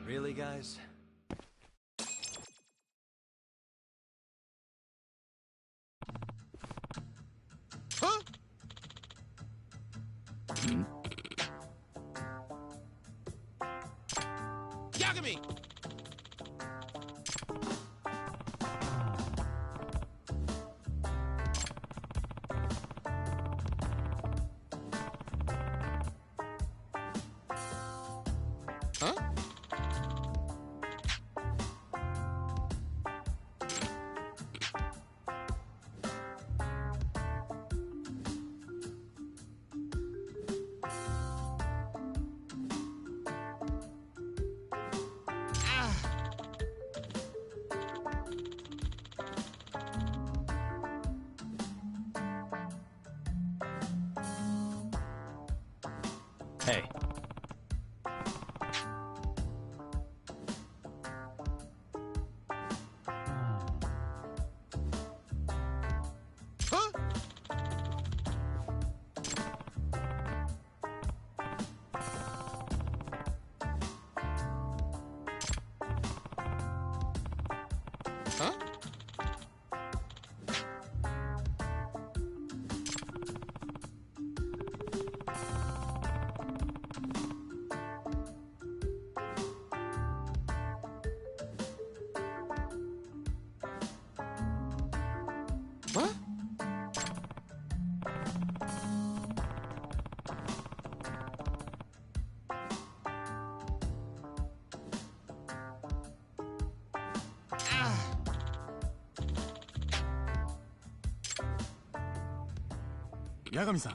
Really, guys? Huh? Yagami! Huh? Hey. Huh? Huh? What? Yagami-san.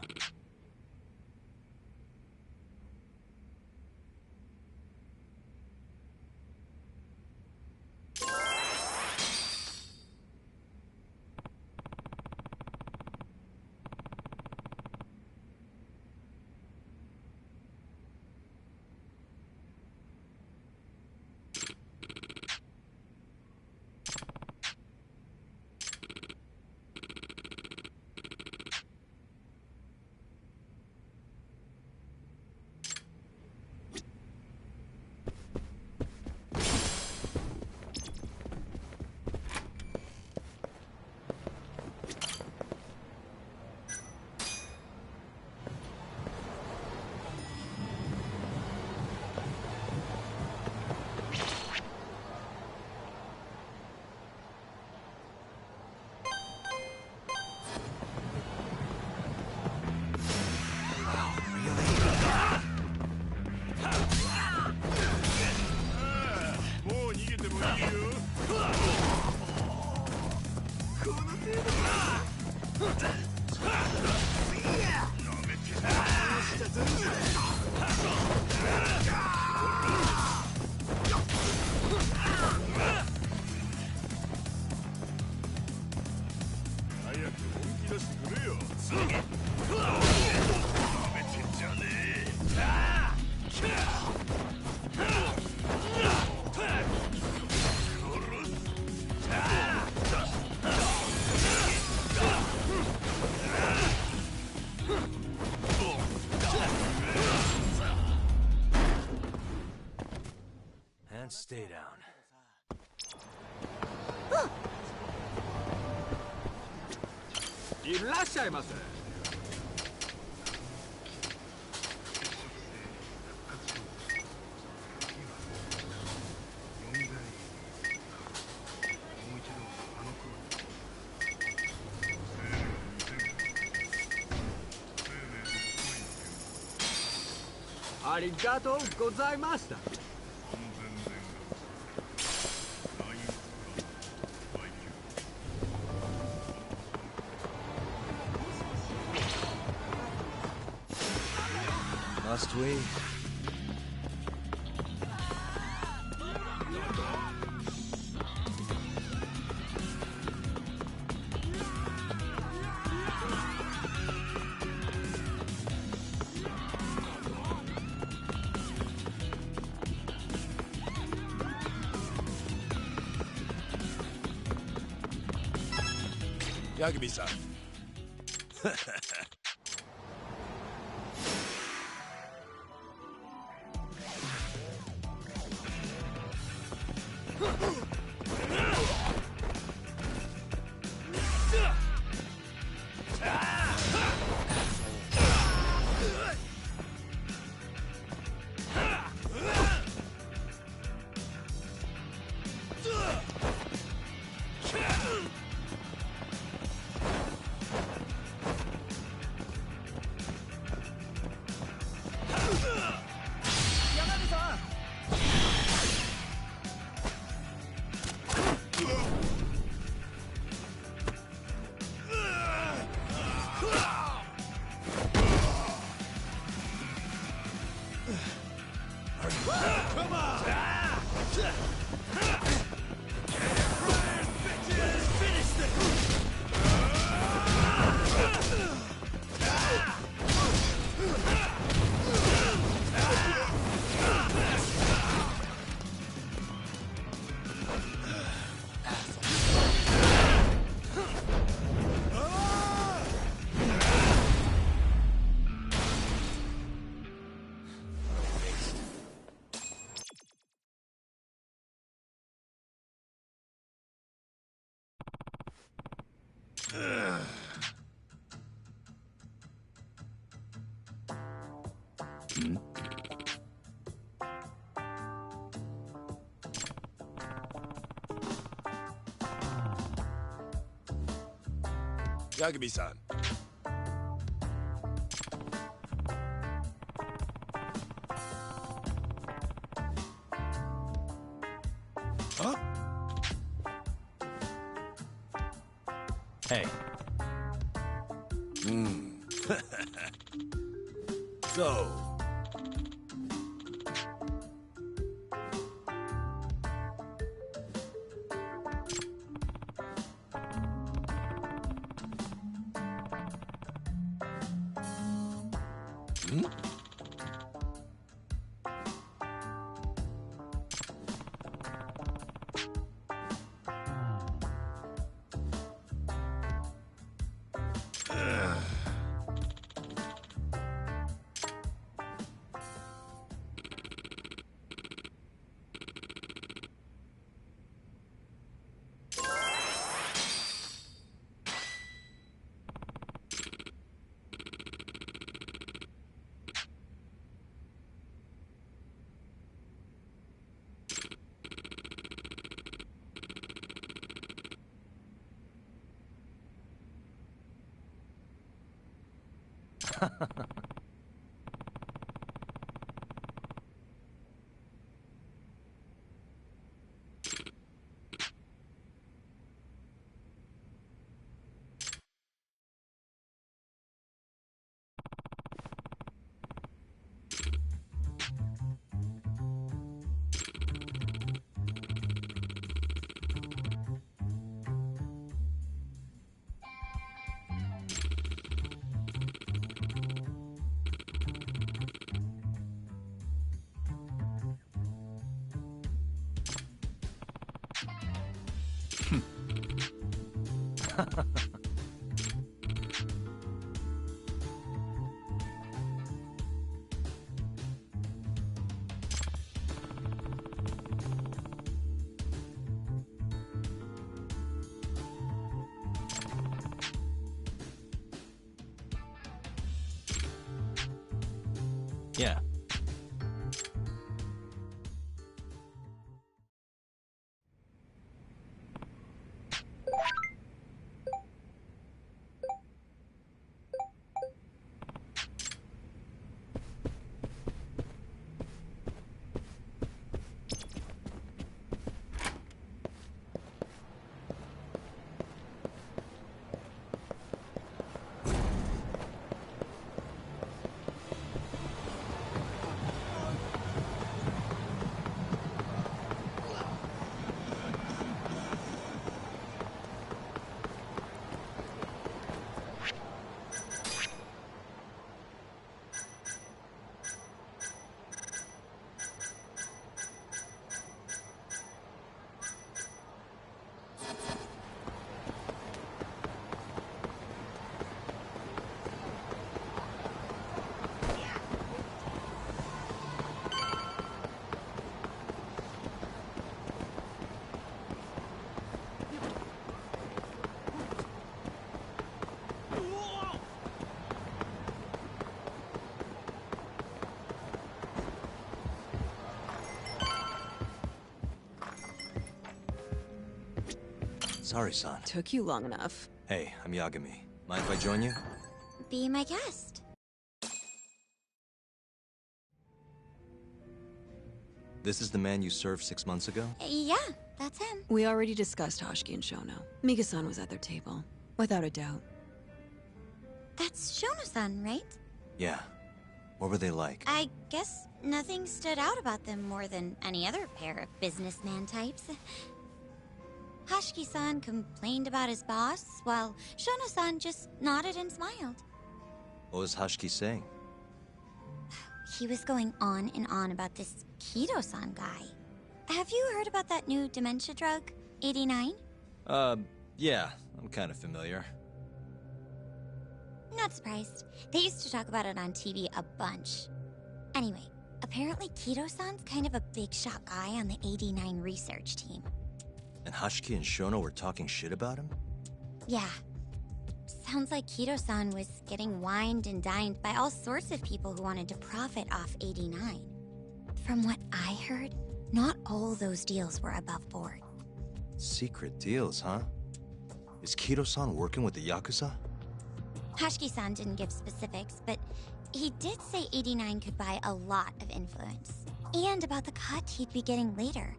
And stay down. いらっしゃいませ。ありがとうございました。Must we? Yagami-san. Yagami-san. Huh? Hey. So... Yeah. Sorry, son. Took you long enough. Hey, I'm Yagami. Mind if I join you? Be my guest. This is the man you served 6 months ago? Yeah, that's him. We already discussed Hoshiki and Shono. Mika-san was at their table, without a doubt. That's Shono-san, right? Yeah. What were they like? I guess nothing stood out about them more than any other pair of businessman types. Hoshiki-san complained about his boss, while Shono-san just nodded and smiled. What was Hoshiki saying? He was going on and on about this Kido-san guy. Have you heard about that new dementia drug, 89? Yeah, I'm kind of familiar. Not surprised. They used to talk about it on TV a bunch. Anyway, apparently Kido-san's kind of a big shot guy on the 89 research team. And Hoshiki and Shono were talking shit about him? Yeah. Sounds like Kido-san was getting wined and dined by all sorts of people who wanted to profit off 89. From what I heard, not all those deals were above board. Secret deals, huh? Is Kido-san working with the Yakuza? Hoshiki-san didn't give specifics, but he did say 89 could buy a lot of influence. And about the cut he'd be getting later.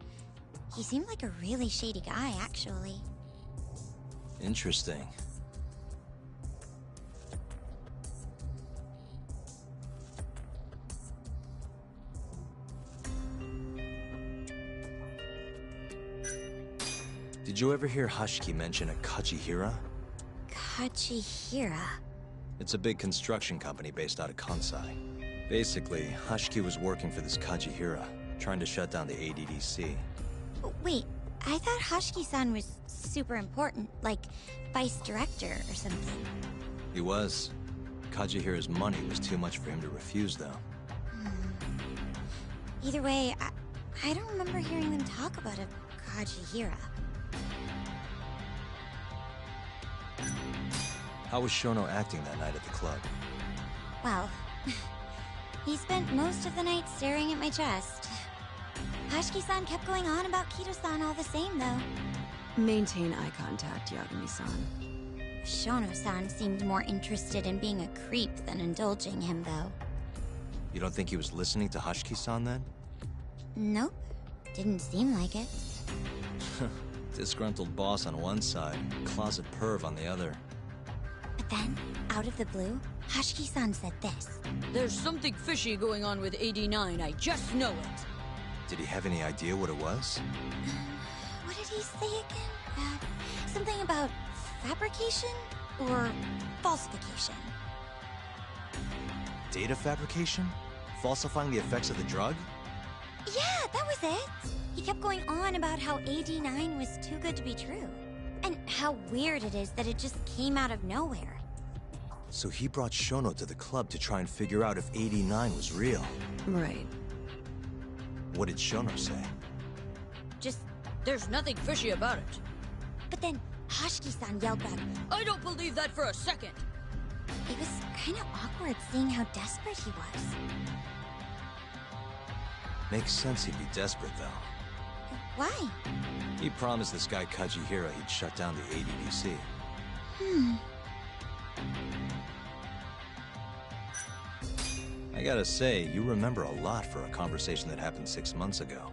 He seemed like a really shady guy, actually. Interesting. Did you ever hear Hoshiki mention a Kachihira? Kachihira? It's a big construction company based out of Kansai. Basically, Hoshiki was working for this Kachihira, trying to shut down the ADDC. Wait, I thought Hoshiki-san was super important, like vice director or something. He was. Kachihira's money was too much for him to refuse, though. Either way, I don't remember hearing them talk about a Kachihira. How was Shono acting that night at the club? Well, he spent most of the night staring at my chest. Hoshiki-san kept going on about Kido-san all the same, though. Maintain eye contact, Yagami-san. Shono-san seemed more interested in being a creep than indulging him, though. You don't think he was listening to Hoshiki-san, then? Nope. Didn't seem like it. Disgruntled boss on one side, closet perv on the other. But then, out of the blue, Hoshiki-san said this. There's something fishy going on with 89, I just know it. Did he have any idea what it was? What did he say again? Something about fabrication or falsification? Data fabrication? Falsifying the effects of the drug? Yeah, that was it. He kept going on about how 89 was too good to be true. And how weird it is that it just came out of nowhere. So he brought Shono to the club to try and figure out if 89 was real. Right. What did Shono say? Just, there's nothing fishy about it. But then Hoshiki-san yelled back, I don't believe that for a second. It was kind of awkward seeing how desperate he was. Makes sense he'd be desperate, though. Why? He promised this guy Kachihira he'd shut down the ADDC. I gotta say, you remember a lot for a conversation that happened 6 months ago.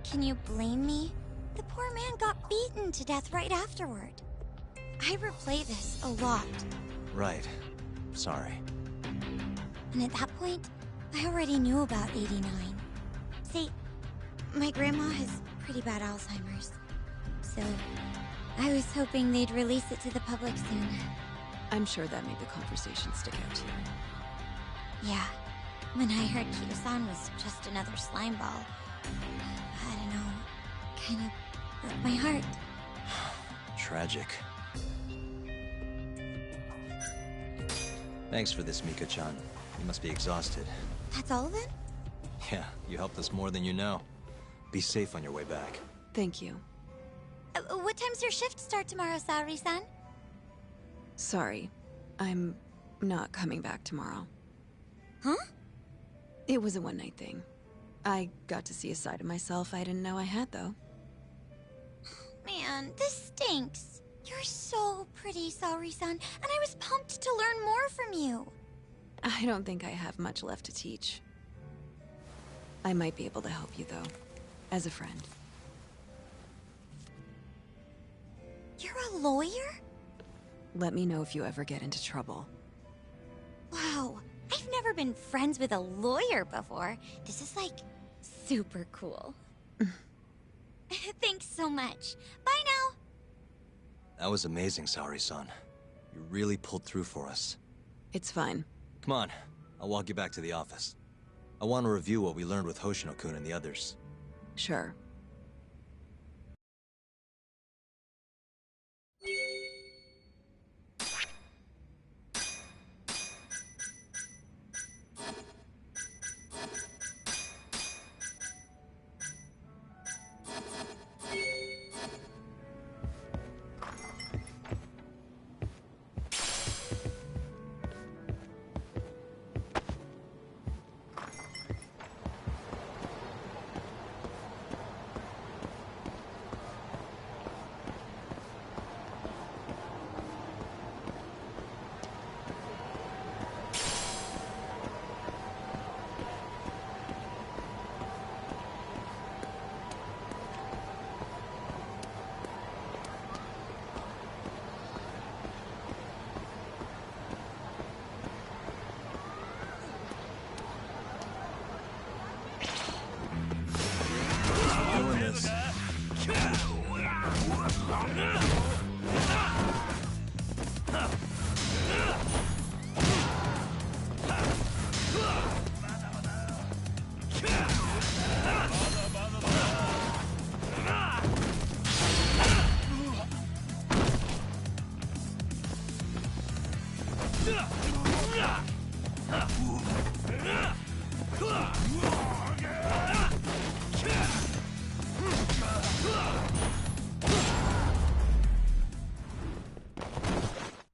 Can you blame me? The poor man got beaten to death right afterward. I replay this a lot. Right. Sorry. And at that point, I already knew about 89. See, my grandma has pretty bad Alzheimer's. So, I was hoping they'd release it to the public soon. I'm sure that made the conversation stick out to you. Yeah. When I heard Kido-san was just another slime ball, I don't know, kind of broke my heart. Tragic. Thanks for this, Mika-chan. You must be exhausted. That's all of it? Yeah, you helped us more than you know. Be safe on your way back. Thank you. What time's your shift start tomorrow, Saori-san? Sorry. I'm not coming back tomorrow. Huh? It was a one-night thing. I got to see a side of myself I didn't know I had, though. Man. man, this stinks. You're so pretty, Saori-san, and I was pumped to learn more from you. I don't think I have much left to teach. I might be able to help you, though, as a friend. You're a lawyer? Let me know if you ever get into trouble. Wow, I've never been friends with a lawyer before. This is, like, super cool. Thanks so much. Bye now. That was amazing, Saori-san. You really pulled through for us. It's fine. Come on, I'll walk you back to the office. I want to review what we learned with Hoshino-kun and the others. Sure.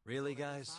Really, guys?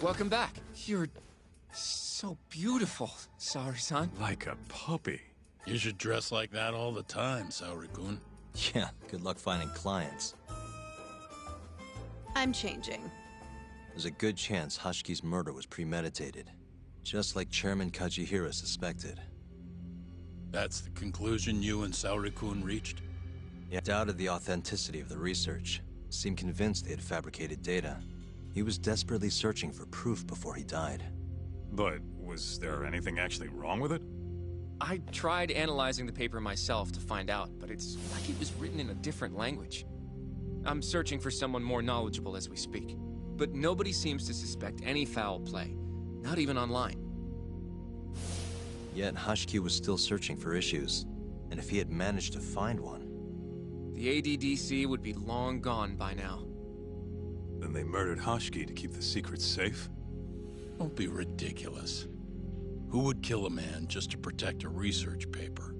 Welcome back. You're so beautiful, Saori-san. Like a puppy. You should dress like that all the time, Saori-kun. Yeah, good luck finding clients. I'm changing. There's a good chance Hashki's murder was premeditated, just like Chairman Kajihira suspected. That's the conclusion you and Saori-kun reached? He doubted the authenticity of the research, seemed convinced they had fabricated data. He was desperately searching for proof before he died. But was there anything actually wrong with it? I tried analyzing the paper myself to find out, but it's like it was written in a different language. I'm searching for someone more knowledgeable as we speak, but nobody seems to suspect any foul play, not even online. Yet Hashki was still searching for issues, and if he had managed to find one... The ADDC would be long gone by now. Then they murdered Hashki to keep the secret safe? Don't be ridiculous. Who would kill a man just to protect a research paper?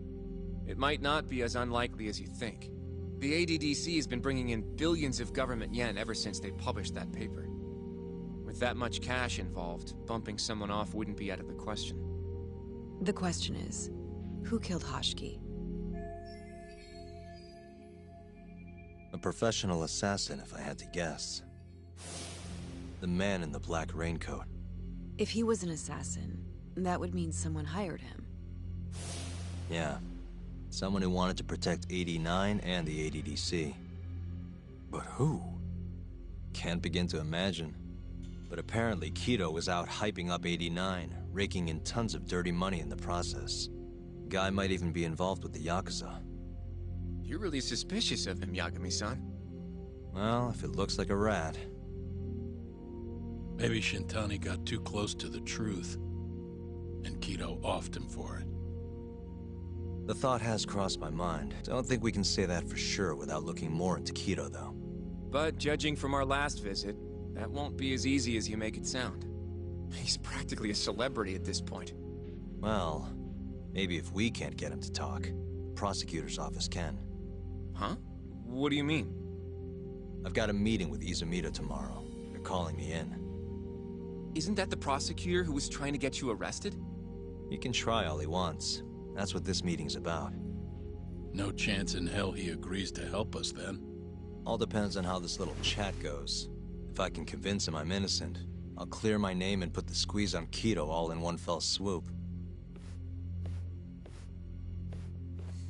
It might not be as unlikely as you think. The ADDC has been bringing in billions of government yen ever since they published that paper. With that much cash involved, bumping someone off wouldn't be out of the question. The question is, who killed Hashki? A professional assassin, if I had to guess. The man in the black raincoat. If he was an assassin, that would mean someone hired him. Yeah. Someone who wanted to protect 89 and the ADDC. But who? Can't begin to imagine. But apparently Kido was out hyping up 89, raking in tons of dirty money in the process. Guy might even be involved with the Yakuza. You're really suspicious of him, Yagami-san. Well, if it looks like a rat. Maybe Shintani got too close to the truth, and Kido offed him for it. The thought has crossed my mind. Don't think we can say that for sure without looking more into Kido, though. But judging from our last visit, that won't be as easy as you make it sound. He's practically a celebrity at this point. Well, maybe if we can't get him to talk, the prosecutor's office can. Huh? What do you mean? I've got a meeting with Izumida tomorrow. They're calling me in. Isn't that the prosecutor who was trying to get you arrested? He can try all he wants. That's what this meeting's about. No chance in hell he agrees to help us, then. All depends on how this little chat goes. If I can convince him I'm innocent, I'll clear my name and put the squeeze on Kido all in one fell swoop.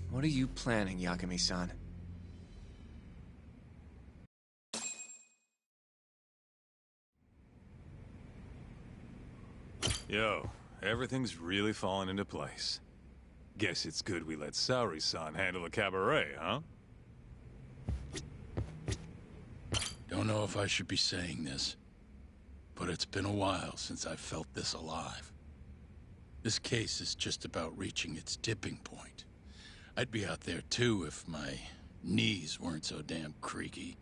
What are you planning, Yagami-san? Yo, everything's really falling into place. Guess it's good we let Saori-san handle the cabaret, huh? Don't know if I should be saying this, but it's been a while since I felt this alive. This case is just about reaching its tipping point. I'd be out there too if my knees weren't so damn creaky.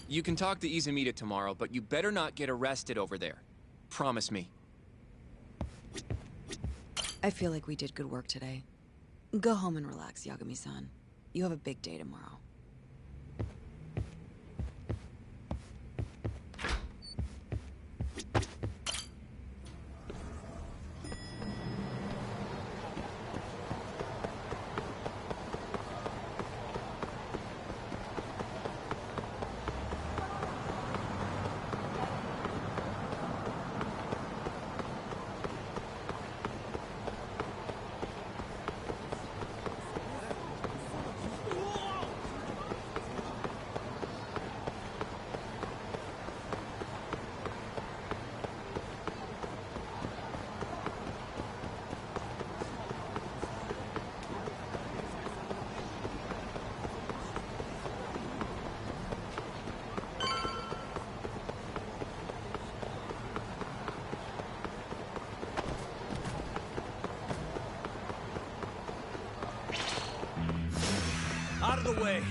You can talk to Izumida tomorrow, but you better not get arrested over there. Promise me. I feel like we did good work today. Go home and relax, Yagami-san. You have a big day tomorrow. Out of the way!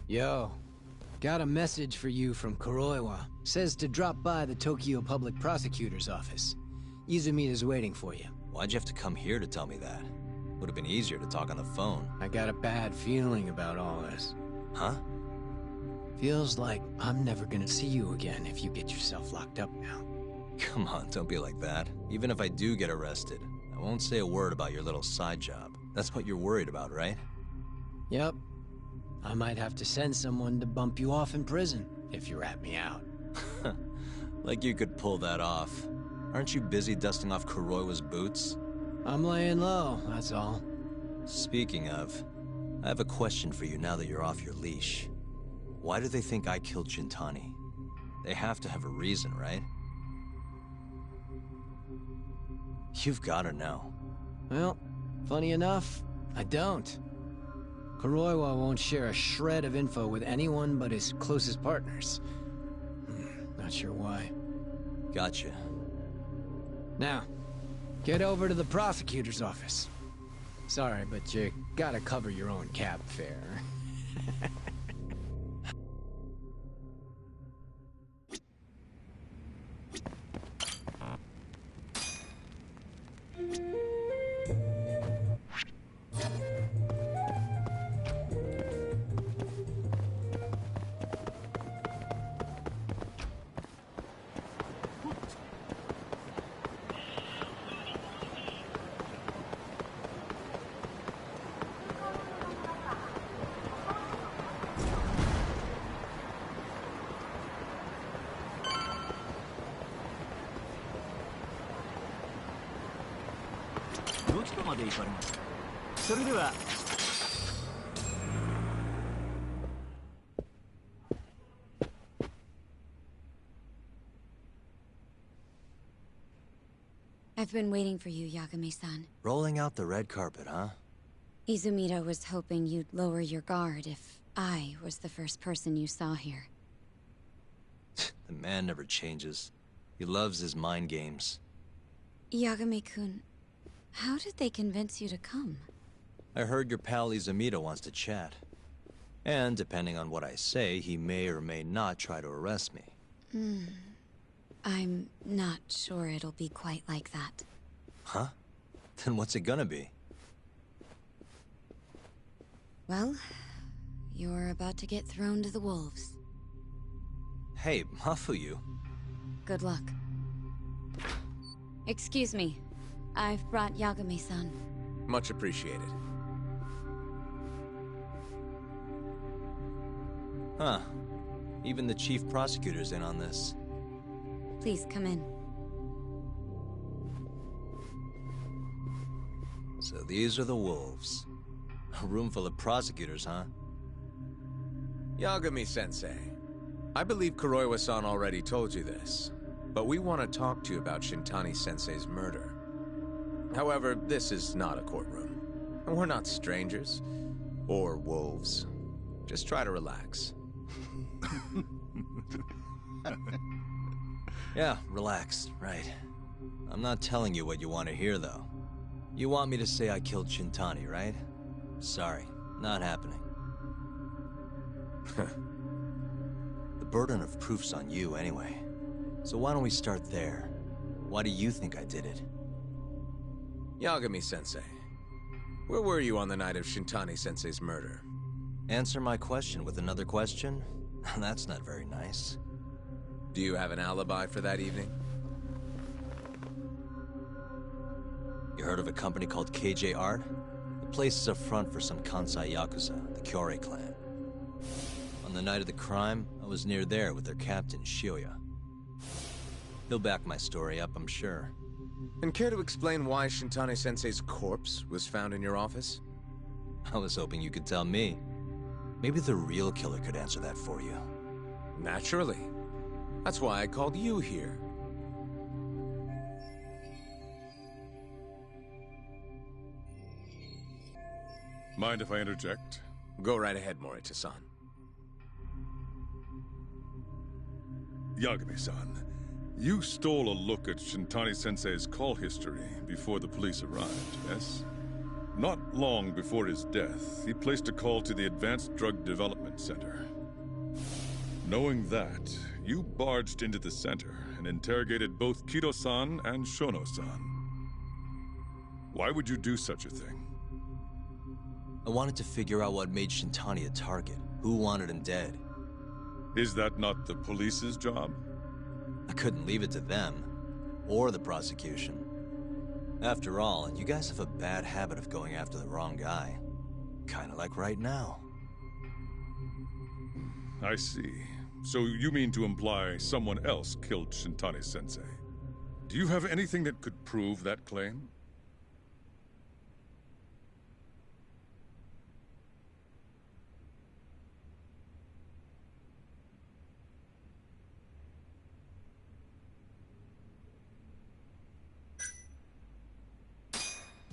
Yo, got a message for you from Kuroiwa. Says to drop by the Tokyo Public Prosecutor's office. Izumida's waiting for you. Why'd you have to come here to tell me that? Would have been easier to talk on the phone. I got a bad feeling about all this. Huh? Feels like I'm never gonna see you again if you get yourself locked up now. Come on, don't be like that. Even if I do get arrested, I won't say a word about your little side job. That's what you're worried about, right? Yep. I might have to send someone to bump you off in prison if you rat me out. Like you could pull that off. Aren't you busy dusting off Kuroiwa's boots? I'm laying low, that's all. Speaking of, I have a question for you now that you're off your leash. Why do they think I killed Shintani? They have to have a reason, right? You've gotta know. Well, funny enough, I don't. Kuroiwa won't share a shred of info with anyone but his closest partners. Not sure why. Gotcha. Now, get over to the prosecutor's office. Sorry, but you gotta cover your own cab fare. I've been waiting for you, Yagami-san. Rolling out the red carpet, huh? Izumida was hoping you'd lower your guard if I was the first person you saw here. The man never changes. He loves his mind games. Yagami-kun, how did they convince you to come? I heard your pal Izumida wants to chat. And depending on what I say, he may or may not try to arrest me. I'm not sure it'll be quite like that. Huh? Then what's it gonna be? Well, you're about to get thrown to the wolves. Hey, Mafuyu. Good luck. Excuse me. I've brought Yagami-san. Much appreciated. Huh. Even the chief prosecutor's in on this. Please come in. So these are the wolves. A room full of prosecutors, huh? Yagami-sensei, I believe Kuroiwa-san already told you this, but we want to talk to you about Shintani-sensei's murder. However, this is not a courtroom. And we're not strangers. Or wolves. Just try to relax. Yeah, relax, right. I'm not telling you what you want to hear, though. You want me to say I killed Shintani, right? Sorry, not happening. The burden of proof's on you, anyway. So why don't we start there? Why do you think I did it? Yagami-sensei, where were you on the night of Shintani-sensei's murder? Answer my question with another question? That's not very nice. Do you have an alibi for that evening? You heard of a company called KJ Art? The place is a front for some Kansai Yakuza, the Kyorei clan. On the night of the crime, I was near there with their captain, Shioya. He'll back my story up, I'm sure. And care to explain why Shintani-sensei's corpse was found in your office? I was hoping you could tell me. Maybe the real killer could answer that for you. Naturally. That's why I called you here. Mind if I interject? Go right ahead, Morita-san. Yagami-san, you stole a look at Shintani-sensei's call history before the police arrived, yes? Not long before his death, he placed a call to the Advanced Drug Development Center. Knowing that, you barged into the center and interrogated both Kido-san and Shono-san. Why would you do such a thing? I wanted to figure out what made Shintani a target. Who wanted him dead? Is that not the police's job? I couldn't leave it to them. Or the prosecution. After all, you guys have a bad habit of going after the wrong guy. Kinda like right now. I see. So you mean to imply someone else killed Shintani-sensei? Do you have anything that could prove that claim?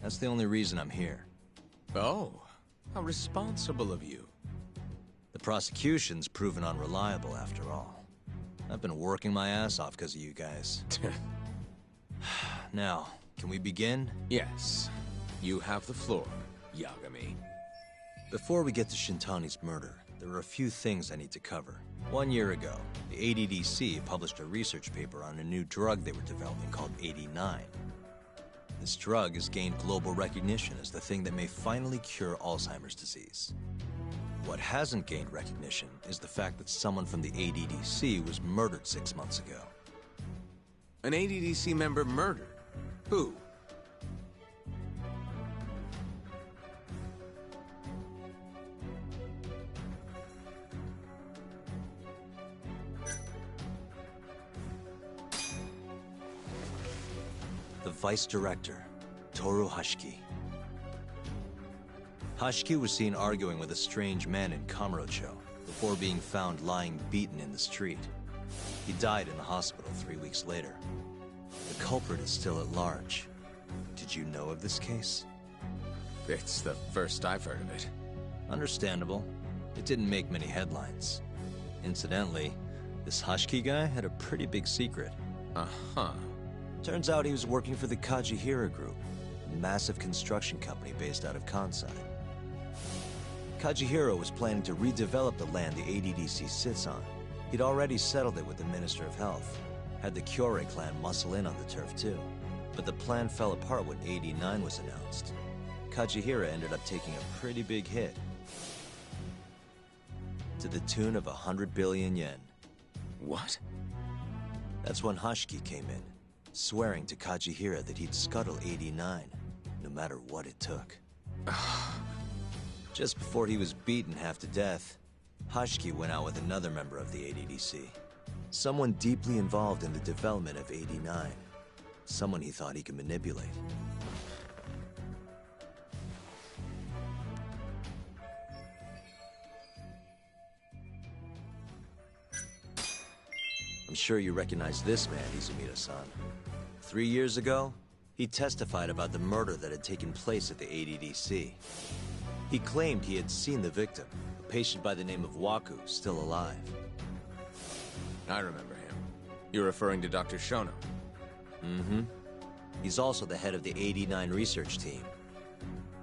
That's the only reason I'm here. Oh, how responsible of you. The prosecution's proven unreliable, after all. I've been working my ass off because of you guys. Now, can we begin? Yes. You have the floor, Yagami. Before we get to Shintani's murder, there are a few things I need to cover. 1 year ago, the ADDC published a research paper on a new drug they were developing called 89. This drug has gained global recognition as the thing that may finally cure Alzheimer's disease. What hasn't gained recognition is the fact that someone from the ADDC was murdered 6 months ago. An ADDC member murdered? Who? The Vice Director, Toru Hashiki. Hashiki was seen arguing with a strange man in Kamurocho before being found lying beaten in the street. He died in the hospital 3 weeks later. The culprit is still at large. Did you know of this case? It's the first I've heard of it. Understandable. It didn't make many headlines. Incidentally, this Hashiki guy had a pretty big secret. Uh-huh. Turns out he was working for the Kajihira Group, a massive construction company based out of Kansai. Kajihira was planning to redevelop the land the ADDC sits on. He'd already settled it with the Minister of Health. Had the Kyorei clan muscle in on the turf too. But the plan fell apart when 89 was announced. Kajihira ended up taking a pretty big hit. To the tune of 100 billion yen. What? That's when Hashiki came in, swearing to Kajihira that he'd scuttle 89, no matter what it took. Just before he was beaten half to death, Hashiki went out with another member of the ADDC. Someone deeply involved in the development of 89. Someone he thought he could manipulate. I'm sure you recognize this man, Izumida-san. 3 years ago, he testified about the murder that had taken place at the ADDC. He claimed he had seen the victim, a patient by the name of Waku, still alive. I remember him. You're referring to Dr. Shono? Mm-hmm. He's also the head of the 89 research team.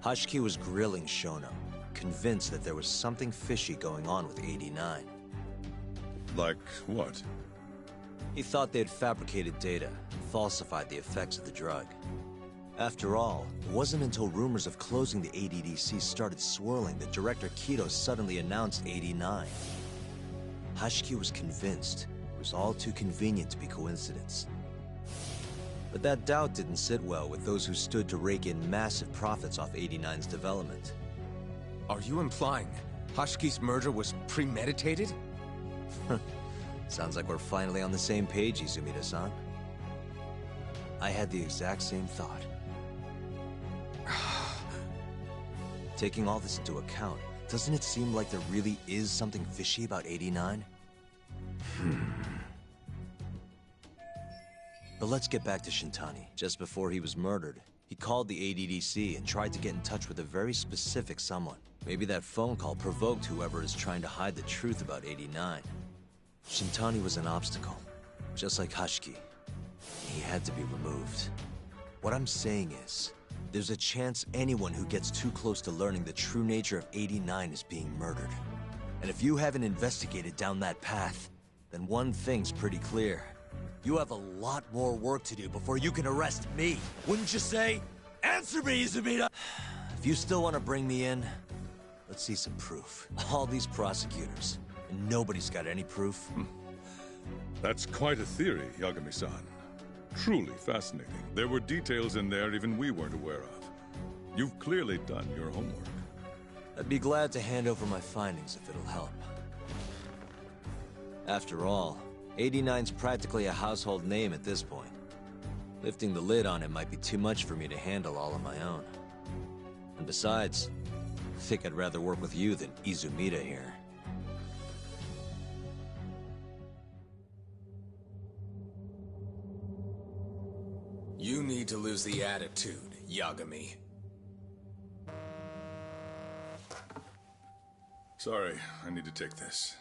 Hashiki was grilling Shono, convinced that there was something fishy going on with 89. Like what? He thought they had fabricated data, falsified the effects of the drug. After all, it wasn't until rumors of closing the ADDC started swirling that Director Kido suddenly announced 89. Hashiki was convinced it was all too convenient to be coincidence. But that doubt didn't sit well with those who stood to rake in massive profits off 89's development. Are you implying Hashiki's murder was premeditated? Sounds like we're finally on the same page, Izumida-san. I had the exact same thought. Taking all this into account, doesn't it seem like there really is something fishy about 89? But let's get back to Shintani. Just before he was murdered, he called the ADDC and tried to get in touch with a very specific someone. Maybe that phone call provoked whoever is trying to hide the truth about 89. Shintani was an obstacle, just like Hashiki. He had to be removed. What I'm saying is, there's a chance anyone who gets too close to learning the true nature of 89 is being murdered. And if you haven't investigated down that path, then one thing's pretty clear. You have a lot more work to do before you can arrest me. Wouldn't you say? Answer me, Izumida! If you still want to bring me in, let's see some proof. All these prosecutors, and nobody's got any proof. That's quite a theory, Yagami-san. Truly fascinating. There were details in there even we weren't aware of. You've clearly done your homework. I'd be glad to hand over my findings if it'll help. After all, 89's practically a household name at this point. Lifting the lid on it might be too much for me to handle all on my own. And besides, I think I'd rather work with you than Izumida here. You need to lose the attitude, Yagami. Sorry, I need to take this.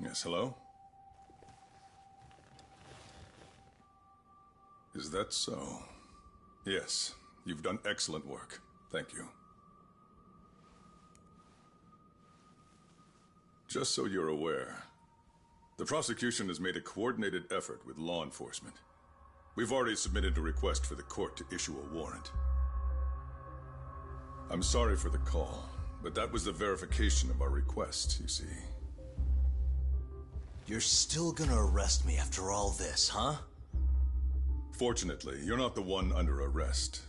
Yes, hello? Is that so? Yes, you've done excellent work. Thank you. Just so you're aware, the prosecution has made a coordinated effort with law enforcement. We've already submitted a request for the court to issue a warrant. I'm sorry for the call, but that was the verification of our request, you see. You're still gonna arrest me after all this, huh? Fortunately, you're not the one under arrest.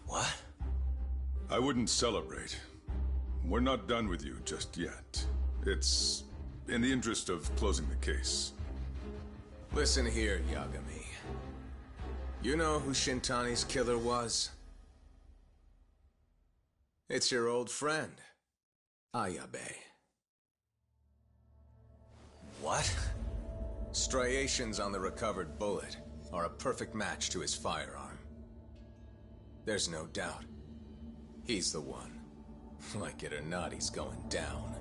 What? I wouldn't celebrate. We're not done with you just yet. It's in the interest of closing the case. Listen here, Yagami. You know who Shintani's killer was? It's your old friend, Ayabe. What? Striations on the recovered bullet are a perfect match to his firearm. There's no doubt. He's the one. Like it or not, he's going down.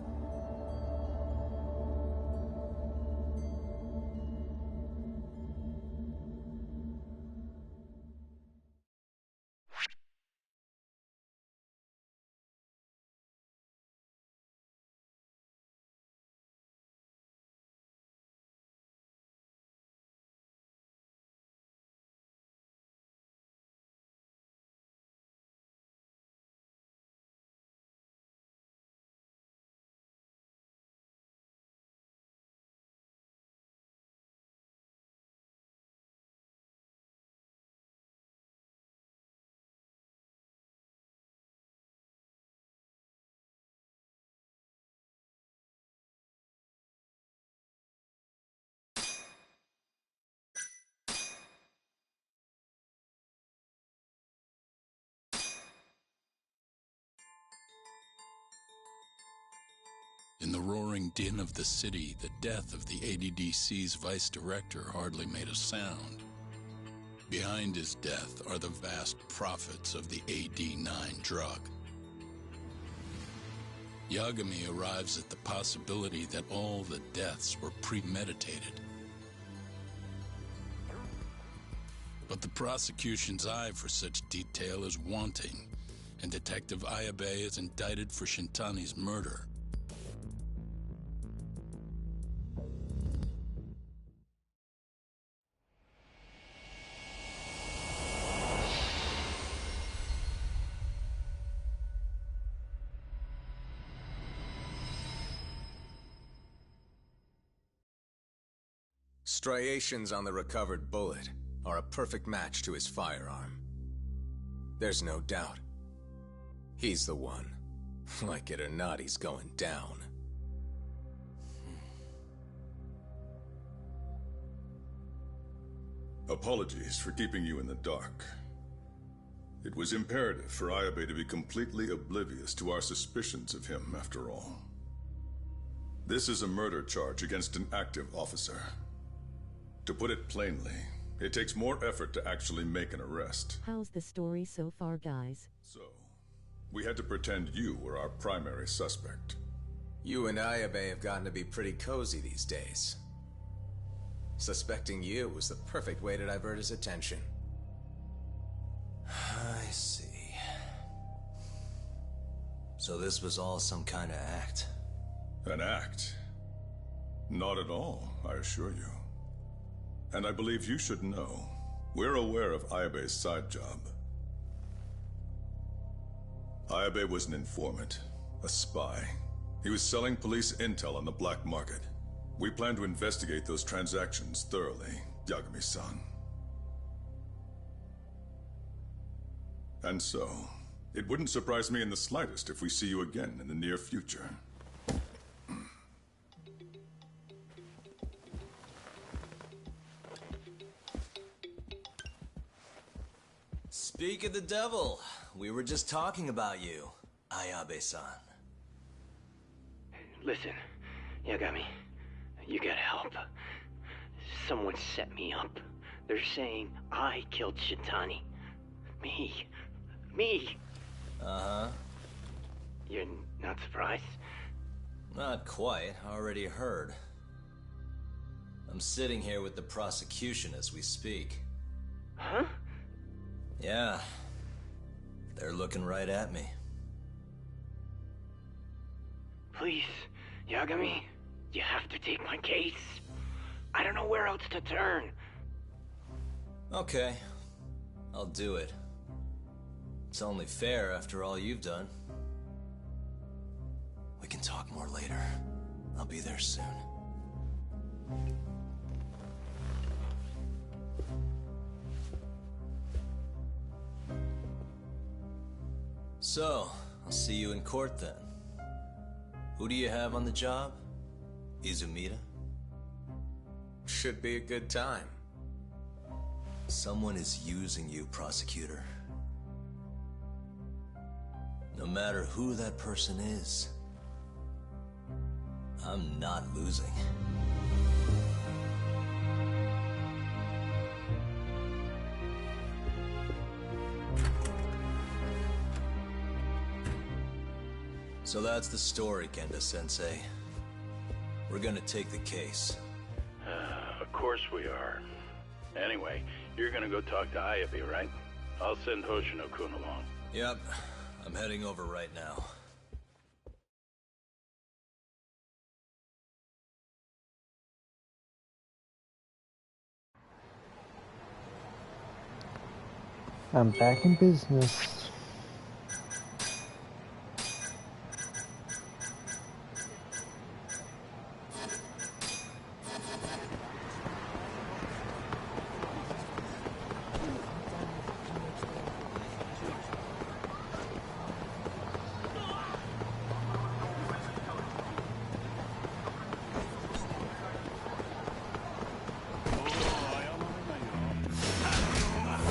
In the roaring din of the city, the death of the ADDC's vice director hardly made a sound. Behind his death are the vast profits of the AD9 drug. Yagami arrives at the possibility that all the deaths were premeditated. But the prosecution's eye for such detail is wanting, and Detective Ayabe is indicted for Shintani's murder. Striations on the recovered bullet are a perfect match to his firearm. There's no doubt. He's the one. Like it or not, he's going down. Apologies for keeping you in the dark. It was imperative for Ayabe to be completely oblivious to our suspicions of him, after all. This is a murder charge against an active officer. To put it plainly, it takes more effort to actually make an arrest. How's the story so far, guys? So, we had to pretend you were our primary suspect. You and Ayabe have gotten to be pretty cozy these days. Suspecting you was the perfect way to divert his attention. I see. So this was all some kind of act? An act? Not at all, I assure you. And I believe you should know, we're aware of Ayabe's side job. Ayabe was an informant, a spy. He was selling police intel on the black market. We plan to investigate those transactions thoroughly, Yagami-san. And so, it wouldn't surprise me in the slightest if we see you again in the near future. Speak of the devil, we were just talking about you, Ayabe-san. Listen, Yagami, you gotta help. Someone set me up. They're saying I killed Shintani. Me. Uh-huh. You're not surprised? Not quite. Already heard. I'm sitting here with the prosecution as we speak. Huh? Yeah. They're looking right at me. Please, Yagami, you have to take my case. I don't know where else to turn. Okay. I'll do it. It's only fair after all you've done. We can talk more later. I'll be there soon. So, I'll see you in court then. Who do you have on the job? Izumida? Should be a good time. Someone is using you, prosecutor. No matter who that person is, I'm not losing. So that's the story, Kenda-sensei. We're gonna take the case. Of course we are. Anyway, you're gonna go talk to Ayabe, right? I'll send Hoshino-kun along. Yep, I'm heading over right now. I'm back in business.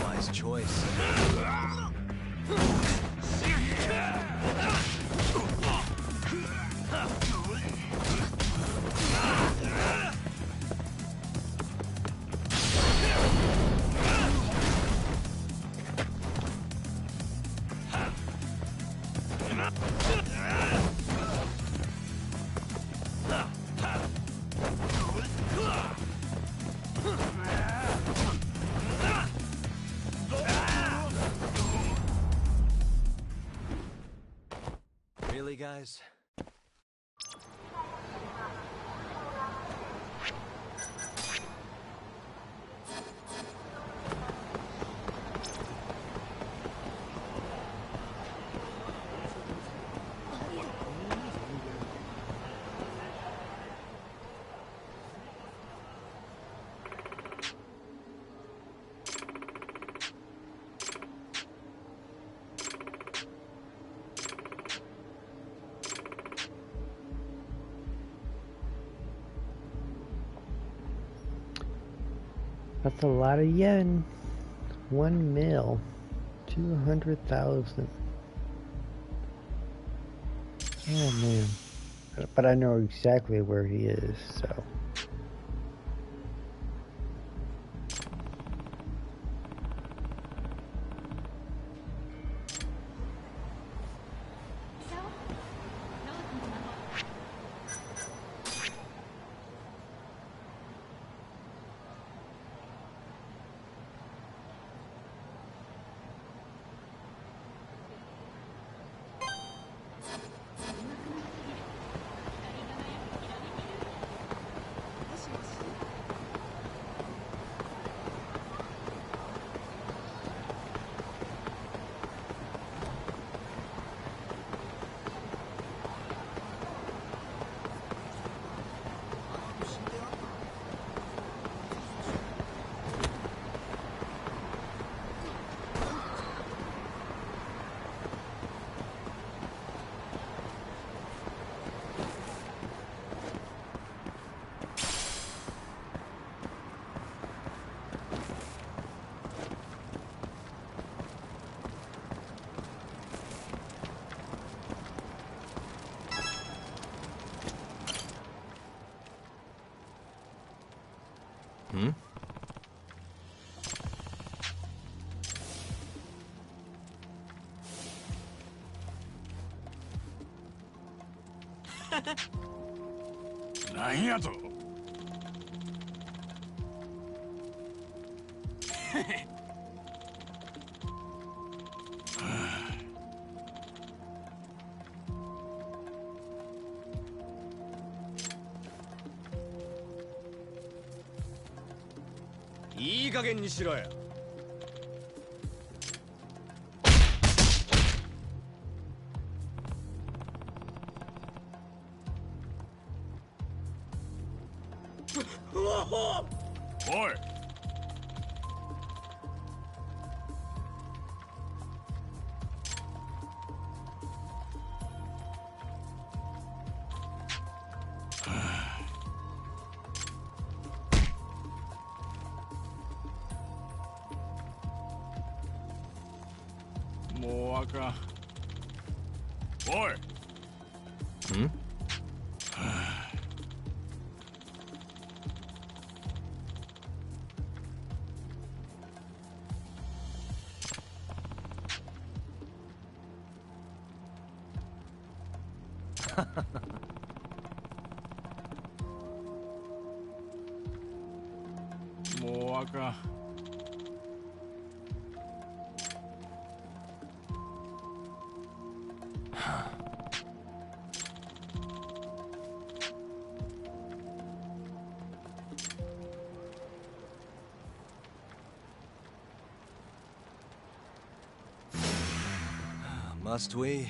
Wise choice. Really, guys? That's a lot of yen. 1 mil. 200,000. Oh man. But I know exactly where he is, so. Hmm? なんやと。いい加減にしろよ。おい。もうあかん。おい。ん？もうあかん。Must we?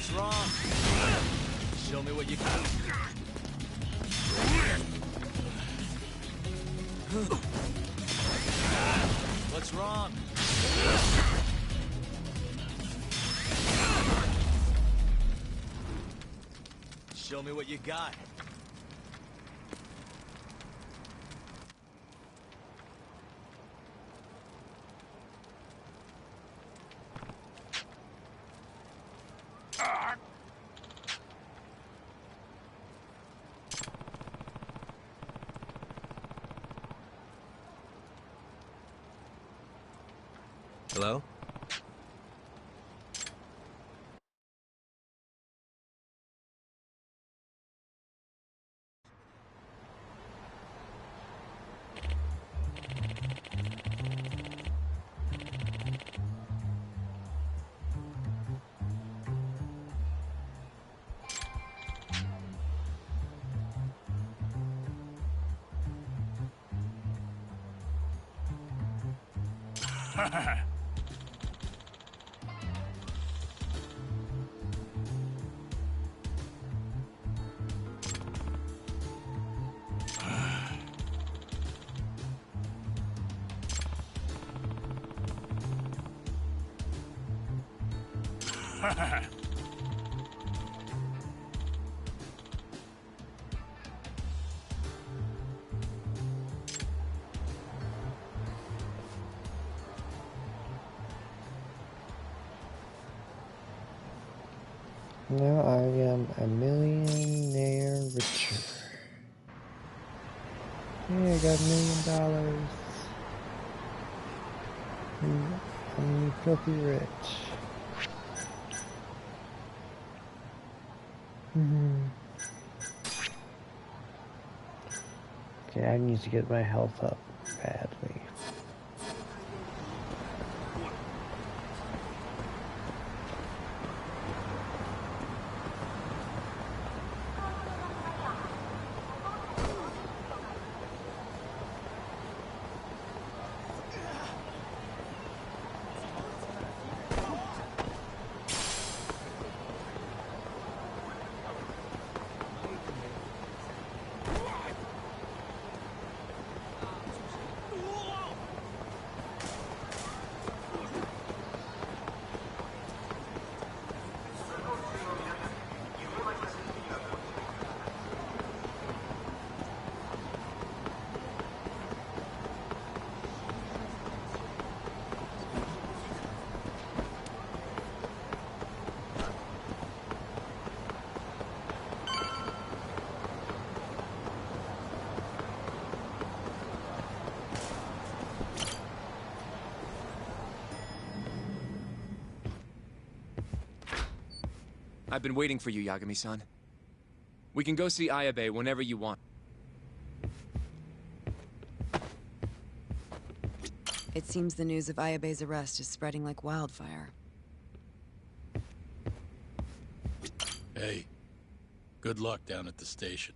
What's wrong? Show me what you got. What's wrong? Show me what you got. Hello? Now I am a millionaire richer. Yeah, I got $1 million. I'm filthy rich. Okay, I need to get my health up badly. I've been waiting for you, Yagami-san. We can go see Ayabe whenever you want. It seems the news of Ayabe's arrest is spreading like wildfire. Hey, good luck down at the station.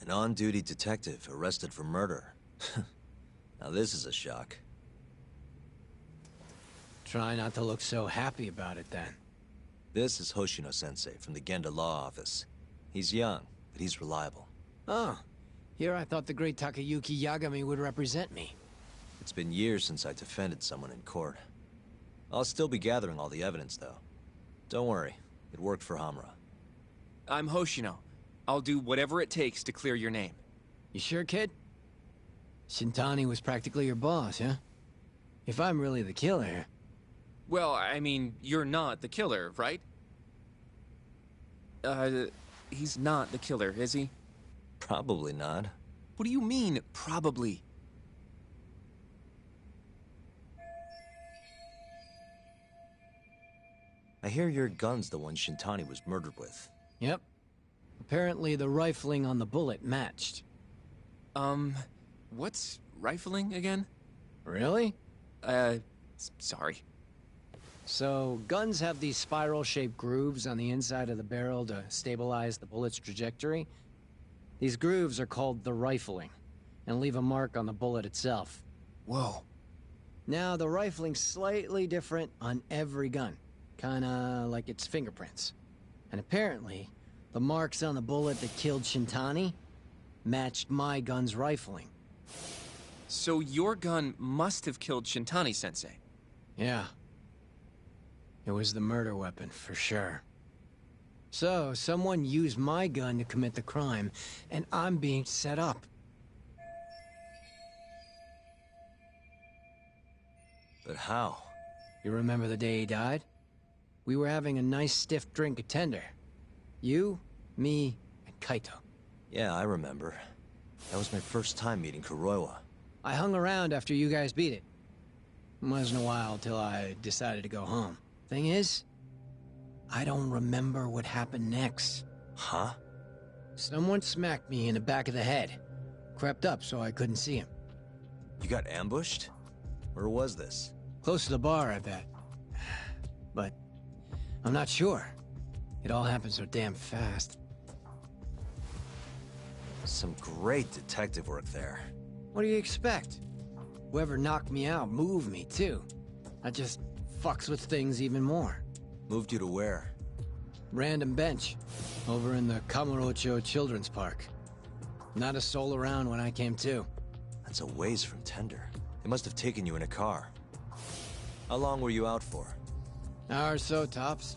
An on-duty detective arrested for murder. Now this is a shock. Try not to look so happy about it then. This is Hoshino-sensei from the Genda Law Office. He's young, but he's reliable. Oh, here I thought the great Takayuki Yagami would represent me. It's been years since I defended someone in court. I'll still be gathering all the evidence, though. Don't worry, it worked for Hamura. I'm Hoshino. I'll do whatever it takes to clear your name. You sure, kid? Shintani was practically your boss, huh? If I'm really the killer... Well, I mean, you're not the killer, right? He's not the killer, is he? Probably not. What do you mean, probably? I hear your gun's the one Shintani was murdered with. Yep. Apparently the rifling on the bullet matched. What's rifling again? Really? Sorry. So, guns have these spiral-shaped grooves on the inside of the barrel to stabilize the bullet's trajectory. These grooves are called the rifling, and leave a mark on the bullet itself. Whoa. Now, the rifling's slightly different on every gun. Kinda like its fingerprints. And apparently, the marks on the bullet that killed Shintani matched my gun's rifling. So your gun must have killed Shintani-sensei? Yeah. It was the murder weapon, for sure. So, someone used my gun to commit the crime, and I'm being set up. But how? You remember the day he died? We were having a nice stiff drink at Tender. You, me, and Kaito. Yeah, I remember. That was my first time meeting Kuroiwa. I hung around after you guys beat it. Wasn't a while till I decided to go home. Thing is, I don't remember what happened next. Huh? Someone smacked me in the back of the head. Crept up so I couldn't see him. You got ambushed? Where was this? Close to the bar, I bet. But I'm not sure. It all happened so damn fast. Some great detective work there. What do you expect? Whoever knocked me out moved me, too. That just fucks with things even more. Moved you to where? Random bench. Over in the Kamurocho Children's Park. Not a soul around when I came to. That's a ways from Tender. They must have taken you in a car. How long were you out for? Hour or so, tops.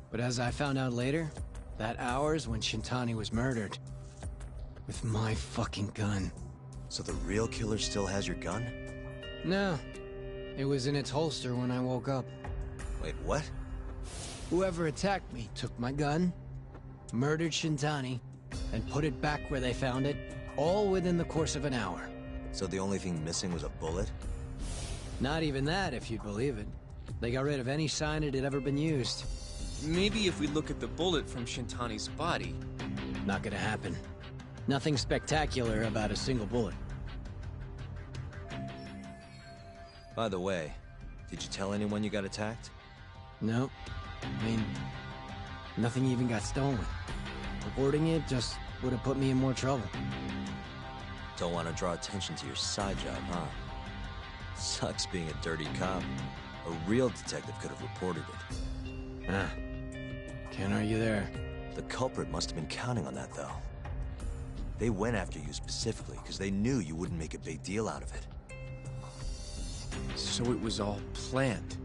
But as I found out later, that hour's when Shintani was murdered. With my fucking gun. So the real killer still has your gun? No. It was in its holster when I woke up. Wait, what? Whoever attacked me took my gun, murdered Shintani, and put it back where they found it, all within the course of an hour. So the only thing missing was a bullet? Not even that, if you'd believe it. They got rid of any sign it had ever been used. Maybe if we look at the bullet from Shintani's body... Not gonna happen. Nothing spectacular about a single bullet. By the way, did you tell anyone you got attacked? No. I mean, nothing even got stolen. Reporting it just would have put me in more trouble. Don't want to draw attention to your side job, huh? Sucks being a dirty cop. A real detective could have reported it. Ah. Can't argue there. The culprit must have been counting on that, though. They went after you specifically because they knew you wouldn't make a big deal out of it. So it was all planned?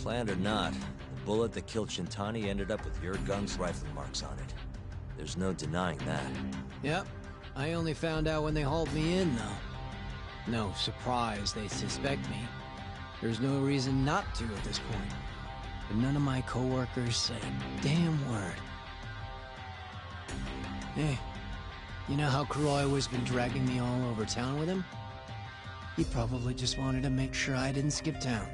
Planned or not, the bullet that killed Shintani ended up with your gun's rifling marks on it. There's no denying that. Yep. I only found out when they hauled me in, though. No surprise they suspect me. There's no reason not to at this point. But none of my coworkers say a damn word. Hey, you know how Kuroiwa's been dragging me all over town with him? He probably just wanted to make sure I didn't skip town.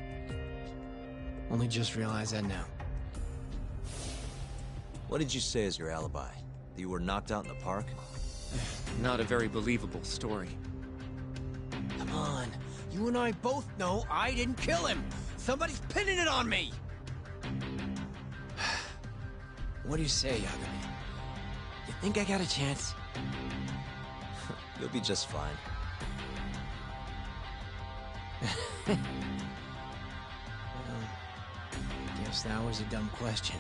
Only just realized that now. What did you say as your alibi? That you were knocked out in the park? Not a very believable story. Come on. You and I both know I didn't kill him. Somebody's pinning it on me. What do you say, Yagami? You think I got a chance? You'll be just fine. Guess that was a dumb question.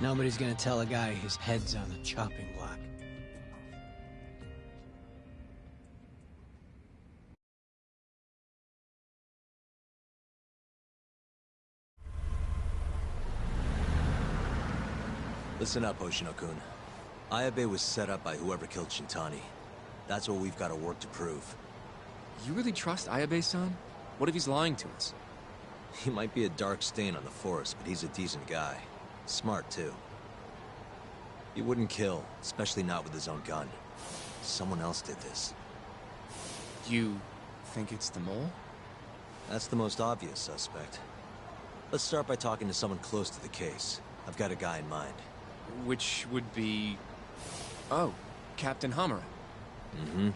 Nobody's gonna tell a guy his head's on the chopping block. Listen up, Hoshino-kun. Ayabe was set up by whoever killed Shintani. That's what we've got to work to prove. You really trust Ayabe-san? What if he's lying to us? He might be a dark stain on the force, but he's a decent guy. Smart, too. He wouldn't kill, especially not with his own gun. Someone else did this. You think it's the mole? That's the most obvious suspect. Let's start by talking to someone close to the case. I've got a guy in mind. Which would be... Oh, Captain Hamura. Mm-hmm.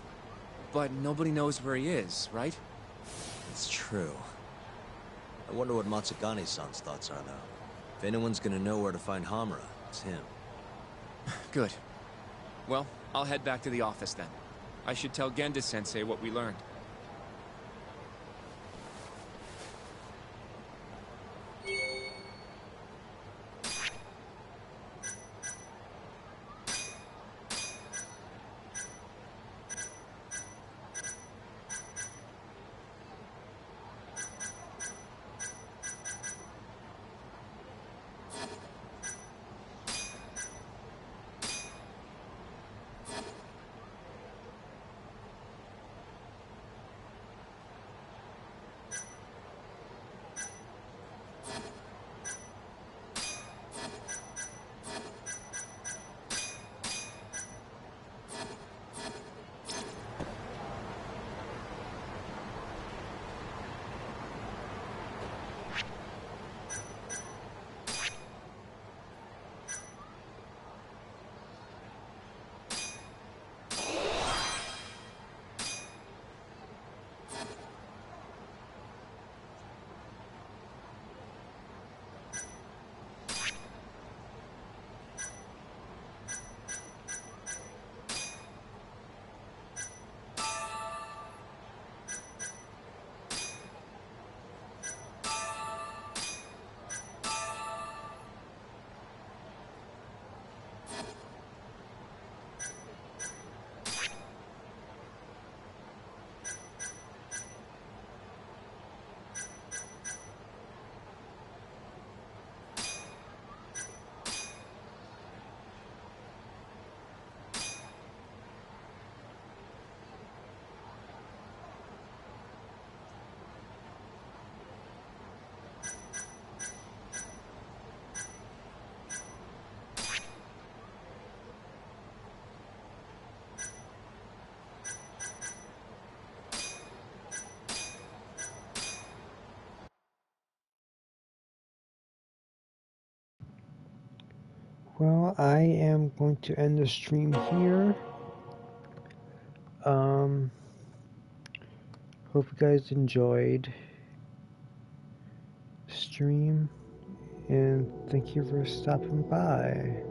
But nobody knows where he is, right? It's true. I wonder what Matsugane-san's thoughts are, though. If anyone's gonna know where to find Hamura, it's him. Good. Well, I'll head back to the office then. I should tell Genda-sensei what we learned. Well, I am going to end the stream here. Hope you guys enjoyed the stream, and thank you for stopping by.